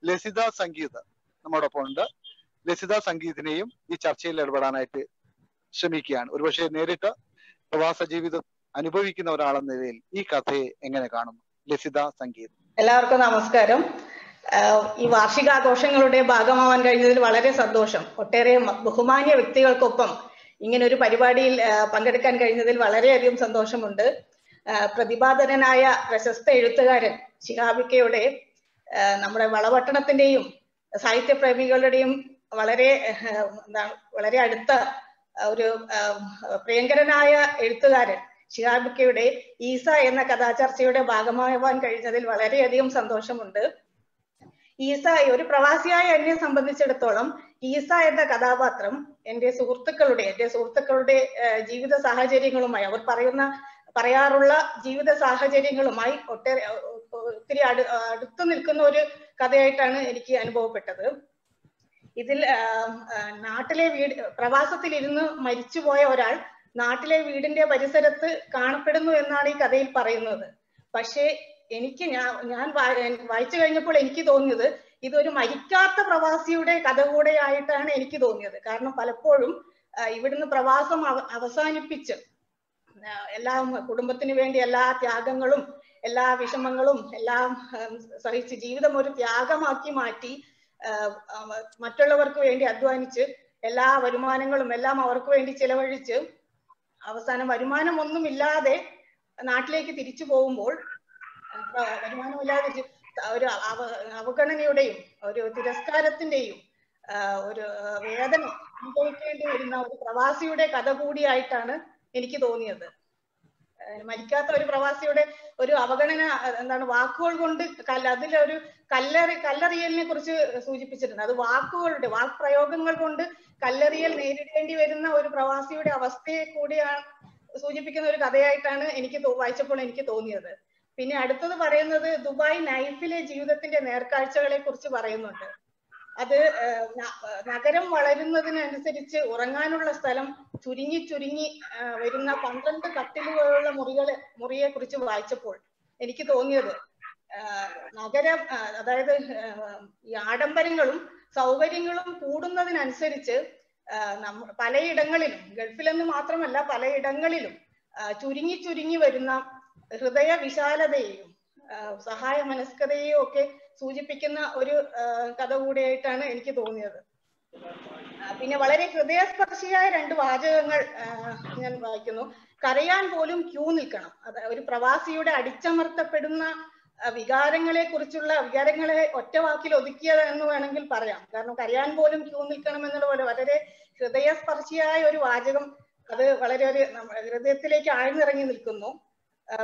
ലസിത സംഗീത് നമ്മോടൊപ്പം ഉണ്ട്. ലസിത സംഗീതിനെയും ഈ ചർച്ചയിൽ ഇടപെടാനായിട്ട് ശ്രമിക്കുകയാണ്. ഒരുപക്ഷെ നേരിട്ട് പ്രവാസ ജീവിതം അനുഭവിക്കുന്ന ഒരാളെന്ന നിലയിൽ ഈ കഥയെ എങ്ങനെ കാണുന്നു ലസിത സംഗീത്? എല്ലാവർക്കും നമസ്കാരം. ഈ വാർഷികാഘോഷങ്ങളുടെ ഭാഗമാവാൻ കഴിഞ്ഞതിൽ വളരെ സന്തോഷം. ഒട്ടേറെ ബഹുമാന്യ വ്യക്തികൾക്കൊപ്പം ഇങ്ങനെ ഒരു പരിപാടിയിൽ പങ്കെടുക്കാൻ കഴിഞ്ഞതിൽ വളരെയധികം സന്തോഷമുണ്ട്. പ്രതിഭാധനനായ പ്രശസ്ത എഴുത്തുകാരൻ ശിഹാബിക്കയുടെ നമ്മുടെ വളപട്ടണത്തിന്റെയും സാഹിത്യപ്രേമികളുടെയും വളരെ അടുത്ത ഒരു പ്രിയങ്കരനായ എഴുത്തുകാരൻ ശിഹാബിക്കയുടെ ഈസ എന്ന കഥാചർച്ചയുടെ ഭാഗമാവാൻ കഴിഞ്ഞതിൽ വളരെയധികം സന്തോഷമുണ്ട്. ഈസ ഒരു പ്രവാസിയായ എന്നെ സംബന്ധിച്ചിടത്തോളം ഈസ എന്ന കഥാപാത്രം എന്റെ സുഹൃത്തുക്കളുടെ ജീവിത സാഹചര്യങ്ങളുമായി, അവർ പറയാറുള്ള ജീവിത സാഹചര്യങ്ങളുമായി ഒത്തിരി അടുത്തു നിൽക്കുന്ന ഒരു കഥയായിട്ടാണ് എനിക്ക് അനുഭവപ്പെട്ടത്. ഇതിൽ പ്രവാസത്തിലിരുന്ന് മരിച്ചുപോയ ഒരാൾ നാട്ടിലെ വീടിന്റെ പരിസരത്ത് കാണപ്പെടുന്നു എന്നാണ് ഈ കഥയിൽ പറയുന്നത്. പക്ഷേ ഞാൻ വായിച്ചു കഴിഞ്ഞപ്പോൾ എനിക്ക് തോന്നിയത് ഇതൊരു മരിക്കാത്ത പ്രവാസിയുടെ കഥ കൂടെ ആയിട്ടാണ് എനിക്ക് തോന്നിയത്. കാരണം പലപ്പോഴും ഇവിടുന്ന് പ്രവാസം അവസാനിപ്പിച്ച് എല്ലാം കുടുംബത്തിന് വേണ്ടി എല്ലാ ത്യാഗങ്ങളും എല്ലാ വിഷമങ്ങളും എല്ലാം സഹിച്ച് ജീവിതം ഒരു ത്യാഗമാക്കി മാറ്റി മറ്റുള്ളവർക്ക് വേണ്ടി അധ്വാനിച്ച് എല്ലാ വരുമാനങ്ങളും എല്ലാം അവർക്ക് വേണ്ടി ചിലവഴിച്ച് അവസാനം വരുമാനമൊന്നുമില്ലാതെ നാട്ടിലേക്ക് തിരിച്ചു പോകുമ്പോൾ വരുമാനമില്ലാതെ ഒരു അവഗണനയുടെയും ഒരു തിരസ്കാരത്തിന്റെയും ഒരു വേദന അനുഭവിക്കേണ്ടി വരുന്ന ഒരു പ്രവാസിയുടെ കഥ കൂടിയായിട്ടാണ് എനിക്ക് തോന്നിയത്. മരിക്കാത്ത ഒരു പ്രവാസിയുടെ ഒരു അവഗണന എന്താണ് വാക്കുകൾ കൊണ്ട് അതിലൊരു കല്ലെറിയലിനെ കുറിച്ച് സൂചിപ്പിച്ചിട്ടുണ്ട്. അത് വാക്പ്രയോഗങ്ങൾ കൊണ്ട് കല്ലെറിയൽ നേരിടേണ്ടി വരുന്ന ഒരു പ്രവാസിയുടെ അവസ്ഥയെ കൂടിയാണ് സൂചിപ്പിക്കുന്ന ഒരു കഥയായിട്ടാണ് എനിക്ക് വായിച്ചപ്പോൾ എനിക്ക് തോന്നിയത്. പിന്നെ അടുത്തത് പറയുന്നത് ദുബായ് നൈഫിലെ ജീവിതത്തിന്റെ നേർക്കാഴ്ചകളെ കുറിച്ച് പറയുന്നുണ്ട്. അത് നഗരം വളരുന്നതിനനുസരിച്ച് ഉറങ്ങാനുള്ള സ്ഥലം ചുരുങ്ങി വരുന്ന 12 കട്ടിലുകളുള്ള മുറിയെ കുറിച്ച് വായിച്ചപ്പോൾ എനിക്ക് തോന്നിയത് നഗരം അതായത് ഈ ആഡംബരങ്ങളും സൗകര്യങ്ങളും കൂടുന്നതിനനുസരിച്ച് പലയിടങ്ങളിലും ഗൾഫിലെന്ന് മാത്രമല്ല പലയിടങ്ങളിലും ചുരുങ്ങി വരുന്ന ഹൃദയ വിശാലതയെയും സഹായ മനസ്കതയെയും ഒക്കെ സൂചിപ്പിക്കുന്ന ഒരു കഥ കൂടിയായിട്ടാണ് എനിക്ക് തോന്നിയത്. പിന്നെ വളരെ ഹൃദയസ്പർശിയായ 2 വാചകങ്ങൾ ഞാൻ വായിക്കുന്നു. കരയാൻ പോലും ക്യൂ നിൽക്കണം. അത് ഒരു പ്രവാസിയുടെ അടിച്ചമർത്തപ്പെടുന്ന വികാരങ്ങളെ ഒറ്റ വാക്കിൽ ഒതുക്കിയതെന്ന് വേണമെങ്കിൽ പറയാം. കാരണം കരയാൻ പോലും ക്യൂ നിൽക്കണം എന്നുള്ള പോലെ വളരെ ഹൃദയസ്പർശിയായ ഒരു വാചകം. അത് വളരെ ഒരു ഹൃദയത്തിലേക്ക് ആഴ്ന്നിറങ്ങി നിൽക്കുന്നു.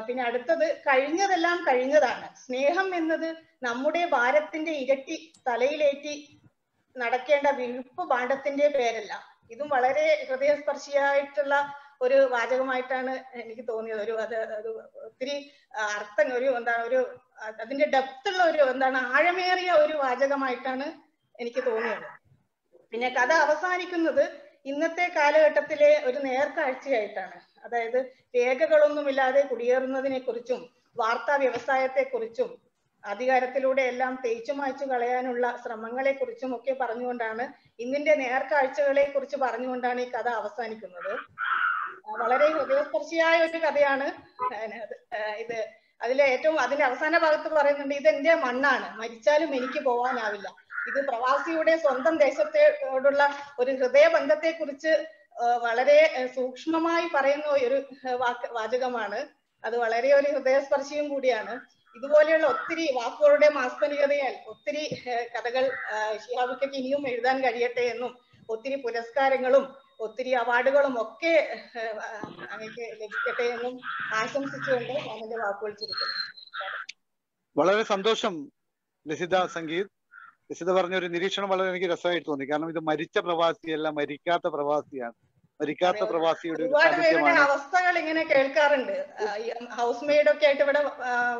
പിന്നെ അടുത്തത് കഴിഞ്ഞതെല്ലാം കഴിഞ്ഞതാണ്. സ്നേഹം എന്നത് നമ്മുടെ ഭാരത്തിന്റെ ഇരട്ടി തലയിലേറ്റി നടക്കേണ്ട വിഴുപ്പ് ഭാണ്ഡത്തിന്റെ പേരല്ല. ഇതും വളരെ ഹൃദയസ്പർശിയായിട്ടുള്ള ഒരു വാചകമായിട്ടാണ് എനിക്ക് തോന്നിയത്. അത് ഒത്തിരി അർത്ഥം അതിന്റെ ഡെപ്തുള്ള ആഴമേറിയ ഒരു വാചകമായിട്ടാണ് എനിക്ക് തോന്നിയത്. പിന്നെ കഥ അവസാനിക്കുന്നത് ഇന്നത്തെ കാലഘട്ടത്തിലെ ഒരു നേർക്കാഴ്ചയായിട്ടാണ്. അതായത് രേഖകളൊന്നുമില്ലാതെ കുടിയേറുന്നതിനെ കുറിച്ചും വാർത്താ വ്യവസായത്തെ കുറിച്ചും അധികാരത്തിലൂടെ എല്ലാം തേച്ചു മായ്ച്ചു കളയാനുള്ള ശ്രമങ്ങളെ കുറിച്ചും ഒക്കെ പറഞ്ഞുകൊണ്ടാണ് ഇന്നിന്റെ നേർക്കാഴ്ചകളെ കുറിച്ച് പറഞ്ഞുകൊണ്ടാണ് ഈ കഥ അവസാനിക്കുന്നത്. വളരെ ഹൃദയസ്പർശിയായ ഒരു കഥയാണ് ഇത്. അതിന്റെ അവസാന ഭാഗത്ത് പറയുന്നുണ്ട്, ഇതെന്റെ മണ്ണാണ്, മരിച്ചാലും എനിക്ക് പോവാനാവില്ല. ഇത് പ്രവാസിയുടെ സ്വന്തം ദേശത്തോടുള്ള ഒരു ഹൃദയബന്ധത്തെ കുറിച്ച് വളരെ സൂക്ഷ്മമായി പറയുന്ന ഒരു വാചകമാണ്. അത് വളരെ ഒരു ഹൃദയസ്പർശിയും കൂടിയാണ്. ഇതുപോലെയുള്ള ഒത്തിരി വാക്കുകളുടെ മാസ്മരികതയാൽ ഒത്തിരി കഥകൾ ശിഹാബിക്കയ്ക്ക് ഇനിയും എഴുതാൻ കഴിയട്ടെ എന്നും ഒത്തിരി പുരസ്കാരങ്ങളും ഒത്തിരി അവാർഡുകളും ഒക്കെ അങ്ങേക്ക് ലഭിക്കട്ടെ എന്നും ആശംസിച്ചുകൊണ്ട് ഞാൻ എന്റെ വാക്കുകൾ ചുരുക്കുന്നു. വളരെ സന്തോഷം ലസിത സംഗീത്. ലസിത പറഞ്ഞ ഒരു നിരീക്ഷണം വളരെ എനിക്ക് രസമായിട്ട് തോന്നി. കാരണം ഇത് മരിച്ച പ്രവാസിയല്ല, മരിക്കാത്ത പ്രവാസിയാണ്. മരിക്കാത്ത പ്രവാസിയുടെ ഒരുപാട് പേരുടെ അവസ്ഥകൾ ഇങ്ങനെ കേൾക്കാറുണ്ട്. ഹൗസ് മെയ്ഡ് ഒക്കെ ആയിട്ട് ഇവിടെ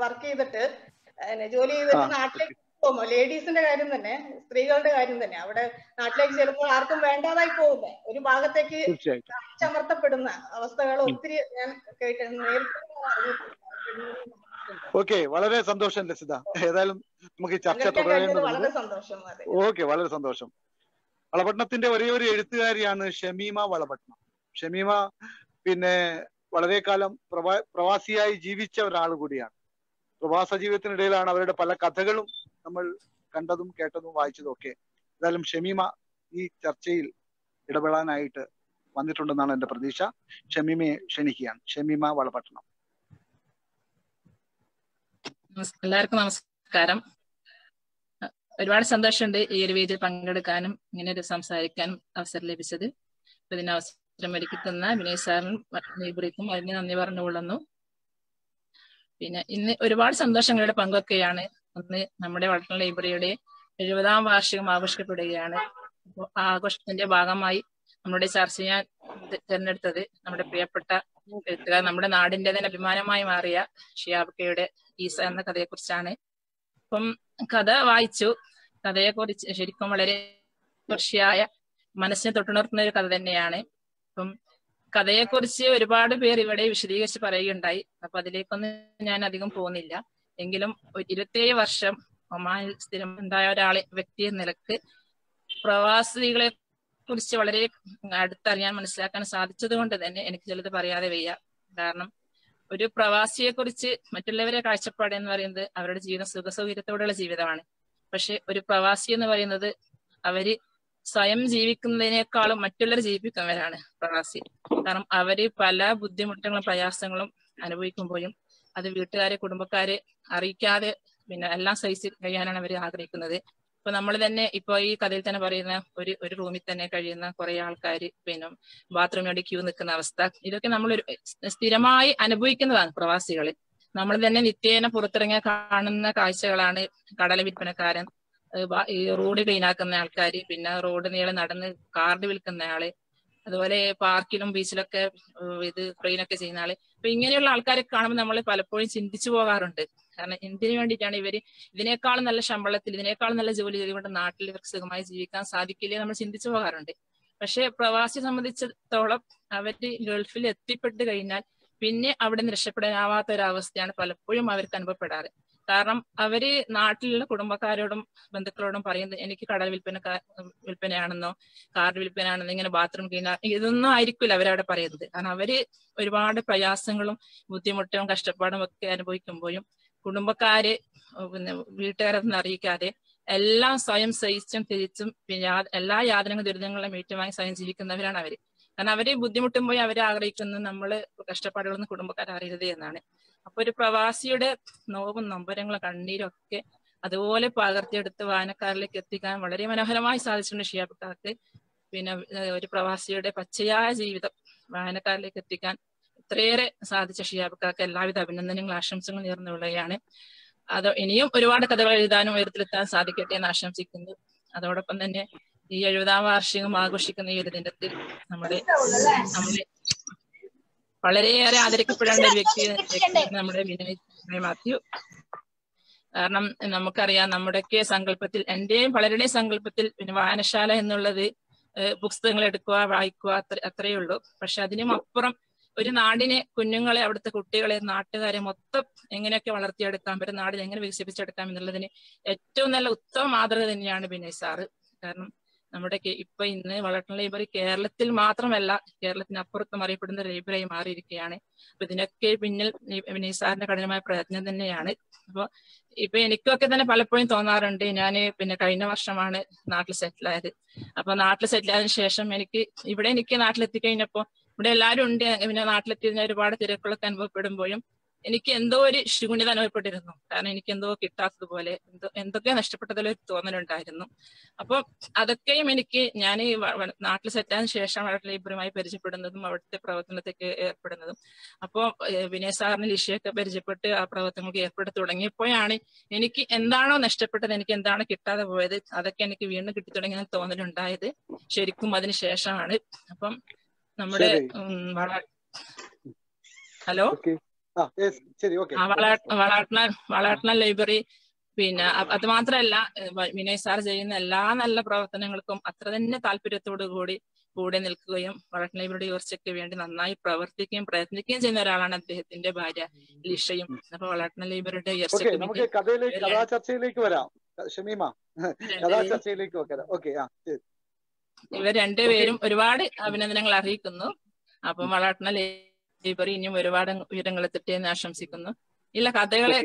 വർക്ക് ചെയ്തിട്ട് ജോലി ചെയ്തിട്ട് നാട്ടിലേക്ക് പോകുമ്പോ ലേഡീസിന്റെ കാര്യം തന്നെ, സ്ത്രീകളുടെ കാര്യം തന്നെ, അവിടെ നാട്ടിലേക്ക് ചിലപ്പോൾ ആർക്കും വേണ്ടാതായി പോകുന്നേ ഒരു ഭാഗത്തേക്ക് അമർത്തപ്പെടുന്ന അവസ്ഥകൾ ഒത്തിരി ഞാൻ ഓക്കെ, വളരെ സന്തോഷം ലസിത. ഏതായാലും നമുക്ക് ഈ ചർച്ച തുടരേണ്ടതുണ്ട്. ഓക്കെ, വളരെ സന്തോഷം. വളപട്ടണത്തിന്റെ ഒരേ ഒരു എഴുത്തുകാരിയാണ് ഷമീമ വളപട്ടണം. ഷമീമ പിന്നെ വളരെ കാലം പ്രവാസിയായി ജീവിച്ച ഒരാൾ കൂടിയാണ്. പ്രവാസ ജീവിതത്തിനിടയിലാണ് അവരുടെ പല കഥകളും നമ്മൾ കണ്ടതും കേട്ടതും വായിച്ചതും ഒക്കെ. ഏതായാലും ഷമീമ ഈ ചർച്ചയിൽ ഇടപെടാനായിട്ട് വന്നിട്ടുണ്ടെന്നാണ് എന്റെ പ്രതീക്ഷ. ഷമീമയെ ക്ഷണിക്കുകയാണ്. ഷമീമ വളപട്ടണം. എല്ലാവർക്കും നമസ്കാരം. ഒരുപാട് സന്തോഷമുണ്ട് ഈ ഒരു വേദിയിൽ പങ്കെടുക്കാനും ഇങ്ങനെ ഒരു സംസാരിക്കാനും അവസരം ലഭിച്ചത്. ഇതിന് അവസരം ഒരുക്കി തന്ന വിനയ് സാറിനും ലൈബ്രറിക്കും അതിന് നന്ദി പറഞ്ഞുകൊള്ളുന്നു. പിന്നെ ഇന്ന് ഒരുപാട് സന്തോഷങ്ങളുടെ പങ്കുവെക്കുകയാണ്. ഒന്ന്, നമ്മുടെ വളപട്ടണം ലൈബ്രറിയുടെ 70ാം വാർഷികം ആഘോഷിക്കപ്പെടുകയാണ്. അപ്പോൾ ആ ആഘോഷത്തിന്റെ ഭാഗമായി നമ്മുടെ ചർച്ച ചെയ്യാൻ തിരഞ്ഞെടുത്തത് നമ്മുടെ പ്രിയപ്പെട്ട എഴുത്തുകാർ, നമ്മുടെ നാടിന്റെ തന്നെ അഭിമാനമായി മാറിയ ഷിഹാബിക്കയുടെ ഈസ എന്ന കഥയെ കുറിച്ചാണ്. അപ്പം കഥ വായിച്ചു. കഥയെക്കുറിച്ച് ശരിക്കും വളരെ സ്പർശിയായ മനസ്സിനെ തൊട്ടുണർത്തുന്ന ഒരു കഥ തന്നെയാണ്. അപ്പം കഥയെക്കുറിച്ച് ഒരുപാട് പേർ ഇവിടെ വിശദീകരിച്ച് പറയുകയുണ്ടായി. അപ്പൊ അതിലേക്കൊന്നും ഞാൻ അധികം പോകുന്നില്ല. എങ്കിലും 27 വർഷം ഒമാനിൽ സ്ഥിരം ഉണ്ടായ വ്യക്തി എന്ന നിലക്ക് പ്രവാസികളെ കുറിച്ച് വളരെ അടുത്തറിയാൻ മനസ്സിലാക്കാൻ സാധിച്ചത് കൊണ്ട് തന്നെ എനിക്ക് ചിലത് പറയാതെ വയ്യ. കാരണം ഒരു പ്രവാസിയെ കുറിച്ച് മറ്റുള്ളവരെ കാഴ്ചപ്പാട് എന്ന് പറയുന്നത് അവരുടെ ജീവിതം സുഖസൗകര്യത്തോടുള്ള ജീവിതമാണ്. പക്ഷെ ഒരു പ്രവാസി എന്ന് പറയുന്നത് അവര് സ്വയം ജീവിക്കുന്നതിനേക്കാളും മറ്റുള്ളവർ ജീവിക്കുന്നവരാണ് പ്രവാസി. കാരണം അവര് പല ബുദ്ധിമുട്ടുകളും പ്രയാസങ്ങളും അനുഭവിക്കുമ്പോഴും അത് വീട്ടുകാരെ കുടുംബക്കാരെ അറിയിക്കാതെ പിന്നെ എല്ലാം സഹിച്ച് കഴിയാനാണ് അവർ ആഗ്രഹിക്കുന്നത്. ഇപ്പൊ നമ്മൾ തന്നെ ഇപ്പൊ ഈ കഥയിൽ തന്നെ പറയുന്ന ഒരു റൂമിൽ തന്നെ കഴിയുന്ന കുറെ ആൾക്കാർ പിന്നെ ബാത്റൂമിന് വേണ്ടി ക്യൂ നിൽക്കുന്ന അവസ്ഥ, ഇതൊക്കെ നമ്മൾ സ്ഥിരമായി അനുഭവിക്കുന്നതാണ് പ്രവാസികൾ. നമ്മൾ തന്നെ നിത്യേന പുറത്തിറങ്ങിയ കാണുന്ന കാഴ്ചകളാണ്. കടല വിൽപ്പനക്കാരൻ, ഈ റോഡ് ക്ലീൻ ആക്കുന്ന ആൾക്കാർ, പിന്നെ റോഡ് നീളെ നടന്ന് കാർഡ് വിൽക്കുന്ന ആള്, അതുപോലെ പാർക്കിലും ബീച്ചിലൊക്കെ ഇത് ട്രെയിനൊക്കെ ചെയ്യുന്ന ആള്. അപ്പൊ ഇങ്ങനെയുള്ള ആൾക്കാരെ കാണുമ്പോൾ നമ്മൾ പലപ്പോഴും ചിന്തിച്ചു പോകാറുണ്ട്. കാരണം എന്തിനു വേണ്ടിയിട്ടാണ് ഇവര് ഇതിനേക്കാളും നല്ല ശമ്പളത്തിൽ ഇതിനേക്കാളും നല്ല ജോലി ചെയ്തുകൊണ്ട് നാട്ടിൽ ഇവർക്ക് സുഖമായി ജീവിക്കാൻ സാധിക്കില്ലേ നമ്മൾ ചിന്തിച്ചു പോകാറുണ്ട്. പക്ഷെ പ്രവാസിയെ സംബന്ധിച്ചിടത്തോളം അവര് ഗൾഫിൽ എത്തിപ്പെട്ട് കഴിഞ്ഞാൽ പിന്നെ അവിടെ നിന്ന് രക്ഷപ്പെടാനാവാത്ത ഒരവസ്ഥയാണ് പലപ്പോഴും അവർക്ക് അനുഭവപ്പെടാറ്. കാരണം അവര് നാട്ടിലുള്ള കുടുംബക്കാരോടും ബന്ധുക്കളോടും പറയുന്നത് എനിക്ക് കടൽ വിൽപ്പനയാണെന്നോ കാർഡ് വിൽപ്പനയാണെന്നോ ഇങ്ങനെ ബാത്റൂം ക്ലീനർ ഇതൊന്നും ആയിരിക്കില്ല അവരവിടെ പറയുന്നത്. കാരണം അവര് ഒരുപാട് പ്രയാസങ്ങളും ബുദ്ധിമുട്ടും കഷ്ടപ്പാടും ഒക്കെ അനുഭവിക്കുമ്പോഴും കുടുംബക്കാര് പിന്നെ വീട്ടുകാരൊന്നും അറിയിക്കാതെ എല്ലാം സ്വയം സഹിച്ചും തിരിച്ചും പിന്നെ എല്ലാ യാതനകളും ദുരിതങ്ങളും ഏറ്റുവാങ്ങി സ്വയം ജീവിക്കുന്നവരാണ് അവര്. കാരണം അവര് ബുദ്ധിമുട്ടുമ്പോൾ അവര് ആഗ്രഹിക്കുന്നത് നമ്മള് കഷ്ടപ്പാടുകളൊന്നും കുടുംബക്കാർ അറിയരുത് എന്നാണ്. അപ്പൊ ഒരു പ്രവാസിയുടെ നോവും നൊമ്പരങ്ങളും കണ്ണീരും ഒക്കെ അതുപോലെ പകർത്തിയെടുത്ത് വായനക്കാരിലേക്ക് എത്തിക്കാൻ വളരെ മനോഹരമായി സാധിച്ചിട്ടുണ്ട് ഷിഹാബിക്കാക്ക്. പിന്നെ ഒരു പ്രവാസിയുടെ പച്ചയായ ജീവിതം വായനക്കാരിലേക്ക് എത്തിക്കാൻ ഇത്രയേറെ സാധിച്ച ഷിഹാബിക്കാക്ക് എല്ലാവിധ അഭിനന്ദനങ്ങളും ആശംസകളും നേർന്നുകൊള്ളുകയാണ്. അത് ഇനിയും ഒരുപാട് കഥകൾ എഴുതാനും ഉയരത്തിലെത്താൻ സാധിക്കട്ടെ എന്ന് ആശംസിക്കുന്നു. അതോടൊപ്പം തന്നെ ഈ 70ാം വാർഷികം ആഘോഷിക്കുന്ന ഈ ഒരു ദിനത്തിൽ നമ്മളെ വളരെയേറെ ആദരിക്കപ്പെടേണ്ട ഒരു വ്യക്തി നമ്മുടെ വിനോയ് മാത്യു. കാരണം നമുക്കറിയാം നമ്മുടെയൊക്കെ സങ്കല്പത്തിൽ, എന്റെയും പലരുടെയും സങ്കല്പത്തിൽ പിന്നെ വായനശാല എന്നുള്ളത് പുസ്തകങ്ങൾ എടുക്കുക വായിക്കുക അത്രയേ ഉള്ളൂ. പക്ഷെ അതിനും അപ്പുറം ഒരു നാടിനെ, കുഞ്ഞുങ്ങളെ, അവിടുത്തെ കുട്ടികളെ, നാട്ടുകാരെ മൊത്തം എങ്ങനെയൊക്കെ വളർത്തിയെടുക്കാം, ഒരു നാടിനെ എങ്ങനെ വികസിപ്പിച്ചെടുക്കാം എന്നുള്ളതിന് ഏറ്റവും നല്ല ഉത്തമ മാതൃക തന്നെയാണ് വിനയ് സാറ്. കാരണം നമ്മുടെ ഇപ്പൊ ഇന്ന് വളർത്തുന്ന ലൈബ്രറി കേരളത്തിൽ മാത്രമല്ല കേരളത്തിനപ്പുറത്തും അറിയപ്പെടുന്ന ലൈബ്രറി മാറിയിരിക്കുകയാണ്. അപ്പൊ ഇതിനൊക്കെ പിന്നിൽ വിനയ് സാറിന്റെ കഠിനമായ പ്രയത്നം തന്നെയാണ്. അപ്പൊ ഇപ്പൊ എനിക്കൊക്കെ തന്നെ പലപ്പോഴും തോന്നാറുണ്ട്, ഞാൻ പിന്നെ കഴിഞ്ഞ വർഷമാണ് നാട്ടിൽ സെറ്റിലായത്. അപ്പൊ നാട്ടിൽ സെറ്റിലായതിനു ശേഷം എനിക്ക് നാട്ടിലെത്തിക്കഴിഞ്ഞപ്പോ ഇവിടെ എല്ലാവരും ഉണ്ട്. പിന്നെ നാട്ടിലെത്തി ഒരുപാട് തിരക്കുകളൊക്കെ അനുഭവപ്പെടുമ്പോഴും എനിക്ക് എന്തോ ഒരു ശൂന്യത അനുഭവപ്പെട്ടിരുന്നു. കാരണം എനിക്ക് എന്തോ കിട്ടാത്തതുപോലെ എന്തൊക്കെയോ നഷ്ടപ്പെട്ടതിൽ ഒരു തോന്നലുണ്ടായിരുന്നു. അപ്പൊ അതൊക്കെയും ഞാൻ ഈ നാട്ടിൽ സെറ്റായതിനു ശേഷം അവിടെ ലൈബ്രറിയുമായി പരിചയപ്പെടുന്നതും അവിടുത്തെ പ്രവർത്തനത്തേക്ക് ഏർപ്പെടുന്നതും. അപ്പോൾ വിനയ് സാറിന് ലിഷയൊക്കെ പരിചയപ്പെട്ട് ആ പ്രവർത്തനങ്ങൾക്ക് ഏർപ്പെട്ട് തുടങ്ങിയപ്പോഴാണ് എനിക്ക് എന്താണോ നഷ്ടപ്പെട്ടത്, എനിക്ക് എന്താണോ കിട്ടാതെ പോയത്, അതൊക്കെ എനിക്ക് വീണ്ടും കിട്ടി തുടങ്ങിയ തോന്നലുണ്ടായത് ശരിക്കും അതിന് ശേഷമാണ്. അപ്പം നമ്മുടെ ഹലോ വളാട്ടണ ലൈബ്രറി പിന്നെ അത് മാത്രമല്ല വിനയ് സാർ ചെയ്യുന്ന എല്ലാ നല്ല പ്രവർത്തനങ്ങൾക്കും അത്ര തന്നെ താല്പര്യത്തോടു കൂടി കൂടെ നിൽക്കുകയും വളാട്ടണ ലൈബ്രറി ഉയർച്ചയ്ക്ക് വേണ്ടി നന്നായി പ്രവർത്തിക്കുകയും പ്രയത്നിക്കുകയും ചെയ്യുന്ന ഒരാളാണ് അദ്ദേഹത്തിന്റെ ഭാര്യ ലിഷയും. അപ്പൊ വളാട്ടണ ലൈബ്രറിയുടെ ഇവർ രണ്ടുപേരും ഒരുപാട് അഭിനന്ദനങ്ങൾ അറിയിക്കുന്നു. അപ്പം വളാട്ടണ ലൈബ്രറി ഇനിയും ഒരുപാട് ഉയരങ്ങളെത്തട്ടെ എന്ന് ആശംസിക്കുന്നു. ഇല്ല,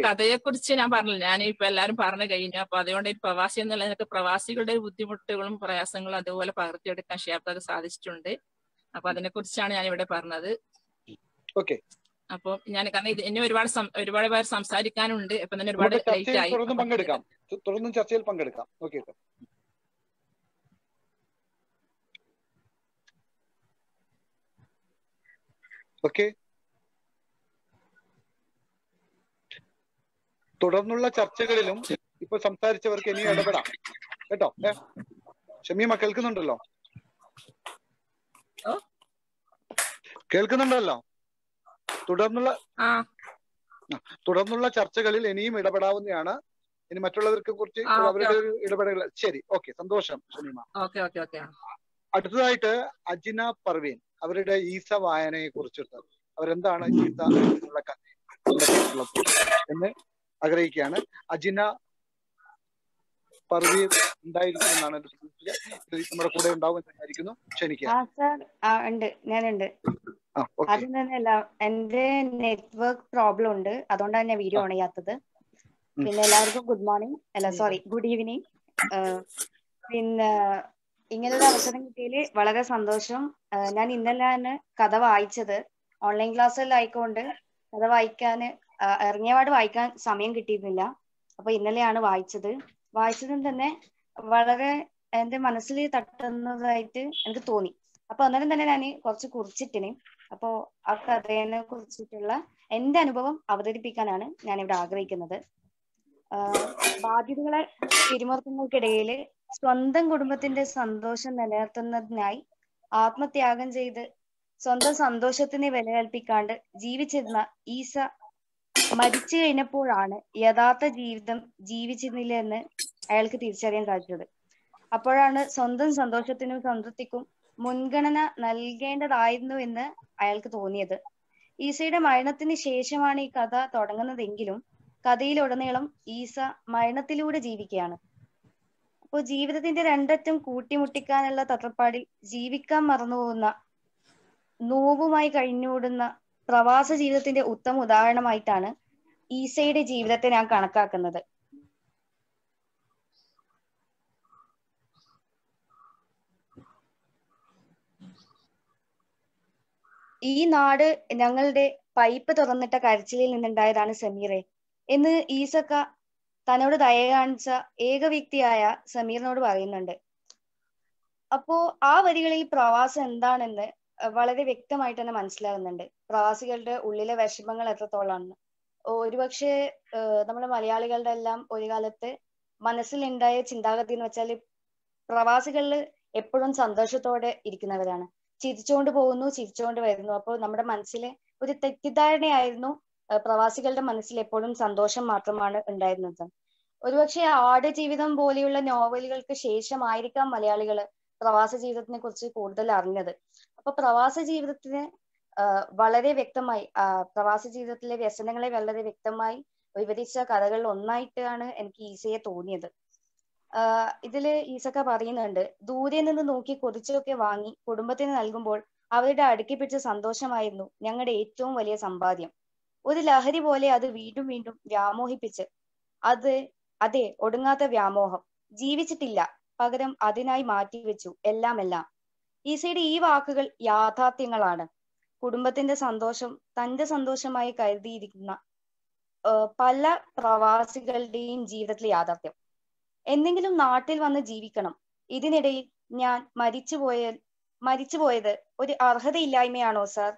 കഥയെക്കുറിച്ച് ഞാൻ പറഞ്ഞില്ല, ഞാൻ ഇപ്പൊ എല്ലാരും പറഞ്ഞു കഴിഞ്ഞു. അപ്പൊ അതുകൊണ്ട് ഈ പ്രവാസി എന്നുള്ളതൊക്കെ പ്രവാസികളുടെ ബുദ്ധിമുട്ടുകളും പ്രയാസങ്ങളും അതുപോലെ പകർത്തിയെടുക്കാൻ ഷിഹാബിക്കാക്ക് സാധിച്ചിട്ടുണ്ട്. അപ്പൊ അതിനെ കുറിച്ചാണ് ഞാൻ ഇവിടെ പറഞ്ഞത്. അപ്പൊ ഞാൻ കാരണം ഇനി ഒരുപാട് പേർ സംസാരിക്കാനുണ്ട്. ഇപ്പൊ തന്നെ ഒരുപാട് ലേറ്റ് ആയി. തുടർന്നും ചർച്ചയിൽ പങ്കെടുക്കാം. ഓക്കെ, തുടർന്നുള്ള ചർച്ചകളിലും ഇപ്പൊ സംസാരിച്ചവർക്ക് ഇനിയും ഇടപെടാം കേട്ടോ. ഷമീമ കേൾക്കുന്നുണ്ടല്ലോ? തുടർന്നുള്ള ചർച്ചകളിൽ ഇനിയും ഇടപെടാവുന്നതാണ്. ഇനി മറ്റുള്ളവർക്ക് കുറിച്ച് അവരുടെ ഇടപെടൽ. ശരി, ഓക്കെ, സന്തോഷം ഷമീമ. അടുത്തതായിട്ട് അജിന പർവീൻ അവരുടെ ഈസ വായനയെ കുറിച്ചിട്ട് അവരെന്താണ് ഈസ എന്നുള്ള കഥ എന്ന് ആഗ്രഹിക്കുകയാണ്. അജിന പർവീൻ ഉണ്ടായിരിക്കും എന്നാണ് നമ്മുടെ കൂടെ ഉണ്ടാവും എന്ന് വിചാരിക്കുന്നു. ക്ഷണിക്കുക. ഞാനുണ്ട്. ആദ്യം തന്നെയല്ല, എന്റെ നെറ്റ്വർക്ക് പ്രോബ്ലം ഉണ്ട്, അതുകൊണ്ടാണ് ഞാൻ വീഡിയോ ഓൺ ചെയ്യാത്തത്. പിന്നെ എല്ലാവർക്കും ഗുഡ് മോർണിംഗ്, ഗുഡ് ഈവനിങ്. പിന്നെ ഇങ്ങനൊരു അവസരം കിട്ടിയതിൽ വളരെ സന്തോഷം. ഞാൻ ഇന്നലെയാണ് കഥ വായിച്ചത്. ഓൺലൈൻ ക്ലാസ്സിലായിക്കൊണ്ട് കഥ വായിക്കാൻ ഇറങ്ങിയപാട് വായിക്കാൻ സമയം കിട്ടിയിരുന്നില്ല. അപ്പൊ ഇന്നലെയാണ് വായിച്ചതും തന്നെ വളരെ എന്റെ മനസ്സിൽ തട്ടുന്നതായിട്ട് എനിക്ക് തോന്നി. അപ്പൊ അന്നേരം തന്നെ ഞാൻ കുറച്ച് കുറിച്ചിട്ടിന്. അപ്പോ ആ കഥയെ കുറിച്ചിട്ടുള്ള എന്റെ അനുഭവം അവതരിപ്പിക്കാനാണ് ഞാൻ ഇവിടെ ആഗ്രഹിക്കുന്നത്. ബാധ്യതകളെ പിരിമുറുക്കങ്ങൾക്കിടയിൽ സ്വന്തം കുടുംബത്തിന്റെ സന്തോഷം നിലനിർത്തുന്നതിനായി ആത്മത്യാഗം ചെയ്ത് സ്വന്തം സന്തോഷത്തിന് വില കൽപ്പിക്കാണ്ട് ജീവിച്ചിരുന്ന ഈസ മരിച്ചു കഴിഞ്ഞപ്പോഴാണ് യഥാർത്ഥ ജീവിതം ജീവിച്ചിരുന്നില്ല എന്ന് അയാൾക്ക് തിരിച്ചറിയാൻ സാധിച്ചത്. അപ്പോഴാണ് സ്വന്തം സന്തോഷത്തിനും സംതൃപ്തിക്കും മുൻഗണന നൽകേണ്ടതായിരുന്നു എന്ന് അയാൾക്ക് തോന്നിയത്. ഈസയുടെ മരണത്തിന് ശേഷമാണ് ഈ കഥ തുടങ്ങുന്നതെങ്കിലും കഥയിലുടനീളം ഈസ മരണത്തിലൂടെ ജീവിക്കുകയാണ്. അപ്പോൾ ജീവിതത്തിന്റെ രണ്ടറ്റം കൂട്ടിമുട്ടിക്കാനുള്ള തത്രപ്പാടിൽ ജീവിക്കാൻ മറന്നുപോകുന്ന നോവുമായി കഴിഞ്ഞുകൂടുന്ന പ്രവാസ ജീവിതത്തിന്റെ ഉത്തമ ഉദാഹരണമായിട്ടാണ് ഈസയുടെ ജീവിതത്തെ ഞാൻ കണക്കാക്കുന്നത്. ഈ നാട് ഞങ്ങളുടെ പൈപ്പ് തുറന്നിട്ട കരച്ചിലിൽ നിന്നുണ്ടായതാണ് സമീറെ എന്ന് ഈസക്ക തന്നോട് ദയ കാണിച്ച ഏക വ്യക്തിയായ സമീറിനോട് പറയുന്നുണ്ട്. അപ്പോ ആ വരികളിൽ പ്രവാസം എന്താണെന്ന് വളരെ വ്യക്തമായിട്ട് തന്നെ മനസ്സിലാകുന്നുണ്ട്. പ്രവാസികളുടെ ഉള്ളിലെ വിഷമങ്ങൾ എത്രത്തോളാണെന്ന്. ഒരുപക്ഷെ നമ്മുടെ മലയാളികളുടെ എല്ലാം ഒരു കാലത്ത് മനസ്സിലുണ്ടായ ചിന്താഗതി എന്ന് വെച്ചാൽ പ്രവാസികളിൽ എപ്പോഴും സന്തോഷത്തോടെ ഇരിക്കുന്നവരാണ്. ചിരിച്ചുകൊണ്ട് പോകുന്നു, ചിരിച്ചുകൊണ്ട് വരുന്നു. അപ്പോൾ നമ്മുടെ മനസ്സിലെ ഒരു തെറ്റിദ്ധാരണയായിരുന്നു പ്രവാസികളുടെ മനസ്സിൽ എപ്പോഴും സന്തോഷം മാത്രമാണ് ഉണ്ടായിരുന്നത്. ഒരുപക്ഷെ ആട് ജീവിതം പോലെയുള്ള നോവലുകൾക്ക് ശേഷമായിരിക്കാം മലയാളികൾ പ്രവാസ ജീവിതത്തിനെ കുറിച്ച് കൂടുതൽ അറിഞ്ഞത്. അപ്പൊ പ്രവാസ ജീവിതത്തിന് വളരെ വ്യക്തമായി പ്രവാസ ജീവിതത്തിലെ വ്യസനങ്ങളെ വളരെ വ്യക്തമായി വിവരിച്ച കഥകളിൽ ഒന്നായിട്ടാണ് എനിക്ക് ഈസയെ തോന്നിയത്. ഇതില് ഈസക്ക പറയുന്നുണ്ട്, ദൂരെ നിന്ന് നോക്കി കൊതിച്ചൊക്കെ വാങ്ങി കുടുംബത്തിന് നൽകുമ്പോൾ അവരുടെ അടുക്കി പിടിച്ച സന്തോഷമായിരുന്നു ഞങ്ങളുടെ ഏറ്റവും വലിയ സമ്പാദ്യം. ഒരു ലഹരി പോലെ അത് വീണ്ടും വീണ്ടും വ്യാമോഹിപ്പിച്ച് അതെ ഒടുങ്ങാത്ത വ്യാമോഹം ജീവിച്ചിട്ടില്ല, പകരം അതിനായി മാറ്റിവെച്ചു എല്ലാം. ഈസയുടെ ഈ വാക്കുകൾ യാഥാർത്ഥ്യങ്ങളാണ്. കുടുംബത്തിന്റെ സന്തോഷം തന്റെ സന്തോഷമായി കരുതിയിരിക്കുന്ന പല പ്രവാസികളുടെയും ജീവിതത്തിലെ യാഥാർത്ഥ്യം. എന്തെങ്കിലും നാട്ടിൽ വന്ന് ജീവിക്കണം, ഇതിനിടയിൽ ഞാൻ മരിച്ചുപോയത് ഒരു അർഹതയില്ലായ്മയാണോ സാർ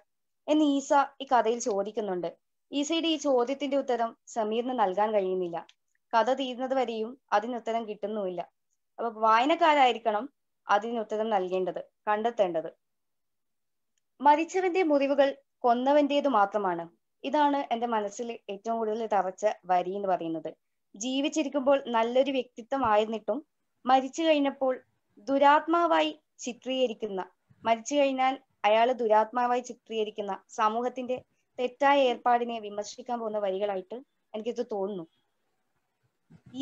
എന്ന് ഈസ ഈ കഥയിൽ ചോദിക്കുന്നുണ്ട്. ഈസയുടെ ഈ ചോദ്യത്തിന്റെ ഉത്തരം സമീറിന് നൽകാൻ കഴിയുന്നില്ല. കഥ തീരുന്നത് വരെയും അതിനുത്തരം കിട്ടുന്നുമില്ല. അപ്പൊ വായനക്കാരായിരിക്കണം അതിനുത്തരം നൽകേണ്ടത്, കണ്ടെത്തേണ്ടത്. മരിച്ചവന്റെ മുറിവുകൾ കൊന്നവന്റേതു മാത്രമാണ്. ഇതാണ് എന്റെ മനസ്സിൽ ഏറ്റവും കൂടുതൽ തറച്ച വരി എന്ന് പറയുന്നത്. ജീവിച്ചിരിക്കുമ്പോൾ നല്ലൊരു വ്യക്തിത്വമായിരുന്നിട്ടും മരിച്ചു കഴിഞ്ഞപ്പോൾ മരിച്ചു കഴിഞ്ഞാൽ അയാൾ ദുരാത്മാവായി ചിത്രീകരിക്കുന്ന സമൂഹത്തിന്റെ തെറ്റായ ഏർപ്പാടിനെ വിമർശിക്കാൻ പോകുന്ന വരികളായിട്ട് എനിക്കിത് തോന്നുന്നു.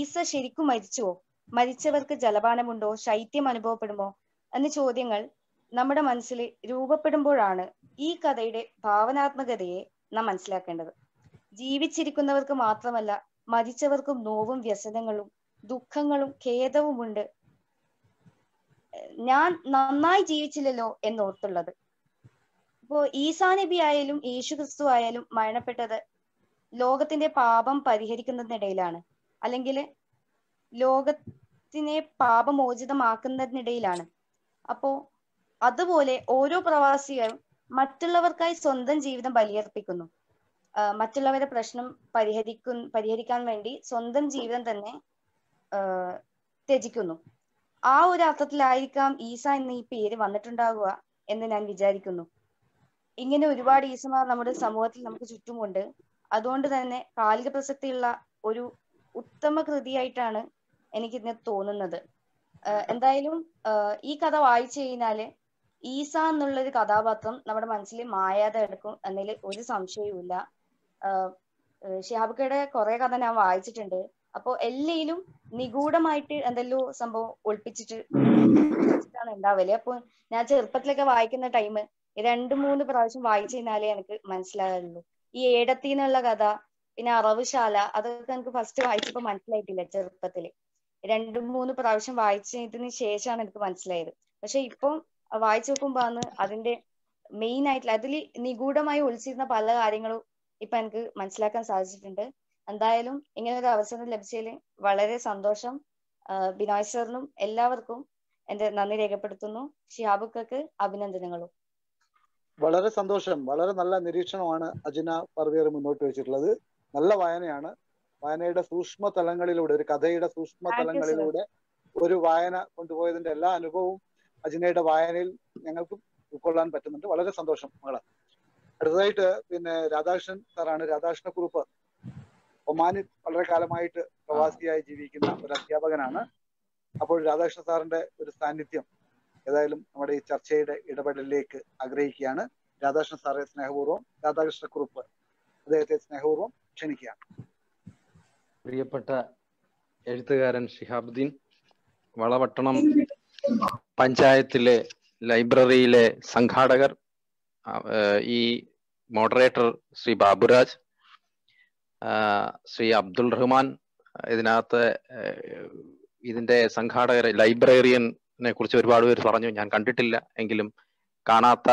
ഈസ ശരിക്കും മരിച്ചുവോ? മരിച്ചവർക്ക് ജലപാനമുണ്ടോ? ശൈത്യം അനുഭവപ്പെടുമോ എന്ന ചോദ്യങ്ങൾ നമ്മുടെ മനസ്സിൽ രൂപപ്പെടുമ്പോഴാണ് ഈ കഥയുടെ ഭാവനാത്മകതയെ നാം മനസ്സിലാക്കേണ്ടത്. ജീവിച്ചിരിക്കുന്നവർക്ക് മാത്രമല്ല മരിച്ചവർക്കും നോവും വ്യസനങ്ങളും ദുഃഖങ്ങളും ഖേദവുമുണ്ട്. ഞാൻ നന്നായി ജീവിച്ചില്ലല്ലോ എന്നോർത്തുള്ളത്. ഇപ്പോ ഈസാ നബി ആയാലും യേശു ക്രിസ്തു ആയാലും മരണപ്പെട്ടത് ലോകത്തിന്റെ പാപം പരിഹരിക്കുന്നതിനിടയിലാണ്, അല്ലെങ്കിൽ ലോകത്തിനെ പാപമോചിതമാക്കുന്നതിനിടയിലാണ്. അപ്പോ അതുപോലെ ഓരോ പ്രവാസിയും മറ്റുള്ളവർക്കായി സ്വന്തം ജീവിതം ബലിയർപ്പിക്കുന്നു. മറ്റുള്ളവരുടെ പ്രശ്നം പരിഹരിക്കാൻ വേണ്ടി സ്വന്തം ജീവിതം തന്നെ ത്യജിക്കുന്നു. ആ ഒരു അർത്ഥത്തിലായിരിക്കാം ഈസ എന്ന ഈ പേര് വന്നിട്ടുണ്ടാകുക എന്ന് ഞാൻ വിചാരിക്കുന്നു. ഇങ്ങനെ ഒരുപാട് ഈസമാർ നമ്മുടെ സമൂഹത്തിൽ നമുക്ക് ചുറ്റുമുണ്ട്. അതുകൊണ്ട് തന്നെ കാലിക പ്രസക്തിയുള്ള ഒരു ഉത്തമ കൃതിയായിട്ടാണ് എനിക്കിതിനെ തോന്നുന്നത്. എന്തായാലും ഈ കഥ വായിച്ചു കഴിഞ്ഞാല് ഈസ എന്നുള്ളൊരു കഥാപാത്രം നമ്മുടെ മനസ്സിൽ മായാതെ എടുക്കും എന്നതിൽ ഒരു സംശയവുമില്ല. ഷിഹാബിക്കയുടെ കുറെ കഥ ഞാൻ വായിച്ചിട്ടുണ്ട്. അപ്പൊ എല്ലാം നിഗൂഢമായിട്ട് എന്തെല്ലോ സംഭവം ഒളിപ്പിച്ചിട്ടാണ് ഉണ്ടാവല്. അപ്പൊ ഞാൻ ചെറുപ്പത്തിലൊക്കെ വായിക്കുന്ന ടൈം 2-3 പ്രാവശ്യം വായിച്ചു കഴിഞ്ഞാലേ എനിക്ക് മനസ്സിലാകുള്ളൂ. ഈ ഏടത്തി എന്നുള്ള കഥ, പിന്നെ അറവുശാല, അതൊക്കെ എനിക്ക് ഫസ്റ്റ് വായിച്ചപ്പോ മനസ്സിലായിട്ടില്ല ചെറുപ്പത്തില്. 2-3 പ്രാവശ്യം വായിച്ചതിന് ശേഷമാണ് എനിക്ക് മനസ്സിലായത്. പക്ഷെ ഇപ്പം വായിച്ചു നോക്കുമ്പോഴാണ് അതിന്റെ മെയിൻ ആയിട്ടുള്ള അതിൽ നിഗൂഢമായി ഒളിച്ചിരുന്ന പല കാര്യങ്ങളും ഇപ്പൊ എനിക്ക് മനസ്സിലാക്കാൻ സാധിച്ചിട്ടുണ്ട്. എന്തായാലും ഇങ്ങനെ ഒരു അവസരം ലഭിച്ചതിൽ വളരെ സന്തോഷം. ബിനോയ് സാറിനും എല്ലാവർക്കും എന്റെ നന്ദി രേഖപ്പെടുത്തുന്നു. ഷിഹാബുക്കൾക്ക് അഭിനന്ദനങ്ങളും. വളരെ സന്തോഷം. വളരെ നല്ല നിരീക്ഷണമാണ് അജിന പർവേർ മുന്നോട്ട് വെച്ചിട്ടുള്ളത്. നല്ല വായനയാണ്. വായനയുടെ സൂക്ഷ്മ തലങ്ങളിലൂടെ, ഒരു കഥയുടെ സൂക്ഷ്മ തലങ്ങളിലൂടെ ഒരു വായന കൊണ്ടുപോയതിന്റെ എല്ലാ അനുഭവവും അജിനയുടെ വായനയിൽ ഞങ്ങൾക്ക് ഉൾക്കൊള്ളാൻ പറ്റുന്നുണ്ട്. വളരെ സന്തോഷം മകളെ. അടുത്തതായിട്ട് രാധാകൃഷ്ണൻ സാറാണ്. രാധാകൃഷ്ണ കുറുപ്പ് ഒമാനിൽ വളരെ കാലമായിട്ട് പ്രവാസിയായി ജീവിക്കുന്ന ഒരു അധ്യാപകനാണ്. അപ്പോൾ രാധാകൃഷ്ണ സാറിന്റെ ഒരു സാന്നിധ്യം ഏതായാലും നമ്മുടെ ഈ ചർച്ചയുടെ ഇടപെടലിലേക്ക് ആഗ്രഹിക്കുകയാണ്. രാധാകൃഷ്ണ സാറെ സ്നേഹപൂർവ്വം, രാധാകൃഷ്ണ കുറുപ്പ് അദ്ദേഹത്തെ സ്നേഹപൂർവ്വം ക്ഷണിക്കുകയാണ്. പ്രിയപ്പെട്ട എഴുത്തുകാരൻ ഷിഹാബുദ്ദീൻ, വളപട്ടണം പഞ്ചായത്തിലെ ലൈബ്രറിയിലെ സംഘാടകർ, ഈ മോഡറേറ്റർ ശ്രീ ബാബുരാജ്, ശ്രീ അബ്ദുൾ റഹ്മാൻ, ഇതിനകത്ത് ഇതിന്റെ സംഘാടകരെ, ലൈബ്രറിയനെ കുറിച്ച് ഒരുപാട് പേര് പറഞ്ഞു. ഞാൻ കണ്ടിട്ടില്ല, എങ്കിലും കാണാത്ത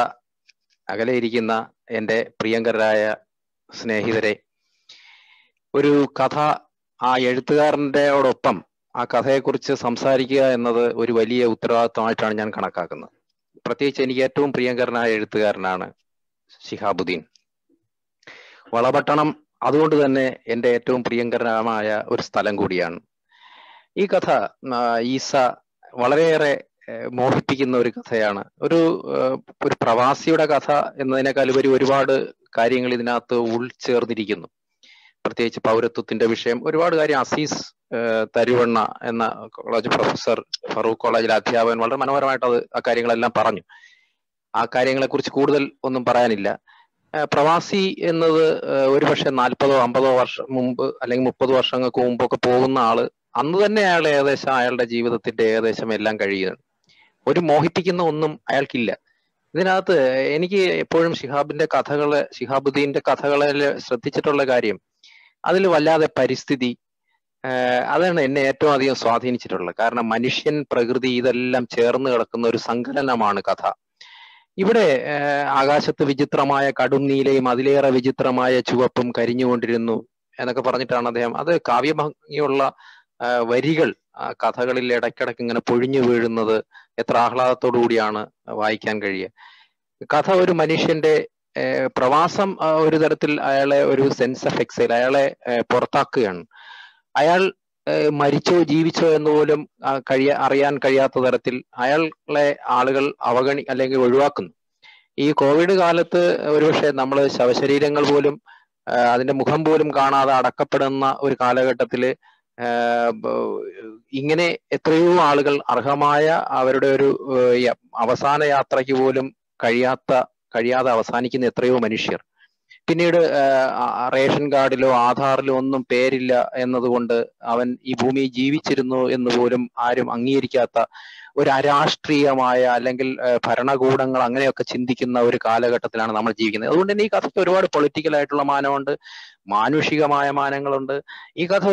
അകലെ ഇരിക്കുന്ന എൻ്റെ പ്രിയങ്കരായ സ്നേഹിതരെ, ഒരു കഥ ആ എഴുത്തുകാരൻ്റെയോടൊപ്പം ആ കഥയെക്കുറിച്ച് സംസാരിക്കുക എന്നത് ഒരു വലിയ ഉത്തരവാദിത്വമായിട്ടാണ് ഞാൻ കണക്കാക്കുന്നത്. പ്രത്യേകിച്ച് എനിക്ക് ഏറ്റവും പ്രിയങ്കരനായ എഴുത്തുകാരനാണ് ഷിഹാബുദ്ദീൻ. വളപട്ടണം അതുകൊണ്ട് തന്നെ എൻ്റെ ഏറ്റവും പ്രിയങ്കരമായ ഒരു സ്ഥലം കൂടിയാണ്. ഈ കഥ ഈസ വളരെയേറെ മോഹിപ്പിക്കുന്ന ഒരു കഥയാണ്. ഒരു പ്രവാസിയുടെ കഥ എന്നതിനേക്കാൾ ഉപരി ഒരുപാട് കാര്യങ്ങൾ ഇതിനകത്ത് ഉൾച്ചേർന്നിരിക്കുന്നു. പ്രത്യേകിച്ച് പൗരത്വത്തിന്റെ വിഷയം, ഒരുപാട് കാര്യം. അസീസ് തരുവണ്ണ എന്ന കോളേജ് പ്രൊഫസർ, ഫറൂഖ് കോളേജിലെ അധ്യാപകൻ വളരെ മനോഹരമായിട്ട് ആ കാര്യങ്ങളെല്ലാം പറഞ്ഞു. ആ കാര്യങ്ങളെ കുറിച്ച് കൂടുതൽ ഒന്നും പറയാനില്ല. പ്രവാസി എന്നത് ഒരുപക്ഷെ 40-50 വർഷം മുമ്പ് അല്ലെങ്കിൽ 30 വർഷങ്ങൾക്ക് മുമ്പൊക്കെ പോകുന്ന ആള് അന്ന് തന്നെ അയാൾ ഏകദേശം അയാളുടെ ജീവിതത്തിന്റെ ഏകദേശം എല്ലാം കഴിയുകയാണ്. ഒരു മോഹിപ്പിക്കുന്ന ഒന്നും അയാൾക്കില്ല. ഇതിനകത്ത് എനിക്ക് എപ്പോഴും ഷിഹാബുദ്ദീന്റെ കഥകളെ ശ്രദ്ധിച്ചിട്ടുള്ള കാര്യം, അതിൽ വല്ലാതെ പരിസ്ഥിതി, അതാണ് എന്നെ ഏറ്റവും അധികം സ്വാധീനിച്ചിട്ടുള്ളത്. കാരണം മനുഷ്യൻ, പ്രകൃതി ഇതെല്ലാം ചേർന്ന് കിടക്കുന്ന ഒരു സങ്കലനമാണ് കഥ. ഇവിടെ ആകാശത്ത് വിചിത്രമായ കടും നീലയും അതിലേറെ വിചിത്രമായ ചുവപ്പും കരിഞ്ഞുകൊണ്ടിരുന്നു എന്നൊക്കെ പറഞ്ഞിട്ടാണ് അദ്ദേഹം, അത് കാവ്യഭംഗിയുള്ള വരികൾ കഥകളിൽ ഇടയ്ക്കിടയ്ക്ക് ഇങ്ങനെ പൊഴിഞ്ഞു വീഴുന്നത് എത്ര ആഹ്ലാദത്തോടു കൂടിയാണ് വായിക്കാൻ കഴിയുക. കഥ ഒരു മനുഷ്യന്റെ പ്രവാസം ഒരു തരത്തിൽ അയാളെ ഒരു സെൻസ് ഓഫ് എക്സൈൽ, അയാളെ പുറത്താക്കുകയാണ്. അയാൾ മരിച്ചോ ജീവിച്ചോ എന്ന് പോലും അറിയാൻ കഴിയാത്ത തരത്തിൽ അയാളെ ആളുകൾ അല്ലെങ്കിൽ ഒഴിവാക്കുന്നു. ഈ കോവിഡ് കാലത്ത് ഒരുപക്ഷെ നമ്മൾ ശവശരീരങ്ങൾ പോലും അതിന്റെ മുഖം പോലും കാണാതെ അടക്കപ്പെടുന്ന ഒരു കാലഘട്ടത്തില് ഇങ്ങനെ എത്രയോ ആളുകൾ അർഹമായ അവരുടെ ഒരു അവസാന യാത്രയ്ക്ക് പോലും കഴിയാതെ അവസാനിക്കുന്ന എത്രയോ മനുഷ്യർ. പിന്നീട് റേഷൻ കാർഡിലോ ആധാറിലോ ഒന്നും പേരില്ല എന്നതുകൊണ്ട് അവൻ ഈ ഭൂമിയിൽ ജീവിച്ചിരുന്നു എന്ന് പോലും ആരും അംഗീകരിക്കാത്ത ഒരു അരാഷ്ട്രീയമായ അല്ലെങ്കിൽ ഭരണകൂടങ്ങൾ അങ്ങനെയൊക്കെ ചിന്തിക്കുന്ന ഒരു കാലഘട്ടത്തിലാണ് നമ്മൾ ജീവിക്കുന്നത്. അതുകൊണ്ട് തന്നെ ഈ കഥയ്ക്ക് ഒരുപാട് പൊളിറ്റിക്കൽ ആയിട്ടുള്ള മാനമുണ്ട്, മാനുഷികമായ മാനങ്ങളുണ്ട്. ഈ കഥ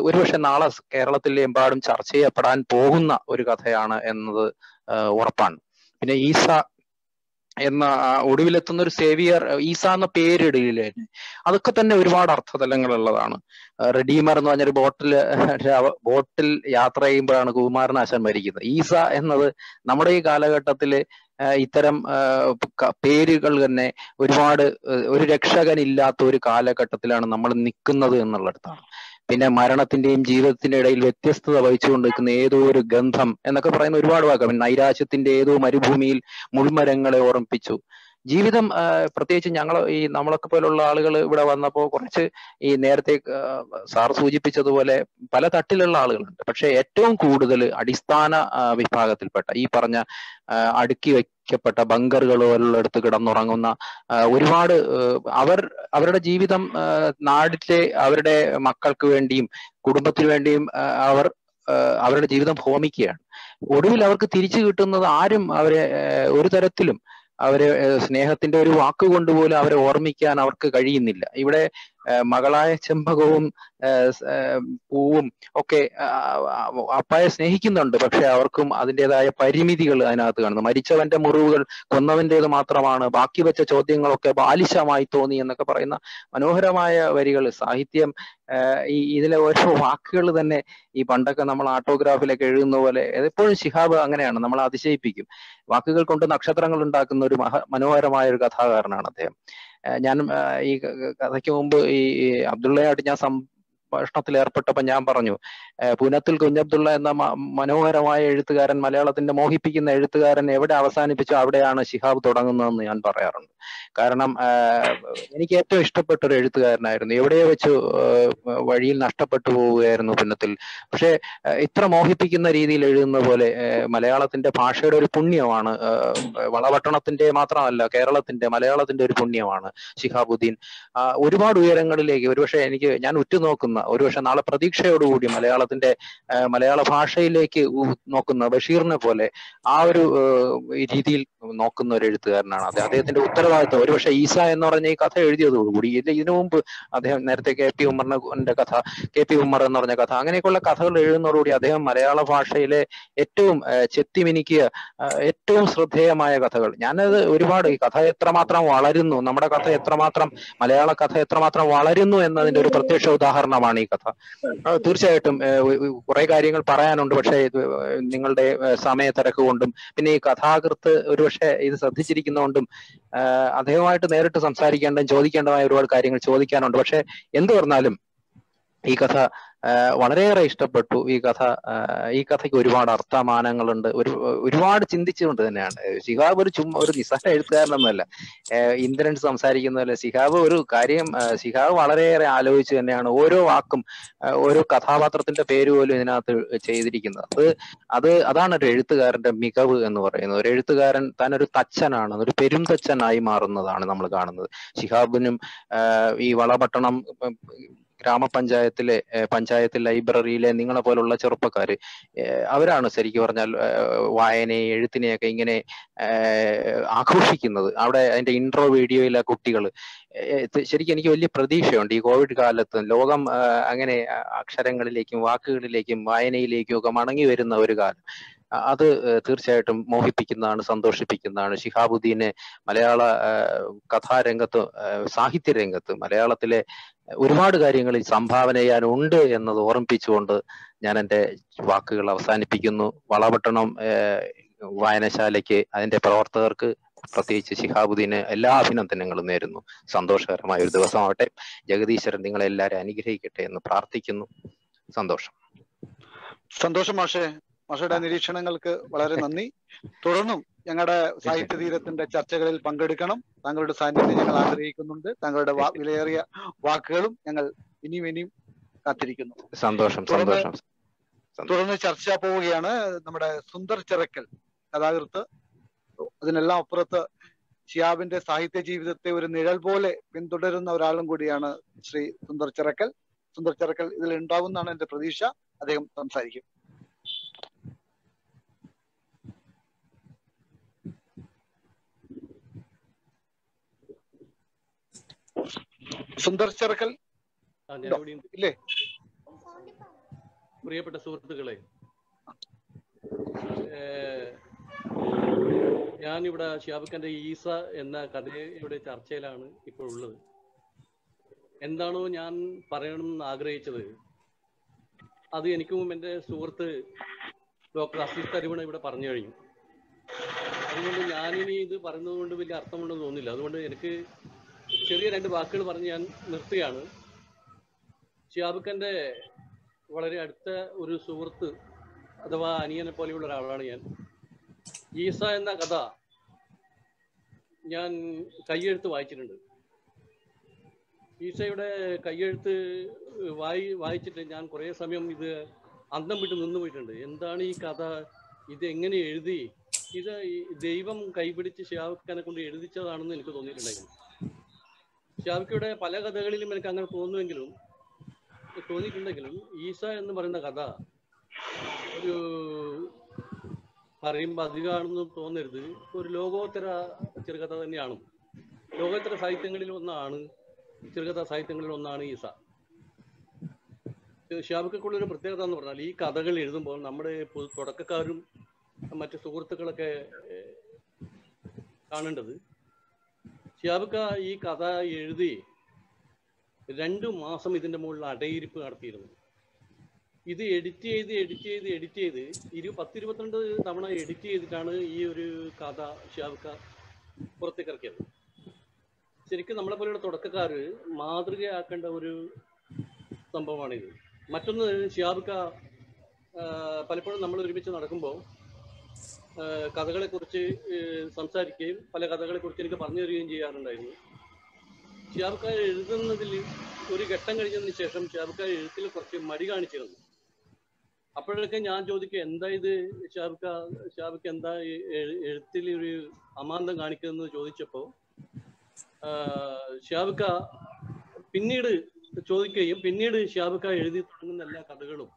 ഒരുപക്ഷെ നാളെ കേരളത്തിൽ എമ്പാടും ചർച്ച ചെയ്യപ്പെടാൻ പോകുന്ന ഒരു കഥയാണ് എന്നത് ഉറപ്പാണ്. പിന്നെ ഈസ എന്ന ഒടുവിലെത്തുന്ന ഒരു സേവിയർ, ഈസ എന്ന പേരിടയില് അതൊക്കെ തന്നെ ഒരുപാട് അർത്ഥതലങ്ങളുള്ളതാണ്. റെഡീമർ എന്ന് പറഞ്ഞൊരു ബോട്ടിൽ യാത്ര ചെയ്യുമ്പോഴാണ് കുമാരനാശാൻ മരിക്കുന്നത്. ഈസ എന്നത് നമ്മുടെ ഈ കാലഘട്ടത്തില് ഇത്തരം പേരുകൾ തന്നെ ഒരുപാട്, ഒരു രക്ഷകനില്ലാത്ത ഒരു കാലഘട്ടത്തിലാണ് നമ്മൾ നിൽക്കുന്നത് എന്നുള്ളിടത്താണ്. പിന്നെ മരണത്തിന്റെയും ജീവിതത്തിന്റെ ഇടയിൽ വ്യത്യസ്തത വഹിച്ചുകൊണ്ടിരിക്കുന്ന ഏതോ ഒരു ഗന്ധം എന്നൊക്കെ പറയുന്ന ഒരുപാട് വാക്കുകൾ. നൈരാശ്യത്തിന്റെ ഏതോ മരുഭൂമിയിൽ മുൾമരങ്ങളെ ഓർമ്മിപ്പിച്ചു. ജീവിതം പ്രത്യേകിച്ച് നമ്മളൊക്കെ പോലുള്ള ആളുകൾ ഇവിടെ വന്നപ്പോൾ കുറച്ച് ഈ നേരത്തെ സാർ സൂചിപ്പിച്ചതുപോലെ പല തട്ടിലുള്ള ആളുകളുണ്ട്. പക്ഷെ ഏറ്റവും കൂടുതൽ അടിസ്ഥാന വിഭാഗത്തിൽപ്പെട്ട ഈ പറഞ്ഞ അടുക്കി വയ്ക്കപ്പെട്ട ബങ്കറുകളിലെടുത്ത് കിടന്നുറങ്ങുന്ന ഒരുപാട് അവരുടെ ജീവിതം നാട്ടിലെ അവരുടെ മക്കൾക്ക് വേണ്ടിയും കുടുംബത്തിന് വേണ്ടിയും അവരുടെ ജീവിതം ഹോമിക്കുകയാണ്. ഒടുവിൽ അവർക്ക് തിരിച്ചു കിട്ടുന്നത് ആരും അവരെ ഒരു തരത്തിലും അവരെ സ്നേഹത്തിന്റെ ഒരു വാക്കുകൊണ്ട് പോലും അവരെ ഓർമ്മിക്കാൻ അവർക്ക് കഴിയുന്നില്ല. ഇവിടെ മകളായ ചെമ്പകവും പൂവും ഒക്കെ അപ്പായെ സ്നേഹിക്കുന്നുണ്ട്. പക്ഷെ അവർക്കും അതിൻ്റെതായ പരിമിതികൾ അതിനകത്ത് കാണുന്നു. മരിച്ചവന്റെ മുറിവുകൾ കൊന്നവന്റേത് മാത്രമാണ്, ബാക്കി വെച്ച ചോദ്യങ്ങളൊക്കെ ബാലിശമായി തോന്നി എന്നൊക്കെ പറയുന്ന മനോഹരമായ വരികൾ. സാഹിത്യം ഇതിലെ ഓരോ വാക്കുകൾ തന്നെ ഈ പണ്ടൊക്കെ നമ്മൾ ആട്ടോഗ്രാഫിലൊക്കെ എഴുതുന്ന പോലെ എപ്പോഴും ശിഹാബ് അങ്ങനെയാണ്, നമ്മളെ അതിശയിപ്പിക്കും. വാക്കുകൾ കൊണ്ട് നക്ഷത്രങ്ങൾ ഉണ്ടാക്കുന്ന ഒരു മനോഹരമായ ഒരു കഥാകാരനാണ് അദ്ദേഹം. ഞാൻ ഈ കഥയ്ക്ക് മുമ്പ് ഈ അബ്ദുള്ളയായിട്ട് ഞാൻ സംഭാഷണത്തിൽ ഏർപ്പെട്ടപ്പോൾ ഞാൻ പറഞ്ഞു, പുനത്തിൽ കുഞ്ഞബ്ദുള്ള എന്ന മനോഹരമായ എഴുത്തുകാരൻ, മലയാളത്തിന്റെ മോഹിപ്പിക്കുന്ന എഴുത്തുകാരൻ എവിടെ അവസാനിപ്പിച്ചോ അവിടെയാണ് ശിഹാബ് തുടങ്ങുന്നതെന്ന് ഞാൻ പറയാറുണ്ട്. കാരണം എനിക്ക് ഏറ്റവും ഇഷ്ടപ്പെട്ട ഒരു എഴുത്തുകാരനായിരുന്നു. എവിടെയോ വെച്ച് വഴിയിൽ നഷ്ടപ്പെട്ടു പോവുകയായിരുന്നു പുനത്തിൽ. പക്ഷെ ഇത്ര മോഹിപ്പിക്കുന്ന രീതിയിൽ എഴുതുന്ന പോലെ മലയാളത്തിന്റെ ഭാഷയുടെ ഒരു പുണ്യമാണ്, വളപട്ടണത്തിന്റെ മാത്രമല്ല കേരളത്തിന്റെ മലയാളത്തിന്റെ ഒരു പുണ്യമാണ് ശിഹാബുദ്ദീൻ. ഒരുപാട് ഉയരങ്ങളിലേക്ക് ഒരുപക്ഷെ ഞാൻ ഉറ്റുനോക്കുന്ന, ഒരുപക്ഷെ നാളെ പ്രതീക്ഷയോടുകൂടി മലയാള ഭാഷയിലേക്ക് നോക്കുന്ന ബഷീറിനെ പോലെ ആ ഒരു രീതിയിൽ നോക്കുന്ന ഒരു എഴുത്തുകാരനാണ് അദ്ദേഹത്തിന്റെ ഉത്തരവാദിത്വം. ഒരുപക്ഷെ ഈസ എന്ന് പറഞ്ഞ ഈ കഥ എഴുതിയതോടുകൂടി, ഇതിനു മുമ്പ് അദ്ദേഹം നേരത്തെ കെ.പി. ഉമ്മർ എന്ന് പറഞ്ഞ കഥ, അങ്ങനെയൊക്കെയുള്ള കഥകൾ എഴുതുന്നതോടുകൂടി അദ്ദേഹം മലയാള ഭാഷയിലെ ഏറ്റവും ചെത്തിമിനിക്കിയ ഏറ്റവും ശ്രദ്ധേയമായ കഥകൾ, ഞാനത് ഒരുപാട്, ഈ കഥ എത്രമാത്രം വളരുന്നു, നമ്മുടെ കഥ എത്രമാത്രം, മലയാള കഥ എത്രമാത്രം വളരുന്നു എന്നതിന്റെ ഒരു പ്രത്യക്ഷ ഉദാഹരണമാണ് ഈ കഥ. തീർച്ചയായിട്ടും കുറെ കാര്യങ്ങൾ പറയാനുണ്ട്, പക്ഷേ നിങ്ങളുടെ സമയത്തിരക്ക് കൊണ്ടും പിന്നെ ഈ കഥാകൃത്ത് ഒരുപക്ഷെ ഇത് ശ്രദ്ധിച്ചിരിക്കുന്നതുകൊണ്ടും അദ്ദേഹമായിട്ട് നേരിട്ട് സംസാരിക്കേണ്ടതും ചോദിക്കേണ്ടതായ ഒരുപാട് കാര്യങ്ങൾ ചോദിക്കാനുണ്ട്. പക്ഷെ എന്ത് പറഞ്ഞാലും ഈ കഥ വളരെയേറെ ഇഷ്ടപ്പെട്ടു. ഈ കഥയ്ക്ക് ഒരുപാട് അർത്ഥമാനങ്ങളുണ്ട്, ഒരുപാട് ചിന്തിച്ചുകൊണ്ട് തന്നെയാണ്. ശിഹാബ് ഒരു നിസ്സാര എഴുത്തുകാരനൊന്നുമല്ല. ഇന്ദ്രൻ സംസാരിക്കുന്നതല്ല, ശിഹാബ് ഒരു കാര്യം, ശിഹാബ് വളരെയേറെ ആലോചിച്ച് തന്നെയാണ് ഓരോ വാക്കും, ഓരോ കഥാപാത്രത്തിന്റെ പേര് പോലും ഇതിനകത്ത് ചെയ്തിരിക്കുന്നത്. അതാണ് ഒരു എഴുത്തുകാരന്റെ മികവ് എന്ന് പറയുന്നത്. ഒരു എഴുത്തുകാരൻ താൻ ഒരു തച്ചനാണ്, ഒരു പെരും തച്ചനായി മാറുന്നതാണ് നമ്മൾ കാണുന്നത്. ശിഹാബിനും ഈ വളപട്ടണം പഞ്ചായത്ത് ലൈബ്രറിയിലെ നിങ്ങളെ പോലുള്ള ചെറുപ്പക്കാര്, അവരാണ് ശരിക്കും പറഞ്ഞാൽ വായനയെ എഴുത്തിനെയൊക്കെ ഇങ്ങനെ ആഘോഷിക്കുന്നത്. അവിടെ അതിന്റെ ഇൻട്രോ വീഡിയോയിലെ കുട്ടികൾ, ശരിക്കും എനിക്ക് വലിയ പ്രതീക്ഷയുണ്ട് ഈ കോവിഡ് കാലത്ത് ലോകം അങ്ങനെ അക്ഷരങ്ങളിലേക്കും വാക്കുകളിലേക്കും വായനയിലേക്കും ഒക്കെ മടങ്ങി വരുന്ന ഒരു കാലം. അത് തീർച്ചയായിട്ടും മോഹിപ്പിക്കുന്നതാണ്, സന്തോഷിപ്പിക്കുന്നതാണ്. ശിഹാബുദ്ദീനെ മലയാള കഥാരംഗത്ത്, സാഹിത്യരംഗത്ത് മലയാളത്തിലെ ഒരുപാട് കാര്യങ്ങളിൽ സംഭാവന ചെയ്യാനുണ്ട് എന്നത് ഓർമ്മിപ്പിച്ചുകൊണ്ട് ഞാൻ എൻ്റെ വാക്കുകൾ അവസാനിപ്പിക്കുന്നു. വളപട്ടണം വായനശാലയ്ക്ക്, അതിന്റെ പ്രവർത്തകർക്ക്, പ്രത്യേകിച്ച് ശിഹാബുദ്ദീന് എല്ലാ അഭിനന്ദനങ്ങളും നേരുന്നു. സന്തോഷകരമായ ഒരു ദിവസമാവട്ടെ. ജഗദീശ്വരൻ നിങ്ങളെല്ലാവരും അനുഗ്രഹിക്കട്ടെ എന്ന് പ്രാർത്ഥിക്കുന്നു. സന്തോഷം മാഷയുടെ നിരീക്ഷണങ്ങൾക്ക് വളരെ നന്ദി. തുടർന്നും ഞങ്ങളുടെ സാഹിത്യ തീരത്തിന്റെ ചർച്ചകളിൽ പങ്കെടുക്കണം. താങ്കളുടെ സാന്നിധ്യം ഞങ്ങൾ ആഗ്രഹിക്കുന്നുണ്ട്. താങ്കളുടെ വിലയേറിയ വാക്കുകളും ഞങ്ങൾ ഇനിയും കാത്തിരിക്കുന്നു. സന്തോഷം. തുടർന്ന് ചർച്ച പോവുകയാണ്. നമ്മുടെ സുന്ദർ ചിറക്കൽ കഥാകൃത്ത്, അതിനെല്ലാം അപ്പുറത്ത് ശിഹാബിന്റെ സാഹിത്യ ജീവിതത്തെ ഒരു നിഴൽ പോലെ പിന്തുടരുന്ന ഒരാളും കൂടിയാണ് ശ്രീ സുന്ദർ ചിറക്കൽ. ഇതിൽ ഉണ്ടാവുമെന്നാണ് എന്റെ പ്രതീക്ഷ. അദ്ദേഹം സംസാരിക്കും. സുന്ദർ ചിറക്കൽ ഇല്ലേ? പ്രിയപ്പെട്ട സുഹൃത്തുക്കളെ, ഞാനിവിടെ ശിഹാബ് ഈസ എന്ന കഥയുടെ ചർച്ചയിലാണ് ഇപ്പോൾ ഉള്ളത്. എന്താണോ ഞാൻ പറയണമെന്ന് ആഗ്രഹിച്ചത് അത് എനിക്ക് മുമ്പ് എൻ്റെ സുഹൃത്ത് ഡോക്ടർ അസീസ് തരുവണ ഇവിടെ പറഞ്ഞു കഴിഞ്ഞു. അതുകൊണ്ട് ഞാനിനി ഇത് പറയുന്നത് കൊണ്ട് വലിയ അർത്ഥമുണ്ടെന്ന് തോന്നുന്നില്ല. അതുകൊണ്ട് എനിക്ക് ചെറിയ രണ്ട് വാക്കുകൾ പറഞ്ഞ് ഞാൻ നിർത്തുകയാണ്. ശിഹാബ് വളരെ അടുത്ത ഒരു സുഹൃത്ത് അഥവാ അനിയനെ പോലെയുള്ള ഒരാളാണ് ഞാൻ. ഈസ എന്ന കഥ ഞാൻ കയ്യെഴുത്ത് വായിച്ചിട്ടുണ്ട്. ഈസയുടെ കയ്യെഴുത്ത് വായിച്ചിട്ട് ഞാൻ കുറേ സമയം ഇത് അന്തം വിട്ട് നിന്നു പോയിട്ടുണ്ട്. എന്താണ് ഈ കഥ, ഇത് എങ്ങനെ എഴുതി, ഇത് ദൈവം കൈപിടിച്ച് ശിഹാബ് കൊണ്ട് എഴുതിച്ചതാണെന്ന് എനിക്ക് തോന്നിയിട്ടുണ്ടായിരുന്നു. ശിഹാബ് പല കഥകളിലും എനിക്ക് അങ്ങനെ തോന്നിയിട്ടുണ്ടെങ്കിലും ഈസ എന്ന് പറയുന്ന കഥ ഒരു പറയുമ്പോൾ അധികമാണെന്ന് തോന്നരുത്, ഒരു ലോകോത്തര ചെറുകഥ തന്നെയാണ്. ലോകോത്തര സാഹിത്യങ്ങളിൽ ഒന്നാണ് ചെറുകഥാ സാഹിത്യങ്ങളിൽ ഒന്നാണ് ഈസ. ഷിഹാബുക്കുള്ളൊരു പ്രത്യേകത എന്ന് പറഞ്ഞാൽ ഈ കഥകൾ എഴുതുമ്പോൾ നമ്മുടെ തുടക്കക്കാരും മറ്റു സുഹൃത്തുക്കളൊക്കെ കാണേണ്ടത്, ഷിഹാബുക്ക ഈ കഥ എഴുതി 2 മാസം ഇതിന്റെ മുകളിൽ അടയിരിപ്പ് നടത്തിയിരുന്നു. ഇത് എഡിറ്റ് ചെയ്ത് 10-22 തവണ എഡിറ്റ് ചെയ്തിട്ടാണ് ഈ ഒരു കഥ ഷിഹാബുക്ക പുറത്തേക്ക് ഇറക്കിയത്. ശരിക്കും നമ്മളെ പോലെയുള്ള തുടക്കക്കാര് മാതൃകയാക്കേണ്ട ഒരു സംഭവമാണിത്. മറ്റൊന്ന്, ഷിഹാബുക്ക പലപ്പോഴും നമ്മൾ ഒരുമിച്ച് നടക്കുമ്പോൾ കഥകളെക്കുറിച്ച് സംസാരിക്കുകയും പല കഥകളെക്കുറിച്ച് എനിക്ക് പറഞ്ഞു തരികയും ചെയ്യാറുണ്ടായിരുന്നു. ഷിഹാബുക്ക എഴുതുന്നതിൽ ഒരു ഘട്ടം കഴിഞ്ഞതിന് ശേഷം ഷിഹാബുക്ക എഴുത്തിൽ കുറച്ച് മടി കാണിച്ചിരുന്നു. അപ്പോഴൊക്കെ ഞാൻ ചോദിക്കുക, എന്താ ഇത് ഷിഹാബുക്ക എന്താ എഴുത്തിൽ ഒരു അമാന്തം കാണിക്കുന്നതെന്ന് ചോദിച്ചപ്പോൾ ഷിഹാബുക്ക പിന്നീട് ചോദിക്കുകയും പിന്നീട് ഷിഹാബുക്ക എഴുതി തുടങ്ങുന്ന എല്ലാ കഥകളും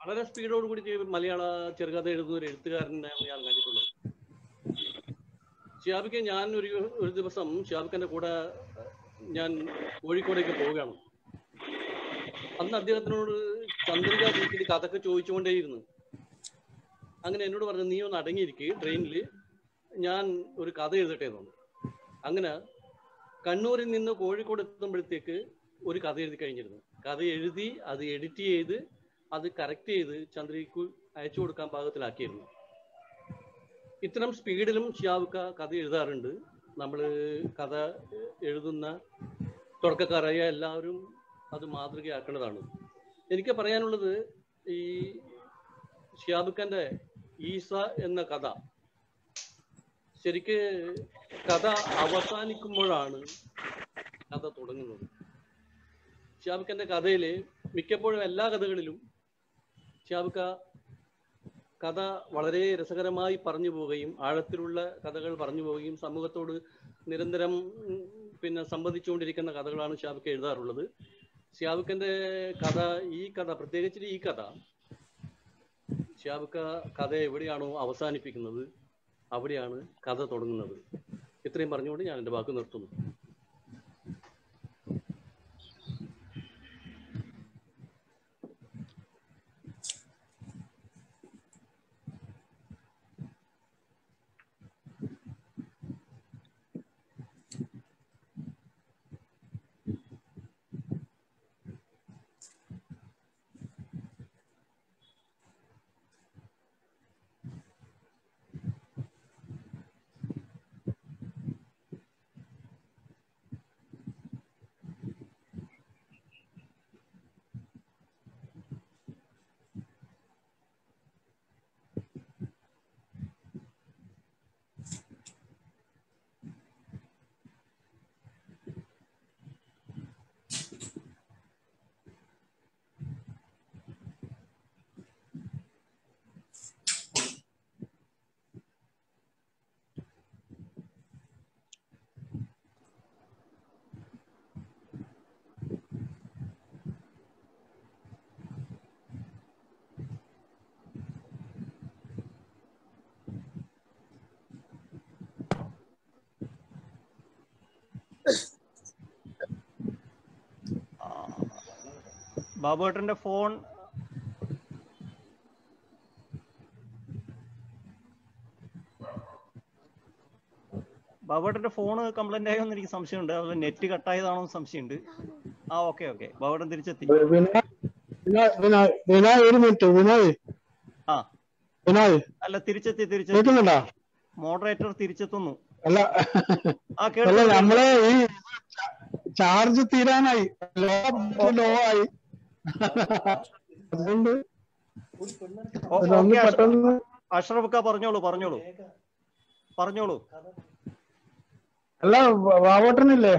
വളരെ സ്പീഡോട് കൂടി മലയാള ചെറുകഥ എഴുതുന്ന ഒരു എഴുത്തുകാരനാണ് ഞാൻ കണ്ടിട്ടുള്ളത്. ഷിഹാബുക്ക ഞാൻ ഒരു ദിവസം ഷിഹാബുക്കന്റെ കൂടെ ഞാൻ കോഴിക്കോടേക്ക് പോവുകയാണ്. അന്ന് അദ്ദേഹത്തിനോട് ചന്ദ്രിക വീട്ടിൽ കഥയൊക്കെ ചോദിച്ചുകൊണ്ടേയിരുന്നു. അങ്ങനെ എന്നോട് പറഞ്ഞു, നീ ഒന്ന് അടങ്ങിയിരിക്കുക, ട്രെയിനിൽ ഞാൻ ഒരു കഥ എഴുതട്ടെ എന്നു. അങ്ങനെ കണ്ണൂരിൽ നിന്ന് കോഴിക്കോട് എത്തുമ്പോഴത്തേക്ക് ഒരു കഥ എഴുതി കഴിഞ്ഞിരുന്നു. കഥ എഴുതി അത് എഡിറ്റ് ചെയ്ത് അത് കറക്റ്റ് ചെയ്ത് ചന്ദ്രികയ്ക്ക് അയച്ചു കൊടുക്കാൻ പാകത്തിലാക്കിയിരുന്നു. ഇത്തരം സ്പീഡിലും ഷിഹാബുക്ക കഥ എഴുതാറുണ്ട്. നമ്മൾ കഥ എഴുതുന്ന തുടക്കക്കാരായ എല്ലാവരും അത് മാതൃകയാക്കേണ്ടതാണ്. എനിക്ക് പറയാനുള്ളത്, ഈ ഷിഹാബുക്കന്റെ ഈസ എന്ന കഥ ശരിക്ക് കഥ അവസാനിക്കുമ്പോഴാണ് കഥ തുടങ്ങുന്നത്. ഷിഹാബുക്കന്റെ കഥയില് മിക്കപ്പോഴും എല്ലാ കഥകളിലും ഷിഹാബുക്ക കഥ വളരെ രസകരമായി പറഞ്ഞു പോവുകയും ആഴത്തിലുള്ള കഥകൾ പറഞ്ഞു പോവുകയും സമൂഹത്തോട് നിരന്തരം സംവദിച്ചുകൊണ്ടിരിക്കുന്ന കഥകളാണ് ഷിഹാബുക്ക എഴുതാറുള്ളത്. ഷിഹാബുക്കന്റെ ഈ കഥ പ്രത്യേകിച്ച് ഈ കഥ ഷിഹാബുക്ക കഥ എവിടെയാണോ അവസാനിപ്പിക്കുന്നത് അവിടെയാണ് കഥ തുടങ്ങുന്നത്. ഇത്രയും പറഞ്ഞുകൊണ്ട് ഞാൻ എൻ്റെ വാക്ക് നിർത്തുന്നു. ബാബുവേട്ടന്റെ ഫോൺ കംപ്ലൈന്റ് ആയോന്ന് എനിക്ക് സംശയമുണ്ട്. അത് നെറ്റ് കട്ടായതാണോ സംശയമുണ്ട്. ഓക്കെ ബാബുവേട്ടൻ തിരിച്ചെത്തി. അല്ല, തിരിച്ചെത്തി. മോഡറേറ്റർ തിരിച്ചെത്തുന്നു. അല്ല, നമ്മളെ ഈ ചാർജ് തീരാനായി, ലോ ആയി. അതുകൊണ്ട് അഷ്റഫ് പറഞ്ഞോളൂ. അല്ല, ബാബുവേട്ടനില്ലേ?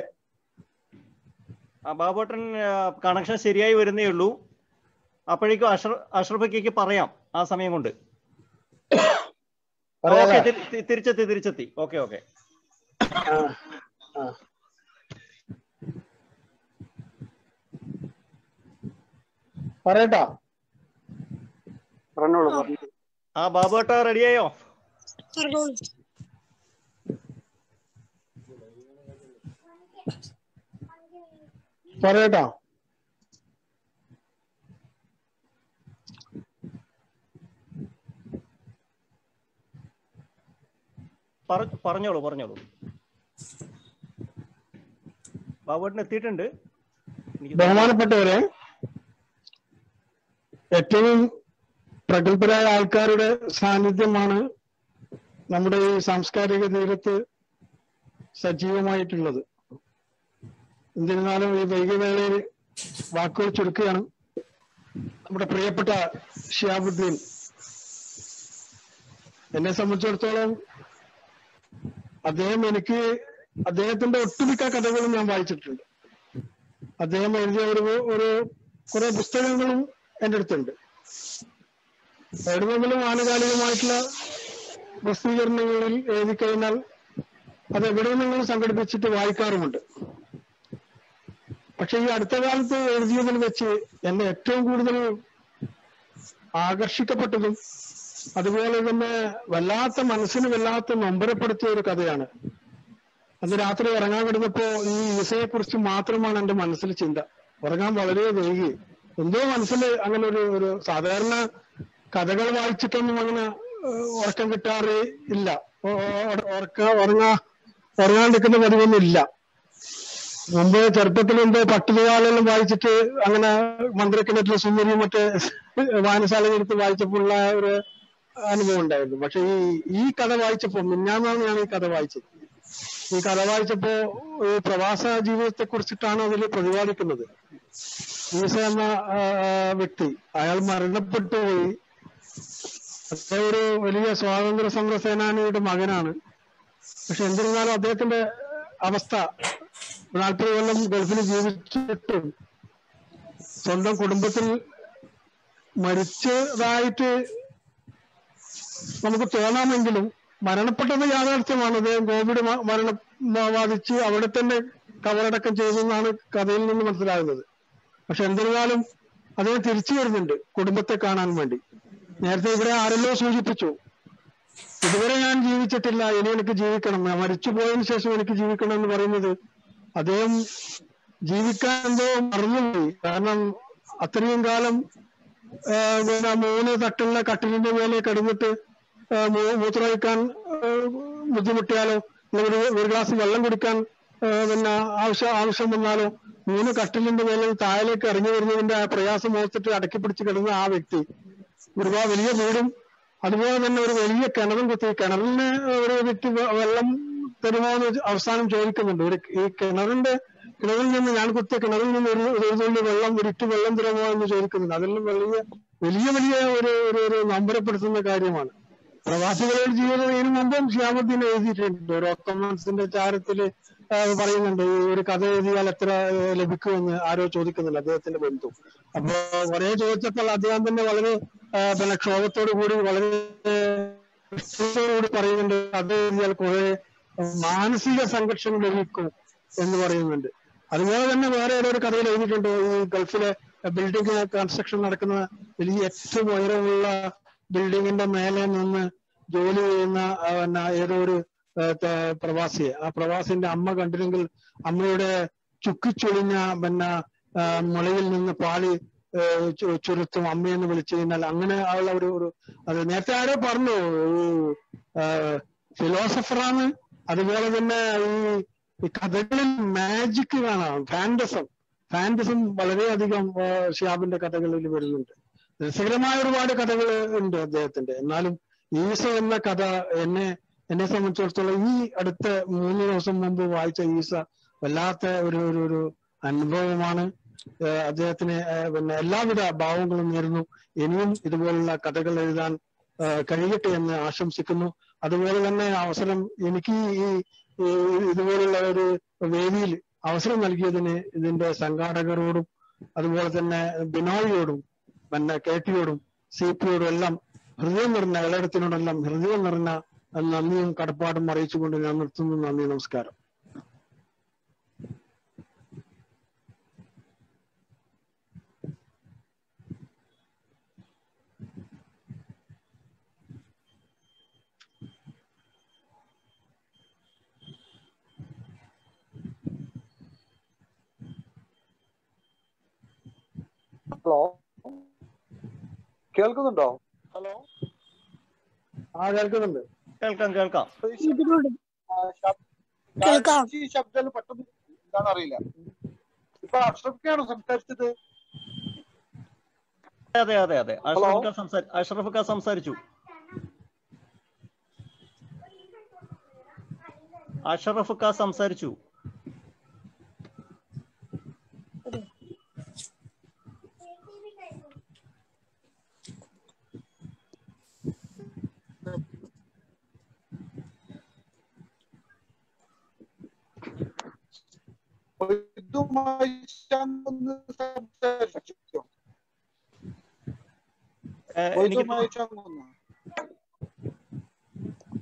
ബാബുവേട്ടൻ കണക്ഷൻ ശരിയായി വരുന്നേ ഉള്ളൂ. അപ്പോഴേക്കും അഷ്റഫിക്ക് പറയാം ആ സമയം കൊണ്ട്. തിരിച്ചെത്തി. ഓക്കെ പറയട്ടോ. ബാബുവേട്ട റെഡിയായോ? പറയട്ടാ? പറഞ്ഞോളൂ. ബാബുവേട്ടൻ എത്തിയിട്ടുണ്ട്. ബഹുമാനപ്പെട്ടവരെ, ഏറ്റവും പ്രഗത്ഭരായ ആൾക്കാരുടെ സാന്നിധ്യമാണ് നമ്മുടെ ഈ സാംസ്കാരിക തീരത്ത് സജീവമായിട്ടുള്ളത്. എന്നിരുന്നാലും ഈ വൈകിവേളയിൽ വാക്കുകൾ ചുരുക്കുകയാണ്. നമ്മുടെ പ്രിയപ്പെട്ട ഷിഹാബുദ്ദീൻ, എന്നെ സംബന്ധിച്ചിടത്തോളം അദ്ദേഹത്തിന്റെ ഒട്ടുമിക്ക കഥകളും ഞാൻ വായിച്ചിട്ടുണ്ട്. അദ്ദേഹം എഴുതിയ ഒരു കുറെ പുസ്തകങ്ങളും എൻ്റെ അടുത്തുണ്ട്. എവിടെന്നെങ്കിലും ആനുകാലികമായിട്ടുള്ള പ്രസിദ്ധീകരണങ്ങളിൽ എഴുതി കഴിഞ്ഞാൽ അത് എവിടെ നിന്നെങ്കിലും സംഘടിപ്പിച്ചിട്ട് വായിക്കാറുമുണ്ട്. പക്ഷെ ഈ അടുത്ത കാലത്ത് എഴുതിയതിൽ വെച്ച് എന്നെ ഏറ്റവും കൂടുതൽ ആകർഷിക്കപ്പെട്ടതും അതുപോലെ തന്നെ മനസ്സിന് വല്ലാത്ത നൊമ്പരപ്പെടുത്തിയ ഒരു കഥയാണ്. അന്ന് രാത്രി ഉറങ്ങാൻ കിടന്നപ്പോ ഈ ഈസയെ കുറിച്ച് മാത്രമാണ് എന്റെ മനസ്സിൽ ചിന്ത. ഉറങ്ങാൻ വളരെ വൈകി. എന്തോ മനസ്സിൽ അങ്ങനെ ഒരു സാധാരണ കഥകൾ വായിച്ചിട്ടൊന്നും അങ്ങനെ ഉറക്കം കിട്ടാറ് ഇല്ല. ഉറങ്ങാണ്ടിരിക്കുന്ന പതിവൊന്നും ഇല്ല. മുമ്പ് ചെറുപ്പത്തിൽ എന്തോ പട്ടുകാലെല്ലാം വായിച്ചിട്ട് അങ്ങനെ മന്ത്രിക്കിണറ്റിലെ സുന്ദരിയും മറ്റേ വായനശാല എടുത്ത് വായിച്ചപ്പോഴുള്ള ഒരു അനുഭവം ഉണ്ടായിരുന്നു. പക്ഷെ ഈ കഥ വായിച്ചപ്പോ മിന്നാന്നാണ് ഞാൻ ഈ കഥ വായിച്ചത്. ഈ കഥ വായിച്ചപ്പോ ഈ പ്രവാസ ജീവിതത്തെ കുറിച്ചിട്ടാണ് അതിൽ പ്രതിപാദിക്കുന്നത്. ഈസ എന്ന വ്യക്തി, അയാൾ മരണപ്പെട്ടു പോയി. അദ്ദേഹം ഒരു വലിയ സ്വാതന്ത്ര്യ സമര സേനാനിയുടെ മകനാണ്. പക്ഷെ എന്നിരുന്നാലും അദ്ദേഹത്തിന്റെ അവസ്ഥ 40 കൊല്ലം ഗൾഫിൽ ജീവിച്ചിട്ടും സ്വന്തം കുടുംബത്തിൽ മരിച്ചതായിട്ട് നമുക്ക് തോന്നാമെങ്കിലും മരണപ്പെട്ടത് യാഥാർത്ഥ്യമാണ്. അദ്ദേഹം കോവിഡ് മരണം ബാധിച്ച് അവിടെ തന്നെ കബറടക്കം ചെയ്തെന്നാണ് കഥയിൽ നിന്ന് മനസ്സിലാകുന്നത്. പക്ഷെ എന്നിരുന്നാലും അദ്ദേഹം തിരിച്ചു വരുന്നുണ്ട് കുടുംബത്തെ കാണാൻ വേണ്ടി. നേരത്തെ ഇവിടെ ആരെല്ലോ സൂചിപ്പിച്ചു, ഇതുവരെ ഞാൻ ജീവിച്ചിട്ടില്ല, ഇനി എനിക്ക് ജീവിക്കണം, മരിച്ചു പോയതിനു ശേഷം എനിക്ക് ജീവിക്കണം എന്ന് പറയുന്നത് അദ്ദേഹം ജീവിക്കാൻ എന്തോ മറന്നുപോയി. കാരണം അത്രയും കാലം 3 തട്ടുള്ള കട്ടിലിന്റെ മേലെ കിടന്നിട്ട് മൂത്രമൊഴിക്കാൻ ബുദ്ധിമുട്ടിയാലോ, അല്ലെങ്കിൽ ഒരു ഗ്ലാസ് വെള്ളം കുടിക്കാൻ ആവശ്യം വന്നാലോ 3 കട്ടിലിന്റെ മേലെ താഴേക്ക് ഇറങ്ങി വരുന്നതിന്റെ ആ പ്രയാസം ഓർത്തിട്ട് അടക്കി പിടിച്ച് കിടന്ന ആ വ്യക്തി ഒരുപാട് വലിയ വീടും അതുപോലെ തന്നെ ഒരു വലിയ കിണറും കുത്തി, കിണറിന് ഒരു വ്യക്തി വെള്ളം തരുമോ എന്ന് അവസാനം ചോദിക്കുന്നുണ്ട്. ഈ കിണറിൽ നിന്ന് ഞാൻ കുത്തിയ കിണറിൽ നിന്ന് ഒരു തുള്ളി വെള്ളം, ഒരു ഇറ്റ് വെള്ളം തരുമോ എന്ന് ചോദിക്കുന്നുണ്ട്. അതെല്ലാം വലിയ ഒരു നമ്പരപ്പെടുത്തുന്ന കാര്യമാണ്. പ്രവാസികളുടെ ജീവിതം ഇതിനു മുമ്പും ഷിഹാബുദ്ദീൻ എഴുതിയിട്ടുണ്ട്. ഒരു ഒത്തമൻസിന്റെ ചാരത്തില് പറയുന്നുണ്ട്, ഒരു കഥ എഴുതിയാൽ എത്ര ലഭിക്കുമെന്ന് ആരോ ചോദിക്കുന്നുണ്ട്, അദ്ദേഹത്തിന്റെ ബന്ധു. അപ്പൊ കുറെ ചോദിച്ചപ്പോൾ അദ്ദേഹം തന്നെ വളരെ ക്ഷോഭത്തോടു കൂടി വളരെ പറയുന്നുണ്ട്, കഥ എഴുതിയാൽ കുറെ മാനസിക സംഘർഷം ലഭിക്കും എന്ന് പറയുന്നുണ്ട്. അതുപോലെ തന്നെ വേറെ ഏതൊരു കഥയിൽ എഴുതിയിട്ടുണ്ട്, ഈ ഗൾഫിലെ ബിൽഡിംഗ് കൺസ്ട്രക്ഷൻ നടക്കുന്ന വലിയ ഏറ്റവും ഉയരമുള്ള ബിൽഡിങ്ങിന്റെ മേലെ നിന്ന് ജോലി ചെയ്യുന്ന ഏതോ ഒരു പ്രവാസിയെ, ആ പ്രവാസിന്റെ അമ്മ കണ്ടില്ലെങ്കിൽ അമ്മയുടെ ചുക്കിച്ചൊളിഞ്ഞ മുളയിൽ നിന്ന് പാല് ചുരുത്തും അമ്മയെന്ന് വിളിച്ചു കഴിഞ്ഞാൽ അങ്ങനെ ഉള്ള ഒരു അത് നേരത്തെ ആരോ പറഞ്ഞു, ഫിലോസഫറാണ്. അതുപോലെ തന്നെ ഈ കഥകളിൽ മാജിക് കാണാം, ഫാന്റസം വളരെയധികം ഷിഹാബിന്റെ കഥകളിൽ വരുന്നുണ്ട്. രസകരമായ ഒരുപാട് കഥകൾ ഉണ്ട് അദ്ദേഹത്തിന്റെ. എന്നാലും ഈസ എന്ന കഥ എന്നെ സംബന്ധിച്ചിടത്തോളം ഈ അടുത്ത 3 ദിവസം മുമ്പ് വായിച്ച ഈസ വല്ലാത്ത ഒരു അനുഭവമാണ്. അദ്ദേഹത്തിന് എല്ലാവിധ ഭാവങ്ങളും നേരുന്നു. ഇനിയും ഇതുപോലുള്ള കഥകൾ എഴുതാൻ കഴിയട്ടെ എന്ന് ആശംസിക്കുന്നു. അതുപോലെ തന്നെ എനിക്ക് ഈ ഇതുപോലുള്ള ഒരു വേദിയിൽ അവസരം നൽകിയതിന് ഇതിന്റെ സംഘാടകരോടും അതുപോലെ തന്നെ ബിനോയിയോടും KT-യോടും CP-യോടും എല്ലാം ഹൃദയം നിറഞ്ഞ ഇളയിടത്തിനോടെല്ലാം ഹൃദയം നിറഞ്ഞ നന്ദിയും കടപ്പാടും അറിയിച്ചുകൊണ്ട് ഞാൻ നിർത്തുന്നു. നന്ദി, നമസ്കാരം. കേൾക്കുന്നുണ്ടോ? ഹലോ, കേൾക്കുന്നുണ്ട്. കേൾക്കാം. ശബ്ദം പെട്ടെന്ന് എന്താണെന്ന് അറിയില്ല. ഇപ്പൊ അഷ്റഫാണോ സംസാരിച്ചത്? അതെ. അഷ്റഫ് സംസാരിച്ചു.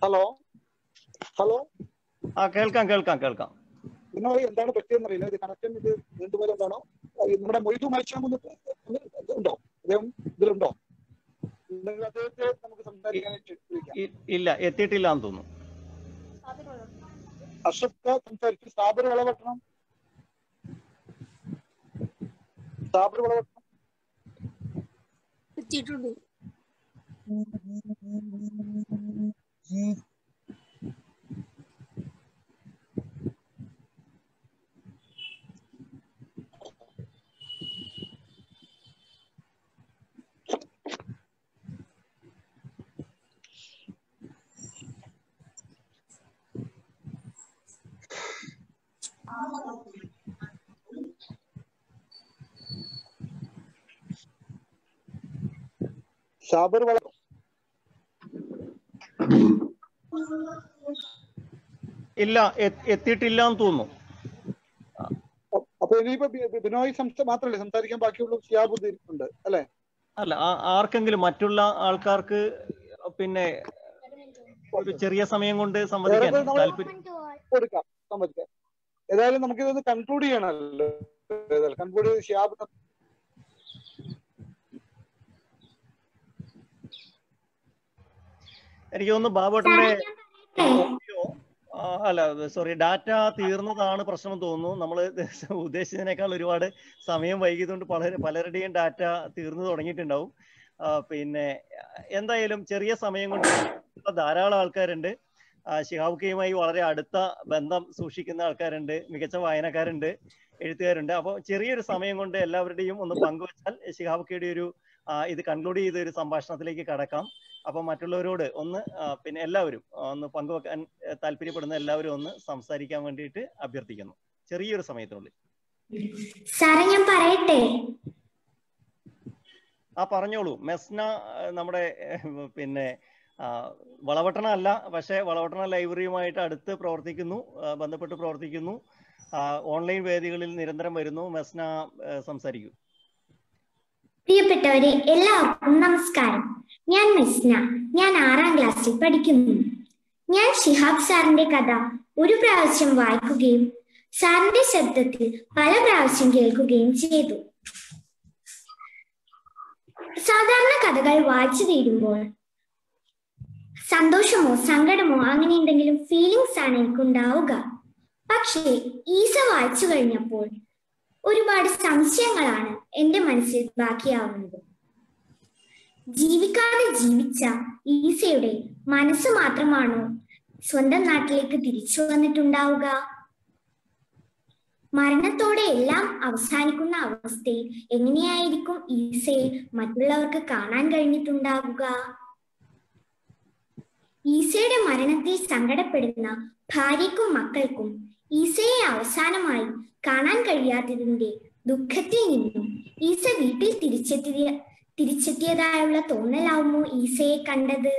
ഹലോ, കേൾക്കാം. ബിനോയ്, എന്താണ് പറ്റിയെന്നറിയില്ല. ഇത് കണക്ഷൻ ഇത് നീണ്ടുപോലെ എന്താണോ? നമ്മുടെ മൊയ്തു മൈച്ചാമുണ്ടോ? ഇതിലുണ്ടോ? അദ്ദേഹത്തെ നമുക്ക് സംസാരിക്കാനായിട്ട് ഇല്ല, എത്തിയിട്ടില്ലാന്ന് തോന്നുന്നു. അഷ്റഫ് സംസാരിച്ചു. സാബർ വളവട്ടണം. എത്തിയിട്ടുണ്ട്. സാബർ ഇല്ല, എത്തിയിട്ടില്ലാന്ന് തോന്നുന്നു. അപ്പൊ ഇനിയിപ്പോ ബിനോയ് മാത്രമല്ലേ സംസാരിക്കാൻ ബാക്കിയുള്ള ഷിഹാബുദ്ദീൻ ഉണ്ട് അല്ലെ? അല്ല, ആർക്കെങ്കിലും മറ്റുള്ള ആൾക്കാർക്ക് പിന്നെ ഒരു ചെറിയ സമയം കൊണ്ട് സംവദിക്കാൻ താല്പര്യം കൊടുക്കാം. സംവദിക്കാം. ഏതായാലും നമുക്കിതൊന്ന് കൺക്ലൂഡ് ചെയ്യണമല്ലോ. കൺക്ലൂഡ് ചെയ്ത് ഷിഹാബ് എനിക്ക് തോന്നുന്നു ബാബുട്ടന്റെ ഡാറ്റ തീർന്നതാണ് പ്രശ്നം തോന്നുന്നു. നമ്മൾ ഉദ്ദേശിച്ചതിനേക്കാൾ ഒരുപാട് സമയം വൈകിയതുകൊണ്ട് പലരുടെയും ഡാറ്റ തീർന്നു തുടങ്ങിയിട്ടുണ്ടാവും. പിന്നെ എന്തായാലും ചെറിയ സമയം കൊണ്ട് ധാരാളം ആൾക്കാരുണ്ട്. ഷിഹാബുക്കയുമായി വളരെ അടുത്ത ബന്ധം സൂക്ഷിക്കുന്ന ആൾക്കാരുണ്ട്, മികച്ച വായനക്കാരുണ്ട്, എഴുത്തുകാരുണ്ട്. അപ്പോൾ ചെറിയൊരു സമയം കൊണ്ട് എല്ലാവരുടെയും ഒന്ന് പങ്കുവച്ചാൽ ഷിഹാബുക്കയുടെ ഒരു ഇത് കൺക്ലൂഡ് ചെയ്ത ഒരു സംഭാഷണത്തിലേക്ക് കടക്കാം. അപ്പൊ മറ്റുള്ളവരോട് ഒന്ന് പിന്നെ എല്ലാവരും ഒന്ന് പങ്കുവെക്കാൻ താല്പര്യപ്പെടുന്ന എല്ലാവരും ഒന്ന് സംസാരിക്കാൻ വേണ്ടിയിട്ട് അഭ്യർത്ഥിക്കുന്നു, ചെറിയൊരു സമയത്തിനുള്ളിൽ. ഞാൻ പറയട്ടെ? പറഞ്ഞോളൂ. മെസ്ന നമ്മുടെ പിന്നെ വളവട്ടണ അല്ല, പക്ഷെ വളവട്ടണ ലൈബ്രറിയുമായിട്ട് അടുത്ത് ബന്ധപ്പെട്ട് പ്രവർത്തിക്കുന്നു. ഓൺലൈൻ വേദികളിൽ നിരന്തരം വരുന്നു. മെസ്ന സംസാരിക്കൂ. പ്രിയപ്പെട്ടവരെ, എല്ലാവർക്കും നമസ്കാരം. ഞാൻ മെസ്ന. ഞാൻ 6ാം ക്ലാസ്സിൽ പഠിക്കുന്നു. ഞാൻ ഷിഹാബ് സാറിന്റെ കഥ ഒരു പ്രാവശ്യം വായിക്കുകയും സാറിന്റെ ശബ്ദത്തിൽ പല പ്രാവശ്യം കേൾക്കുകയും ചെയ്തു. സാധാരണ കഥകൾ വായിച്ചു തീരുമ്പോൾ സന്തോഷമോ സങ്കടമോ അങ്ങനെ എന്തെങ്കിലും ഫീലിങ്സ് ആണ് എനിക്കുണ്ടാവുക. പക്ഷേ ഈസ വായിച്ചു കഴിഞ്ഞപ്പോൾ ഒരുപാട് സംശയങ്ങളാണ് എന്റെ മനസ്സിൽ ബാക്കിയാവുന്നത്. ജീവിക്കാതെ ജീവിച്ച ഈസയുടെ മനസ്സ് മാത്രമാണോ സ്വന്തം നാട്ടിലേക്ക് തിരിച്ചു വന്നിട്ടുണ്ടാവുക? മരണത്തോടെ എല്ലാം അവസാനിക്കുന്ന അവസ്ഥയിൽ എങ്ങനെയായിരിക്കും ഈസയെ മറ്റുള്ളവർക്ക് കാണാൻ കഴിഞ്ഞിട്ടുണ്ടാവുക? ഈസയുടെ മരണത്തിൽ സങ്കടപ്പെടുന്ന ഭാര്യയ്ക്കും മക്കൾക്കും ഈസയെ അവസാനമായി കാണാൻ കഴിയാത്തതിന്റെ ദുഃഖത്തിൽ നിന്നും ഈസ വീട്ടിൽ തിരിച്ചെത്തിയതായുള്ള തോന്നലാവുമോ ഈസയെ കണ്ടത്?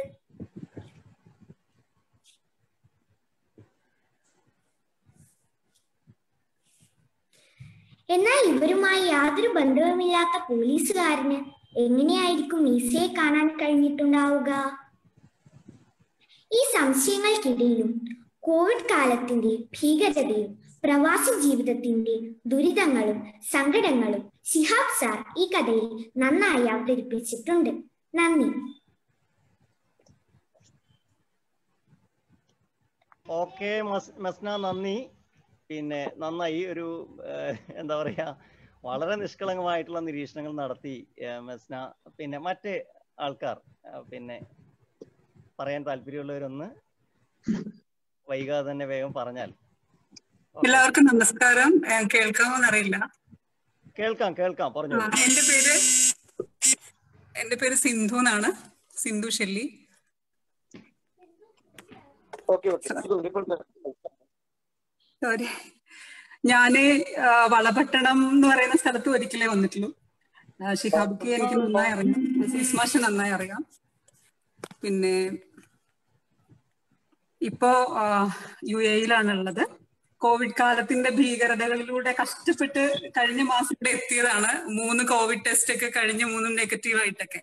എന്നാൽ ഇവരുമായി യാതൊരു ബന്ധവുമില്ലാത്ത പോലീസുകാരന് എങ്ങനെയായിരിക്കും ഈസയെ കാണാൻ കഴിഞ്ഞിട്ടുണ്ടാവുക? ഈ സംശയങ്ങൾക്കിടയിലും കോവിഡ് കാലത്തിന്റെ ഭീകരതയും പ്രവാസി ജീവിതത്തിന്റെ ദുരിതങ്ങളും സങ്കടങ്ങളും ഷിഹാബ് സാർ ഈ കഥയിൽ നന്നായി അവതരിപ്പിച്ചിട്ടുണ്ട്. നന്ദി. ഓക്കെ മെസ്ന, നന്ദി. പിന്നെ നന്നായി ഒരു എന്താ പറയാ, വളരെ നിഷ്കളങ്കമായിട്ടുള്ള നിരീക്ഷണങ്ങൾ നടത്തി മെസ്ന. പിന്നെ ആൾക്കാർ പിന്നെ പറയാൻ താല്പര്യമുള്ളവരൊന്ന് വൈകാതെ തന്നെ വേഗം പറഞ്ഞാൽ. എല്ലാവർക്കും നമസ്കാരം. കേൾക്കാമോന്ന് അറിയില്ല. കേൾക്കാം കേൾക്കാം, പറഞ്ഞു. എന്റെ പേര് സിന്ധു എന്നാണ്, സിന്ധു ഷെല്ലി. സോറി, ഞാന് വളപട്ടണം എന്ന് പറയുന്ന സ്ഥലത്ത് ഒരിക്കലേ വന്നിട്ടുള്ളൂ. ഷിഹാബിക്ക് എനിക്ക് നന്നായി അറിയാം, ഇസ്മാഷ് നന്നായി അറിയാം. പിന്നെ ഇപ്പോ UAE-യിലാണ് ഉള്ളത്. കോവിഡ് കാലത്തിന്റെ ഭീകരതകളിലൂടെ കഷ്ടപ്പെട്ട് കഴിഞ്ഞ മാസം ഇവിടെ എത്തിയതാണ്. 3 കോവിഡ് ടെസ്റ്റ് ഒക്കെ കഴിഞ്ഞ് 3 നെഗറ്റീവ് ആയിട്ടൊക്കെ.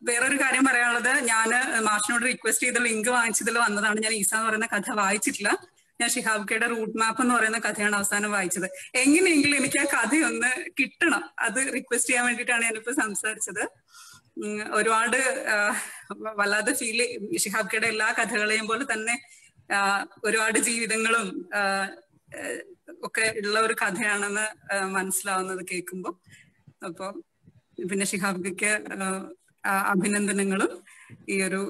വേറൊരു കാര്യം പറയാനുള്ളത്, ഞാൻ മാഷിനോട് റിക്വസ്റ്റ് ചെയ്ത ലിങ്ക് വാങ്ങിച്ചതിൽ വന്നതാണ്. ഞാൻ ഈസ എന്ന് പറയുന്ന കഥ വായിച്ചിട്ടില്ല. ഞാൻ ഷിഹാബിക്കയുടെ റൂട്ട് മാപ്പ് എന്ന് പറയുന്ന കഥയാണ് അവസാനം വായിച്ചത്. എങ്ങനെയെങ്കിലും എനിക്ക് ആ കഥയൊന്ന് കിട്ടണം, അത് റിക്വസ്റ്റ് ചെയ്യാൻ വേണ്ടിയിട്ടാണ് ഞാനിപ്പോ സംസാരിച്ചത്. ഒരുപാട് വല്ലാതെ ഷിഹാബിക്കയുടെ എല്ലാ കഥകളെയും പോലെ തന്നെ ഒരുപാട് ജീവിതങ്ങളും ഒക്കെ ഉള്ള ഒരു കഥയാണെന്ന് മനസ്സിലാവുന്നത് കേൾക്കുമ്പോൾ. അപ്പോൾ പിന്നെ ഷിഹാബിക്ക് അഭിനന്ദനങ്ങളും ഈ ഒരു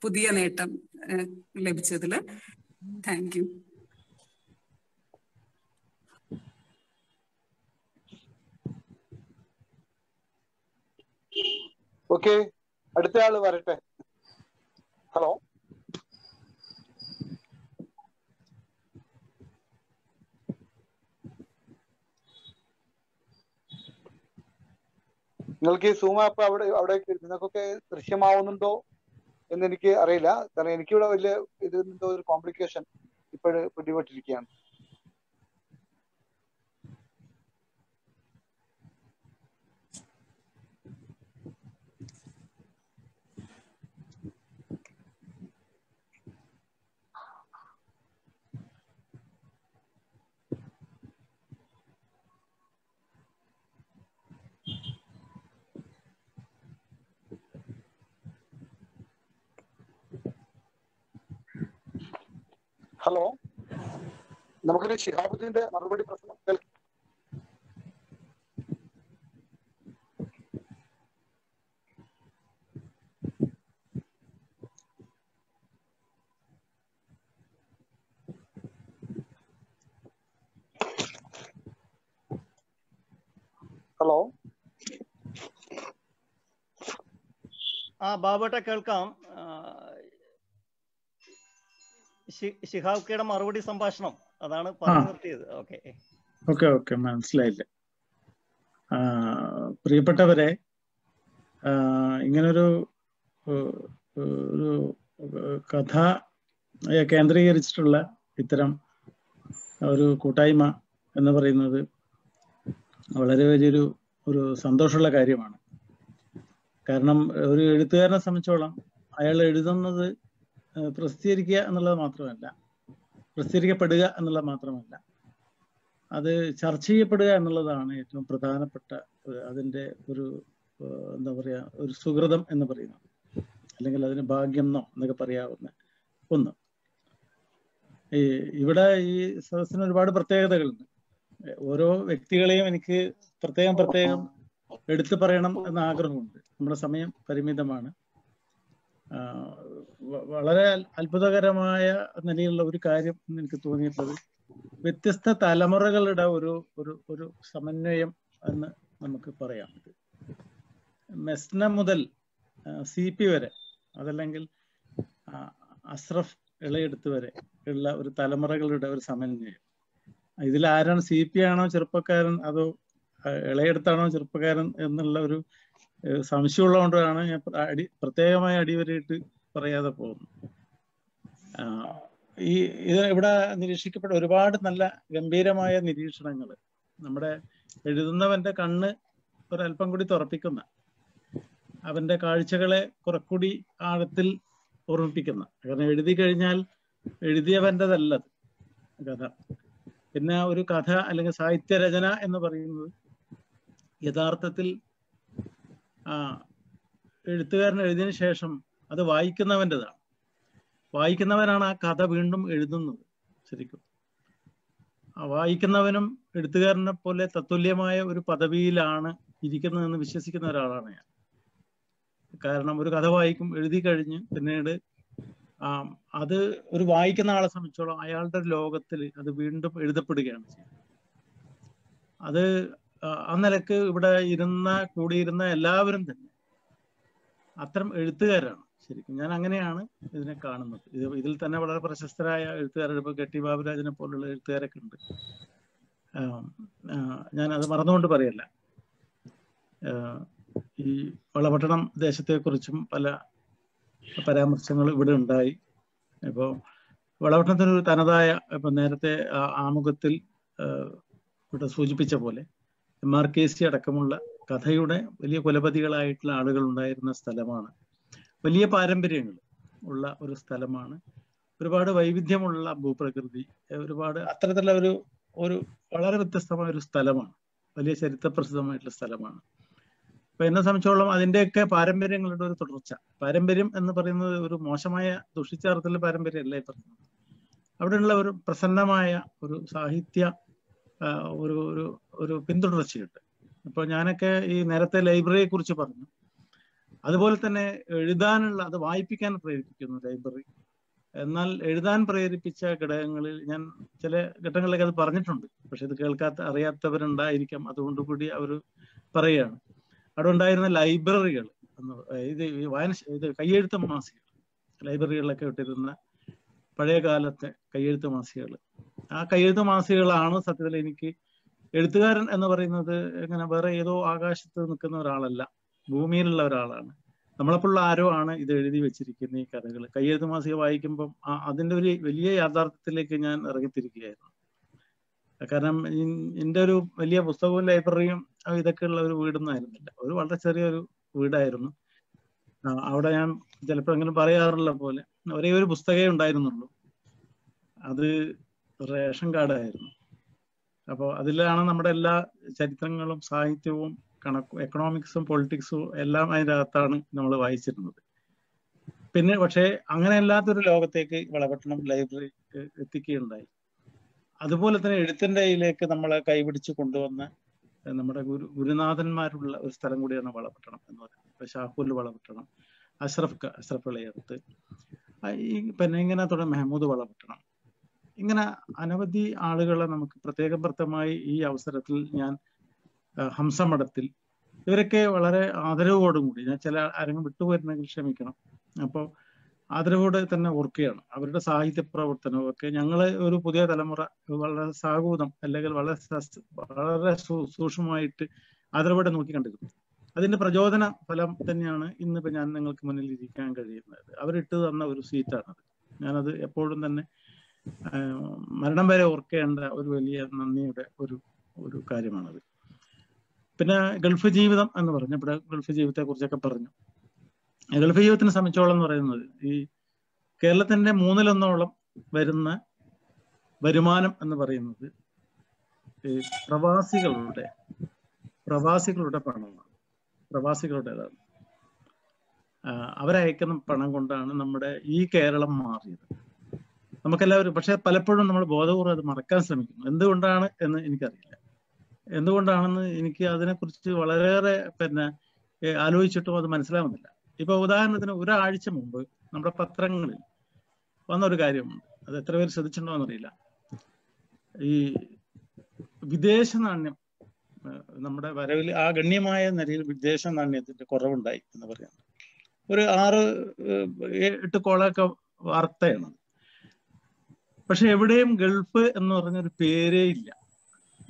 പുതിയ നേട്ടം ലഭിച്ചതിൽ. Thank you. ഓക്കെ, അടുത്ത ആള് വരട്ടെ. ഹലോ, നിങ്ങൾക്ക് ഈ സൂം ആപ്പ് അവിടെ നിങ്ങൾക്കൊക്കെ ദൃശ്യമാവുന്നുണ്ടോ എന്ന് എനിക്ക് അറിയില്ല. കാരണം എനിക്കിവിടെ വലിയ ഇതിന്റെ ഒരു കോംപ്ലിക്കേഷൻ ഇപ്പോഴും പിടിപെട്ടിരിക്കുകയാണ്. ഹലോ, നമുക്കൊരു ഷിഹാബുദ്ദീന്റെ മറുപടി പ്രശ്നം കേൾക്കാം. ഹലോ, ബാബുട്ട കേൾക്കാം. ഷിഹാബ്ക്കയുടെ മറുപടി സംഭാഷണം അതാണ് പറഞ്ഞു നിർത്തിയത്. ഓക്കെ, മനസ്സിലായില്ല. പ്രിയപ്പെട്ടവരെ, ഇങ്ങനൊരു കഥ കേന്ദ്രീകരിച്ചിട്ടുള്ള ഇത്തരം ഒരു കൂട്ടായ്മ എന്ന് പറയുന്നത് വളരെ വലിയൊരു സന്തോഷമുള്ള കാര്യമാണ്. കാരണം ഒരു എഴുത്തുകാരനെ സംബന്ധിച്ചോളം അയാൾ എഴുതുന്നത് പ്രസിദ്ധീകരിക്കുക എന്നുള്ളത് മാത്രമല്ല, പ്രസിദ്ധീകരിക്കപ്പെടുക എന്നുള്ളത് മാത്രമല്ല, അത് ചർച്ച ചെയ്യപ്പെടുക എന്നുള്ളതാണ് ഏറ്റവും പ്രധാനപ്പെട്ട അതിൻ്റെ ഒരു എന്താ പറയുക, ഒരു സുഹൃതം എന്ന് പറയുന്നത്, അല്ലെങ്കിൽ അതിന് ഭാഗ്യം എന്നൊക്കെ പറയാവുന്ന ഒന്ന്. ഇവിടെ ഈ സദസ്സിന് ഒരുപാട് പ്രത്യേകതകളുണ്ട്. ഓരോ വ്യക്തികളെയും എനിക്ക് പ്രത്യേകം എടുത്തു പറയണം എന്ന ആഗ്രഹമുണ്ട്. നമ്മുടെ സമയം പരിമിതമാണ്. വളരെ അത്ഭുതകരമായ നിലയിലുള്ള ഒരു കാര്യം എനിക്ക് തോന്നിയിട്ടുള്ളത് വ്യത്യസ്ത തലമുറകളുടെ ഒരു സമന്വയം എന്ന് നമുക്ക് പറയാം. മെസ്ന മുതൽ CP വരെ, അതല്ലെങ്കിൽ അഷ്റഫ് ഇളയെടുത്ത് വരെ ഉള്ള ഒരു തലമുറകളുടെ ഒരു സമന്വയം. ഇതിൽ ആരാണ് CP ആണോ ചെറുപ്പക്കാരൻ, അതോ ഇളയെടുത്താണോ ചെറുപ്പക്കാരൻ എന്നുള്ള ഒരു സംശയമുള്ളതുകൊണ്ടാണ് ഞാൻ പ്രത്യേകമായി അടിവരയിട്ട് പറയാതെ പോകുന്നു. ഇത് ഇവിടെ നിരീക്ഷിക്കപ്പെട്ട ഒരുപാട് നല്ല ഗംഭീരമായ നിരീക്ഷണങ്ങൾ നമ്മുടെ എഴുതുന്നവന്റെ കണ്ണ് ഒരല്പം കൂടി തുറപ്പിക്കുന്ന, അവന്റെ കാഴ്ചകളെ കുറെക്കൂടി ആഴത്തിൽ ഓർമ്മിപ്പിക്കുന്ന. കാരണം എഴുതി കഴിഞ്ഞാൽ എഴുതിയവൻ്റെതല്ലത് കഥ. പിന്നെ ഒരു കഥ അല്ലെങ്കിൽ സാഹിത്യരചന എന്ന് പറയുന്നത് യഥാർത്ഥത്തിൽ എഴുത്തുകാരൻ എഴുതിയതിനു ശേഷം അത് വായിക്കുന്നവൻ്റെതാണ്. വായിക്കുന്നവനാണ് ആ കഥ വീണ്ടും എഴുതുന്നത്. ശരിക്കും വായിക്കുന്നവനും എഴുത്തുകാരനെ പോലെ തത്തുല്യമായ ഒരു പദവിയിലാണ് ഇരിക്കുന്നതെന്ന് വിശ്വസിക്കുന്ന ഒരാളാണ് ഞാൻ. കാരണം ഒരു കഥ വായിക്കും, എഴുതി കഴിഞ്ഞ് പിന്നീട് അത് ഒരു വായിക്കുന്ന ആളെ സംബന്ധിച്ചോളം അയാളുടെ ഒരു ലോകത്തിൽ അത് വീണ്ടും എഴുതപ്പെടുകയാണ് ചെയ്യുന്നത്. അത് ആ നിലക്ക് ഇവിടെ കൂടിയിരുന്ന എല്ലാവരും തന്നെ അത്തരം എഴുത്തുകാരാണ്. ശരിക്കും ഞാൻ അങ്ങനെയാണ് ഇതിനെ കാണുന്നത്. ഇതിൽ തന്നെ വളരെ പ്രശസ്തരായ എഴുത്തുകാർ, ഇപ്പൊ കെ ടി ബാബുരാജിനെ പോലുള്ള എഴുത്തുകാരൊക്കെ ഉണ്ട്. ഞാൻ അത് മറന്നുകൊണ്ട് പറയല്ല. ഈ വളപട്ടണം ദേശത്തെക്കുറിച്ചും പല പരാമർശങ്ങൾ ഇവിടെ ഉണ്ടായി. ഇപ്പോൾ വളപട്ടണത്തിനൊരു തനതായ, ഇപ്പൊ നേരത്തെ ആമുഖത്തിൽ ഇവിടെ സൂചിപ്പിച്ച പോലെ MRKC അടക്കമുള്ള കഥയുടെ വലിയ കുലപതികളായിട്ടുള്ള ആളുകൾ ഉണ്ടായിരുന്ന സ്ഥലമാണ്. വലിയ പാരമ്പര്യങ്ങൾ ഉള്ള ഒരു സ്ഥലമാണ്. ഒരുപാട് വൈവിധ്യമുള്ള ഭൂപ്രകൃതി, ഒരുപാട് അത്തരത്തിലുള്ള ഒരു വളരെ വ്യത്യസ്തമായ ഒരു സ്ഥലമാണ്. വലിയ ചരിത്രപ്രസിദ്ധമായിട്ടുള്ള സ്ഥലമാണ്. അപ്പൊ എന്നെ സംബന്ധിച്ചോളം അതിൻ്റെയൊക്കെ പാരമ്പര്യങ്ങളുടെ ഒരു തുടർച്ച. പാരമ്പര്യം എന്ന് പറയുന്നത് ഒരു മോശമായ ദുഷിച്ച അർത്ഥത്തിലുള്ള പാരമ്പര്യമല്ല ഈ പറയുന്നത്. അവിടെയുള്ള ഒരു പ്രസന്നമായ ഒരു സാഹിത്യ ഒരു പിന്തുടർച്ചയുണ്ട്. അപ്പോൾ ഞാനൊക്കെ ഈ നേരത്തെ ലൈബ്രറിയെ കുറിച്ച് പറഞ്ഞു. അതുപോലെ തന്നെ എഴുതാനുള്ള, അത് വായിപ്പിക്കാൻ പ്രേരിപ്പിക്കുന്നു ലൈബ്രറി. എന്നാൽ എഴുതാൻ പ്രേരിപ്പിച്ച ഘടകങ്ങളിൽ ഞാൻ ചില ഘട്ടങ്ങളിലൊക്കെ അത് പറഞ്ഞിട്ടുണ്ട്. പക്ഷെ ഇത് അറിയാത്തവരുണ്ടായിരിക്കാം. അതുകൊണ്ട് കൂടി അവർ പറയുകയാണ്. അവിടെ ഉണ്ടായിരുന്ന ലൈബ്രറികൾ ഇത് കയ്യെഴുത്ത് മാസികകൾ, ലൈബ്രറികളിലൊക്കെ ഇട്ടിരുന്ന പഴയ കാലത്തെ കയ്യെഴുത്ത് മാസികകൾ. ആ കയ്യെഴുത്ത് മാസികകളാണ് സത്യത്തിൽ എനിക്ക് എഴുത്തുകാരൻ എന്ന് പറയുന്നത് ഇങ്ങനെ വേറെ ഏതോ ആകാശത്ത് നിൽക്കുന്ന ഒരാളല്ല, ഭൂമിയിലുള്ള ഒരാളാണ്. നമ്മളെപ്പോഴുള്ള ആരോ ആണ് ഇത് എഴുതി വെച്ചിരിക്കുന്ന ഈ കഥകൾ. കയ്യെഴുത്ത് മാസിക വായിക്കുമ്പം അതിൻ്റെ ഒരു വലിയ യാഥാർത്ഥ്യത്തിലേക്ക് ഞാൻ ഇറങ്ങിത്തിരിക്കുകയായിരുന്നു. കാരണം എൻ്റെ ഒരു വലിയ പുസ്തകവും ലൈബ്രറിയും ഇതൊക്കെ ഉള്ള ഒരു വീടൊന്നും ആയിരുന്നില്ല. ഒരു വളരെ ചെറിയൊരു വീടായിരുന്നു. അവിടെ ഞാൻ ചിലപ്പോൾ അങ്ങനെ പറയാറുള്ള പോലെ ഒരേ ഒരു പുസ്തകമേ ഉണ്ടായിരുന്നുള്ളൂ. അത് റേഷൻ കാർഡായിരുന്നു. അപ്പോൾ അതിലാണ് നമ്മുടെ എല്ലാ ചരിത്രങ്ങളും സാഹിത്യവും എക്കണോമിക്സും പൊളിറ്റിക്സും എല്ലാം അതിൻ്റെ അകത്താണ് നമ്മൾ വായിച്ചിരുന്നത്. പിന്നെ പക്ഷേ അങ്ങനെയല്ലാത്തൊരു ലോകത്തേക്ക് വളപട്ടണം ലൈബ്രറി എത്തിക്കുകയുണ്ടായി. അതുപോലെ തന്നെ എഴുത്തിൻ്റെ ഇതിലേക്ക് നമ്മളെ കൈപിടിച്ച് കൊണ്ടുവന്ന നമ്മുടെ ഗുരുനാഥന്മാരുള്ള ഒരു സ്ഥലം കൂടിയാണ് വളപട്ടണം എന്ന് പറയുന്നത്. ഷാഹുൽ വളപട്ടണം, അഷ്റഫ് ഇളയത്ത്, പിന്നെ ഇങ്ങനെ തുടങ്ങി മെഹമ്മൂദ് വളപട്ടണം, ഇങ്ങനെ അനവധി ആളുകളെ നമുക്ക് പ്രത്യേകമായി ഈ അവസരത്തിൽ ഞാൻ ഹംസമഠത്തിൽ ഇവരൊക്കെ വളരെ ആദരവോടും കൂടി, ഞാൻ ചില ആരെങ്കിലും വിട്ടുപോയിരുന്നെങ്കിൽ ക്ഷമിക്കണം, അപ്പോൾ ആദരവോടെ തന്നെ ഓർക്കുകയാണ്. അവരുടെ സാഹിത്യ പ്രവർത്തനവും ഒക്കെ ഞങ്ങൾ ഒരു പുതിയ തലമുറ വളരെ സാഹൂതം അല്ലെങ്കിൽ വളരെ സൂക്ഷ്മമായിട്ട് ആദരവോടെ നോക്കി കണ്ടിരുന്നു. അതിന്റെ പ്രചോദന ഫലം തന്നെയാണ് ഇന്നിപ്പോ ഞാൻ നിങ്ങൾക്ക് മുന്നിൽ ഇരിക്കാൻ കഴിയുന്നത്. അവരിട്ട് തന്ന ഒരു സീറ്റാണത്. ഞാനത് എപ്പോഴും തന്നെ മരണം വരെ ഓർക്കേണ്ട ഒരു വലിയ നന്ദിയുടെ ഒരു കാര്യമാണത്. പിന്നെ ഗൾഫ് ജീവിതം എന്ന് പറഞ്ഞു, ഇവിടെ ഗൾഫ് ജീവിതത്തെ കുറിച്ചൊക്കെ പറഞ്ഞു. ഗൾഫ് ജീവിതത്തിനെ സംബന്ധിച്ചോളം എന്ന് പറയുന്നത് ഈ കേരളത്തിന്റെ 1/3 വരുന്ന വരുമാനം എന്ന് പറയുന്നത് ഈ പ്രവാസികളുടെ പണമാണ്, പ്രവാസികളുടേതാണ്. അവരയക്കുന്ന പണം കൊണ്ടാണ് നമ്മുടെ ഈ കേരളം മാറിയത്. നമുക്കെല്ലാവരും പക്ഷെ പലപ്പോഴും നമ്മൾ ബോധപൂർവ്വം അത് മറക്കാൻ ശ്രമിക്കുന്നു. എന്തുകൊണ്ടാണ് എന്ന് എനിക്കറിയില്ല. എന്തുകൊണ്ടാണെന്ന് എനിക്ക് അതിനെക്കുറിച്ച് വളരെയേറെ ആലോചിച്ചിട്ടും അത് മനസ്സിലാവുന്നില്ല. ഇപ്പൊ ഉദാഹരണത്തിന് ഒരാഴ്ച മുമ്പ് നമ്മുടെ പത്രങ്ങളിൽ വന്നൊരു കാര്യമുണ്ട്. അത് എത്ര പേര് ശ്രദ്ധിച്ചിട്ടുണ്ടോ എന്നറിയില്ല. ഈ വിദേശ നാണ്യം നമ്മുടെ വരവിൽ ആ ഗണ്യമായ നിലയിൽ വിദേശ നാണ്യത്തിന്റെ കുറവുണ്ടായി എന്ന് പറയുന്നത് ഒരു 6-8 കോളൊക്കെ വാർത്തയാണ്. പക്ഷെ എവിടെയും ഗൾഫ് എന്ന് പറഞ്ഞൊരു പേരേ ഇല്ല,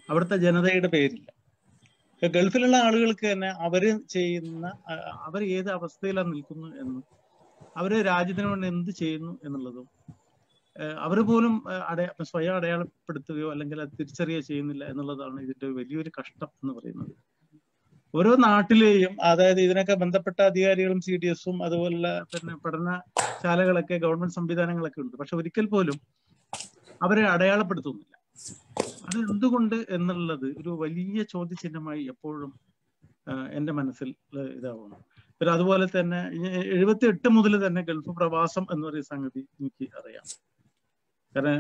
അവിടുത്തെ ജനതയുടെ പേരില്ല. ഗൾഫിലുള്ള ആളുകൾക്ക് തന്നെ അവർ ഏത് അവസ്ഥയിലാണ് നിൽക്കുന്നു എന്നും അവര് രാജ്യത്തിന് വേണ്ടി എന്ത് ചെയ്യുന്നു എന്നുള്ളതും അവർ പോലും സ്വയം അടയാളപ്പെടുത്തുകയോ അല്ലെങ്കിൽ അത് തിരിച്ചറിയുകയോ ചെയ്യുന്നില്ല എന്നുള്ളതാണ് ഇതിന്റെ വലിയൊരു കഷ്ടം എന്ന് പറയുന്നത്. ഓരോ നാട്ടിലെയും അതായത് ഇതിനൊക്കെ ബന്ധപ്പെട്ട അധികാരികളും CDSഉം അതുപോലുള്ള പഠനശാലകളൊക്കെ ഗവൺമെന്റ് സംവിധാനങ്ങളൊക്കെ ഉണ്ട്. പക്ഷെ ഒരിക്കൽ പോലും അവരെ അടയാളപ്പെടുത്തുന്നില്ല. അത് എന്തുകൊണ്ട് എന്നുള്ളത് ഒരു വലിയ ചോദ്യചിഹ്നമായി എപ്പോഴും എൻ്റെ മനസ്സിൽ ഇതാവുന്നു. പിന്നെ അതുപോലെ തന്നെ 78 മുതൽ തന്നെ ഗൾഫ് പ്രവാസം എന്ന് പറയുന്ന സംഗതി എനിക്ക് അറിയാം. കാരണം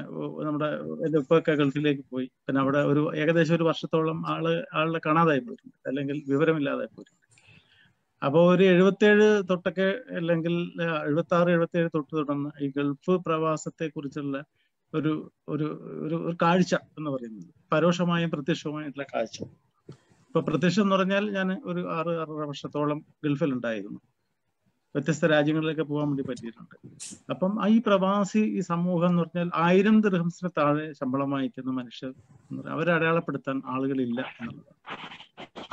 എൻ്റെ ഉപ്പൊക്കെ ഗൾഫിലേക്ക് പോയി. പിന്നെ അവിടെ ഏകദേശം 1 വർഷത്തോളം ആളെ കാണാതായി പോയിട്ടുണ്ട്, അല്ലെങ്കിൽ വിവരമില്ലാതായി പോയിട്ടുണ്ട്. അപ്പോൾ ഒരു 77 തൊട്ടൊക്കെ അല്ലെങ്കിൽ 76-77 തൊട്ട് തുടർന്ന് ഈ ഗൾഫ് പ്രവാസത്തെ കുറിച്ചുള്ള ഒരു ഒരു ഒരു ഒരു കാഴ്ച എന്ന് പറയുന്നത് പരോക്ഷമായും പ്രത്യക്ഷമായിട്ടുള്ള കാഴ്ച. ഇപ്പൊ പ്രത്യക്ഷം എന്ന് പറഞ്ഞാൽ ഞാൻ ഒരു 6-6.5 വർഷത്തോളം ഗൾഫിലുണ്ടായിരുന്നു. വ്യത്യസ്ത രാജ്യങ്ങളിലൊക്കെ പോകാൻ വേണ്ടി പറ്റിയിട്ടുണ്ട്. അപ്പം ഈ പ്രവാസി ഈ സമൂഹം എന്ന് പറഞ്ഞാൽ 1000 ദിർഹംസിന് താഴെ ശമ്പളം വാങ്ങിക്കുന്ന മനുഷ്യർ അവരെ അടയാളപ്പെടുത്താൻ ആളുകളില്ല എന്നുള്ളതാണ്.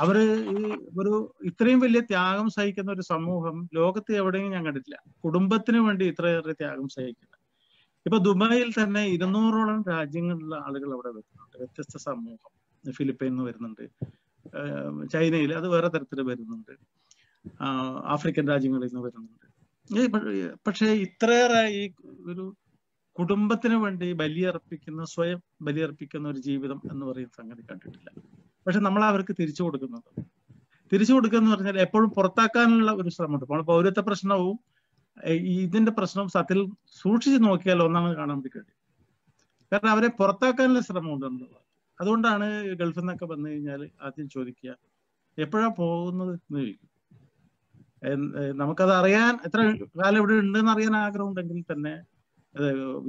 അവര് ഈ ഒരു ഇത്രയും വലിയ ത്യാഗം സഹിക്കുന്ന ഒരു സമൂഹം ലോകത്ത് എവിടെയും ഞാൻ കണ്ടിട്ടില്ല. കുടുംബത്തിന് വേണ്ടി ഇത്രയേറെ ത്യാഗം സഹിക്കുന്നത്. ഇപ്പൊ ദുബായിൽ തന്നെ 200ഓളം രാജ്യങ്ങളിലുള്ള ആളുകൾ അവിടെ വരുന്നുണ്ട്. വ്യത്യസ്ത സമൂഹം ഫിലിപ്പൈനിൽ നിന്ന് വരുന്നുണ്ട്, ചൈനയിൽ അത് വേറെ തരത്തിൽ വരുന്നുണ്ട്, ആഫ്രിക്കൻ രാജ്യങ്ങളിൽ നിന്ന് വരുന്നുണ്ട്. പക്ഷെ ഇത്രയേറെ ഈ ഒരു കുടുംബത്തിന് വേണ്ടി സ്വയം ബലിയർപ്പിക്കുന്ന ഒരു ജീവിതം എന്ന് പറയുന്ന സംഗതി കണ്ടിട്ടില്ല. പക്ഷെ നമ്മൾ അവർക്ക് തിരിച്ചു കൊടുക്കുന്നുണ്ട്. തിരിച്ചു കൊടുക്കുക എന്ന് പറഞ്ഞാൽ എപ്പോഴും പുറത്താക്കാനുള്ള ഒരു ശ്രമമുണ്ട്. അപ്പോൾ പൗരത്വ പ്രശ്നവും ഇതിന്റെ പ്രശ്നവും സത്യത്തിൽ സൂക്ഷിച്ച് നോക്കിയാൽ ഒന്നാണ് കാണാൻ വേണ്ടി കഴിയും. കാരണം അവരെ പുറത്താക്കാനുള്ള ശ്രമമുണ്ട് എന്നുള്ളത്. അതുകൊണ്ടാണ് ഗൾഫിൽ നിന്നൊക്കെ വന്നു കഴിഞ്ഞാൽ ആദ്യം ചോദിക്കുക എപ്പോഴാ പോകുന്നത് എന്ന് ചോദിക്കും. നമുക്കത് അറിയാൻ എത്ര കാലം ഇവിടെ ഉണ്ടെന്ന് അറിയാൻ ആഗ്രഹം ഉണ്ടെങ്കിൽ തന്നെ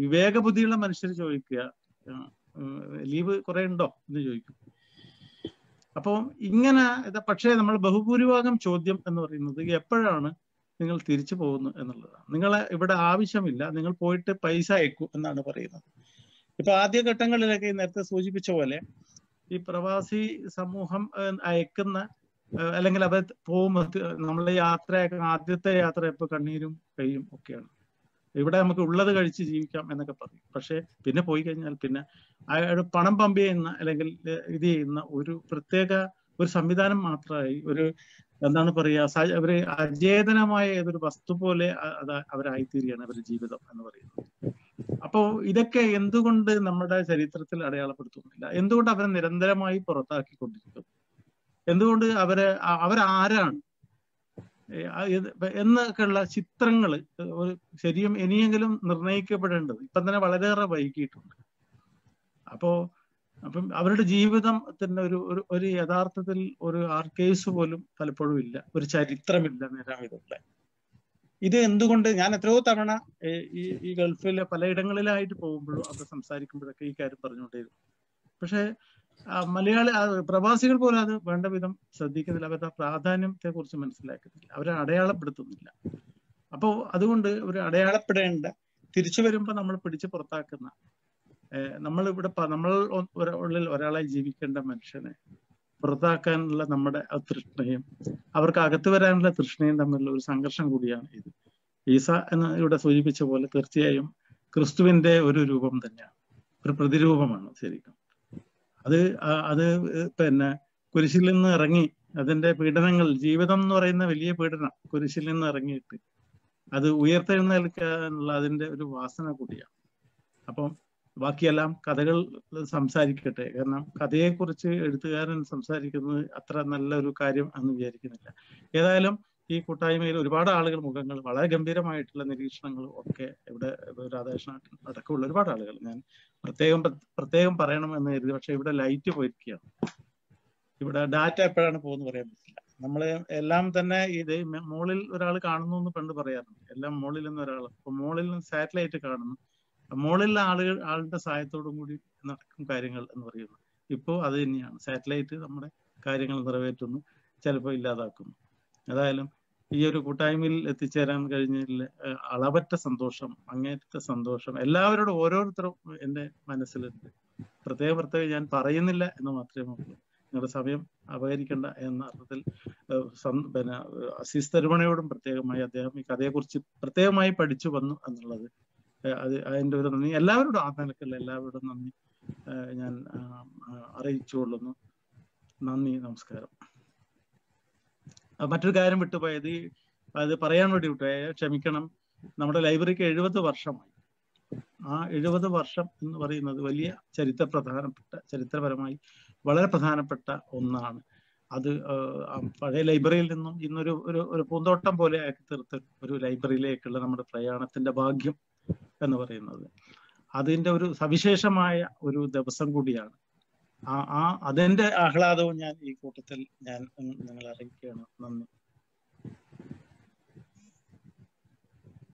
വിവേകബുദ്ധിയുള്ള മനുഷ്യർ ചോദിക്കുക ലീവ് കുറെ ഉണ്ടോ എന്ന് ചോദിക്കും. അപ്പോൾ ഇങ്ങനെ പക്ഷേ നമ്മൾ ബഹുഭൂരിഭാഗം ചോദ്യം എന്ന് പറയുന്നത് എപ്പോഴാണ് നിങ്ങൾ തിരിച്ചു പോകുന്നത് എന്നുള്ളതാണ്. നിങ്ങളെ ഇവിടെ ആവശ്യമില്ല, നിങ്ങൾ പോയിട്ട് പൈസ അയക്കൂ എന്നാണ് പറയുന്നത്. ഇപ്പൊ ആദ്യഘട്ടങ്ങളിലൊക്കെ നേരത്തെ സൂചിപ്പിച്ച പോലെ ഈ പ്രവാസി സമൂഹം അയക്കുന്ന അല്ലെങ്കിൽ അവർ പോകുമ്പോൾ നമ്മളെ ആദ്യത്തെ യാത്ര ഇപ്പൊ കണ്ണീരും കയ്യും ഒക്കെയാണ്. ഇവിടെ നമുക്ക് ഉള്ളത് കഴിച്ച് ജീവിക്കാം എന്നൊക്കെ പറയും. പക്ഷെ പിന്നെ പോയി കഴിഞ്ഞാൽ പിന്നെ അയാൾ പണം പമ്പ് ചെയ്യുന്ന അല്ലെങ്കിൽ ഇത് ചെയ്യുന്ന ഒരു പ്രത്യേക ഒരു സംവിധാനം മാത്രമായി ഒരു എന്താണ് പറയുക അവര് അചേതനമായ ഏതൊരു വസ്തു പോലെ അവരായിത്തീരുകയാണ് അവരുടെ ജീവിതം എന്ന് പറയുന്നത്. അപ്പോ ഇതൊക്കെ എന്തുകൊണ്ട് നമ്മുടെ ചരിത്രത്തിൽ അടയാളപ്പെടുത്തുന്നില്ല? എന്തുകൊണ്ട് അവരെ നിരന്തരമായി പുറത്താക്കിക്കൊണ്ടിരിക്കുന്നു? എന്തുകൊണ്ട് അവരാരാണ് എന്നൊക്കെയുള്ള ചിത്രങ്ങൾ ശരിയും ഇനിയെങ്കിലും നിർണയിക്കപ്പെടേണ്ടത് ഇപ്പം തന്നെ വളരെയേറെ വൈകിയിട്ടുണ്ട്. അപ്പം അവരുടെ ജീവിതത്തിന്റെ ഒരു യഥാർത്ഥത്തിൽ ഒരു ആർക്കൈവ്സ് പോലും പലപ്പോഴും ഇല്ല, ഒരു ചരിത്രമില്ല നേരാവിധമുള്ള. ഇത് എന്തുകൊണ്ട് ഞാൻ എത്രയോ തവണ ഈ ഗൾഫിലെ പലയിടങ്ങളിലായിട്ട് പോകുമ്പോഴും അവർ സംസാരിക്കുമ്പോഴൊക്കെ ഈ കാര്യം പറഞ്ഞുകൊണ്ടേയിരുന്നു. പക്ഷെ പ്രവാസികൾ പോലും അത് വേണ്ട വിധം ശ്രദ്ധിക്കുന്നില്ല, അവരുടെ പ്രാധാന്യത്തെ കുറിച്ച് മനസ്സിലാക്കുന്നില്ല, അവരെ അടയാളപ്പെടുത്തുന്നില്ല. അപ്പോൾ അതുകൊണ്ട് ഒരു അടയാളപ്പെടേണ്ട തിരിച്ചു വരുമ്പോൾ നമ്മൾ പിടിച്ച് പുറത്താക്കുന്ന നമ്മൾ ഉള്ളിൽ ഒരാളായി ജീവിക്കേണ്ട മനുഷ്യനെ പുറത്താക്കാനുള്ള നമ്മുടെ തൃഷ്ണയും അവർക്ക് അകത്ത് വരാനുള്ള തൃഷ്ണയും തമ്മിലുള്ള ഒരു സംഘർഷം കൂടിയാണ് ഇത്. ഈസ എന്ന് ഇവിടെ സൂചിപ്പിച്ച പോലെ തീർച്ചയായും ക്രിസ്തുവിന്റെ ഒരു രൂപം തന്നെയാണ്, ഒരു പ്രതിരൂപമാണ് ശരിക്കും. അത് പിന്നെ കുരിശിൽ നിന്ന് ഇറങ്ങി അതിന്റെ പീഡനങ്ങൾ, ജീവിതം എന്ന് പറയുന്ന വലിയ പീഡനം, കുരിശിൽ നിന്ന് ഇറങ്ങിയിട്ട് അത് ഉയർത്തെഴുന്നേൽക്കാനുള്ള അതിന്റെ ഒരു വാസന കൂടിയാണ്. അപ്പം ബാക്കിയെല്ലാം കഥകൾ സംസാരിക്കട്ടെ. കാരണം കഥയെക്കുറിച്ച് എഴുത്തുകാരൻ സംസാരിക്കുന്നത് അത്ര നല്ലൊരു കാര്യം എന്ന് വിചാരിക്കുന്നില്ല. ഏതായാലും ഈ കൂട്ടായ്മയിൽ ഒരുപാട് ആളുകൾ മുഖങ്ങൾ വളരെ ഗംഭീരമായിട്ടുള്ള നിരീക്ഷണങ്ങളും ഒക്കെ ഇവിടെ രാധാകൃഷ്ണൻ അടക്കമുള്ള ഒരുപാട് ആളുകൾ ഞാൻ പ്രത്യേകം പറയണമെന്ന് കരുതി. പക്ഷെ ഇവിടെ ലൈറ്റ് പോയിരിക്കുകയാണ്. ഇവിടെ ഡാറ്റ എപ്പോഴാണ് പോകുന്നത് പറയാൻ പറ്റില്ല. നമ്മള് എല്ലാം തന്നെ ഇത് മോളിൽ ഒരാൾ കാണുന്നു എന്ന് പണ്ട് പറയാറുണ്ട്. എല്ലാം മോളിൽ നിന്ന് ഒരാൾ, അപ്പൊ മോളിൽ നിന്ന് സാറ്റലൈറ്റ് കാണുന്നു, മോളിലെ ആളുടെ സഹായത്തോടും കൂടി നടക്കും കാര്യങ്ങൾ എന്ന് പറയുന്നത്. ഇപ്പോൾ അത് തന്നെയാണ്, സാറ്റലൈറ്റ് നമ്മുടെ കാര്യങ്ങൾ നിറവേറ്റുന്നു, ചിലപ്പോൾ ഇല്ലാതാക്കുന്നു. ഏതായാലും ഈ ഒരു കൂട്ടായ്മയിൽ എത്തിച്ചേരാൻ കഴിഞ്ഞതിൽ അളവറ്റ സന്തോഷം, അങ്ങേറ്റ സന്തോഷം എല്ലാവരോടും ഓരോരുത്തരും എൻ്റെ മനസ്സിലുണ്ട്. പ്രത്യേകം ഞാൻ പറയുന്നില്ല എന്ന് മാത്രമേ ഉള്ളൂ. നിങ്ങളുടെ സമയം അപഹരിക്കേണ്ട എന്ന അർത്ഥത്തിൽ പിന്നെ അസീസ് തരുമണയോടും പ്രത്യേകമായി അദ്ദേഹം ഈ കഥയെക്കുറിച്ച് പ്രത്യേകമായി പഠിച്ചു വന്നു എന്നുള്ളത് അതിൻ്റെ ഒരു നന്ദി എല്ലാവരോടും, ആ നിലക്കുള്ള എല്ലാവരോടും നന്ദി ഞാൻ അറിയിച്ചുകൊള്ളുന്നു. നന്ദി, നമസ്കാരം. മറ്റൊരു കാര്യം വിട്ടുപോയത്, അത് പറയാൻ വേണ്ടി വിട്ടുപോയ ക്ഷമിക്കണം. നമ്മുടെ ലൈബ്രറിക്ക് 70 വർഷമായി. ആ 70 വർഷം എന്ന് പറയുന്നത് വലിയ ചരിത്രപരമായി വളരെ പ്രധാനപ്പെട്ട ഒന്നാണ്. അത് പഴയ ലൈബ്രറിയിൽ നിന്നും ഇന്നൊരു ഒരു പൂന്തോട്ടം പോലെ ആക്കി തീർത്ത ഒരു ലൈബ്രറിയിലേക്കുള്ള നമ്മുടെ പ്രയാണത്തിന്റെ ഭാഗ്യം എന്ന് പറയുന്നത് അതിന്റെ ഒരു സവിശേഷമായ ഒരു ദിവസം കൂടിയാണ്. അതിന്റെ ആഹ്ലാദവും ഞാൻ ഈ കൂട്ടത്തിൽ ഞാൻ നിങ്ങളെ അറിയിക്കുകയാണ്. നന്ദി.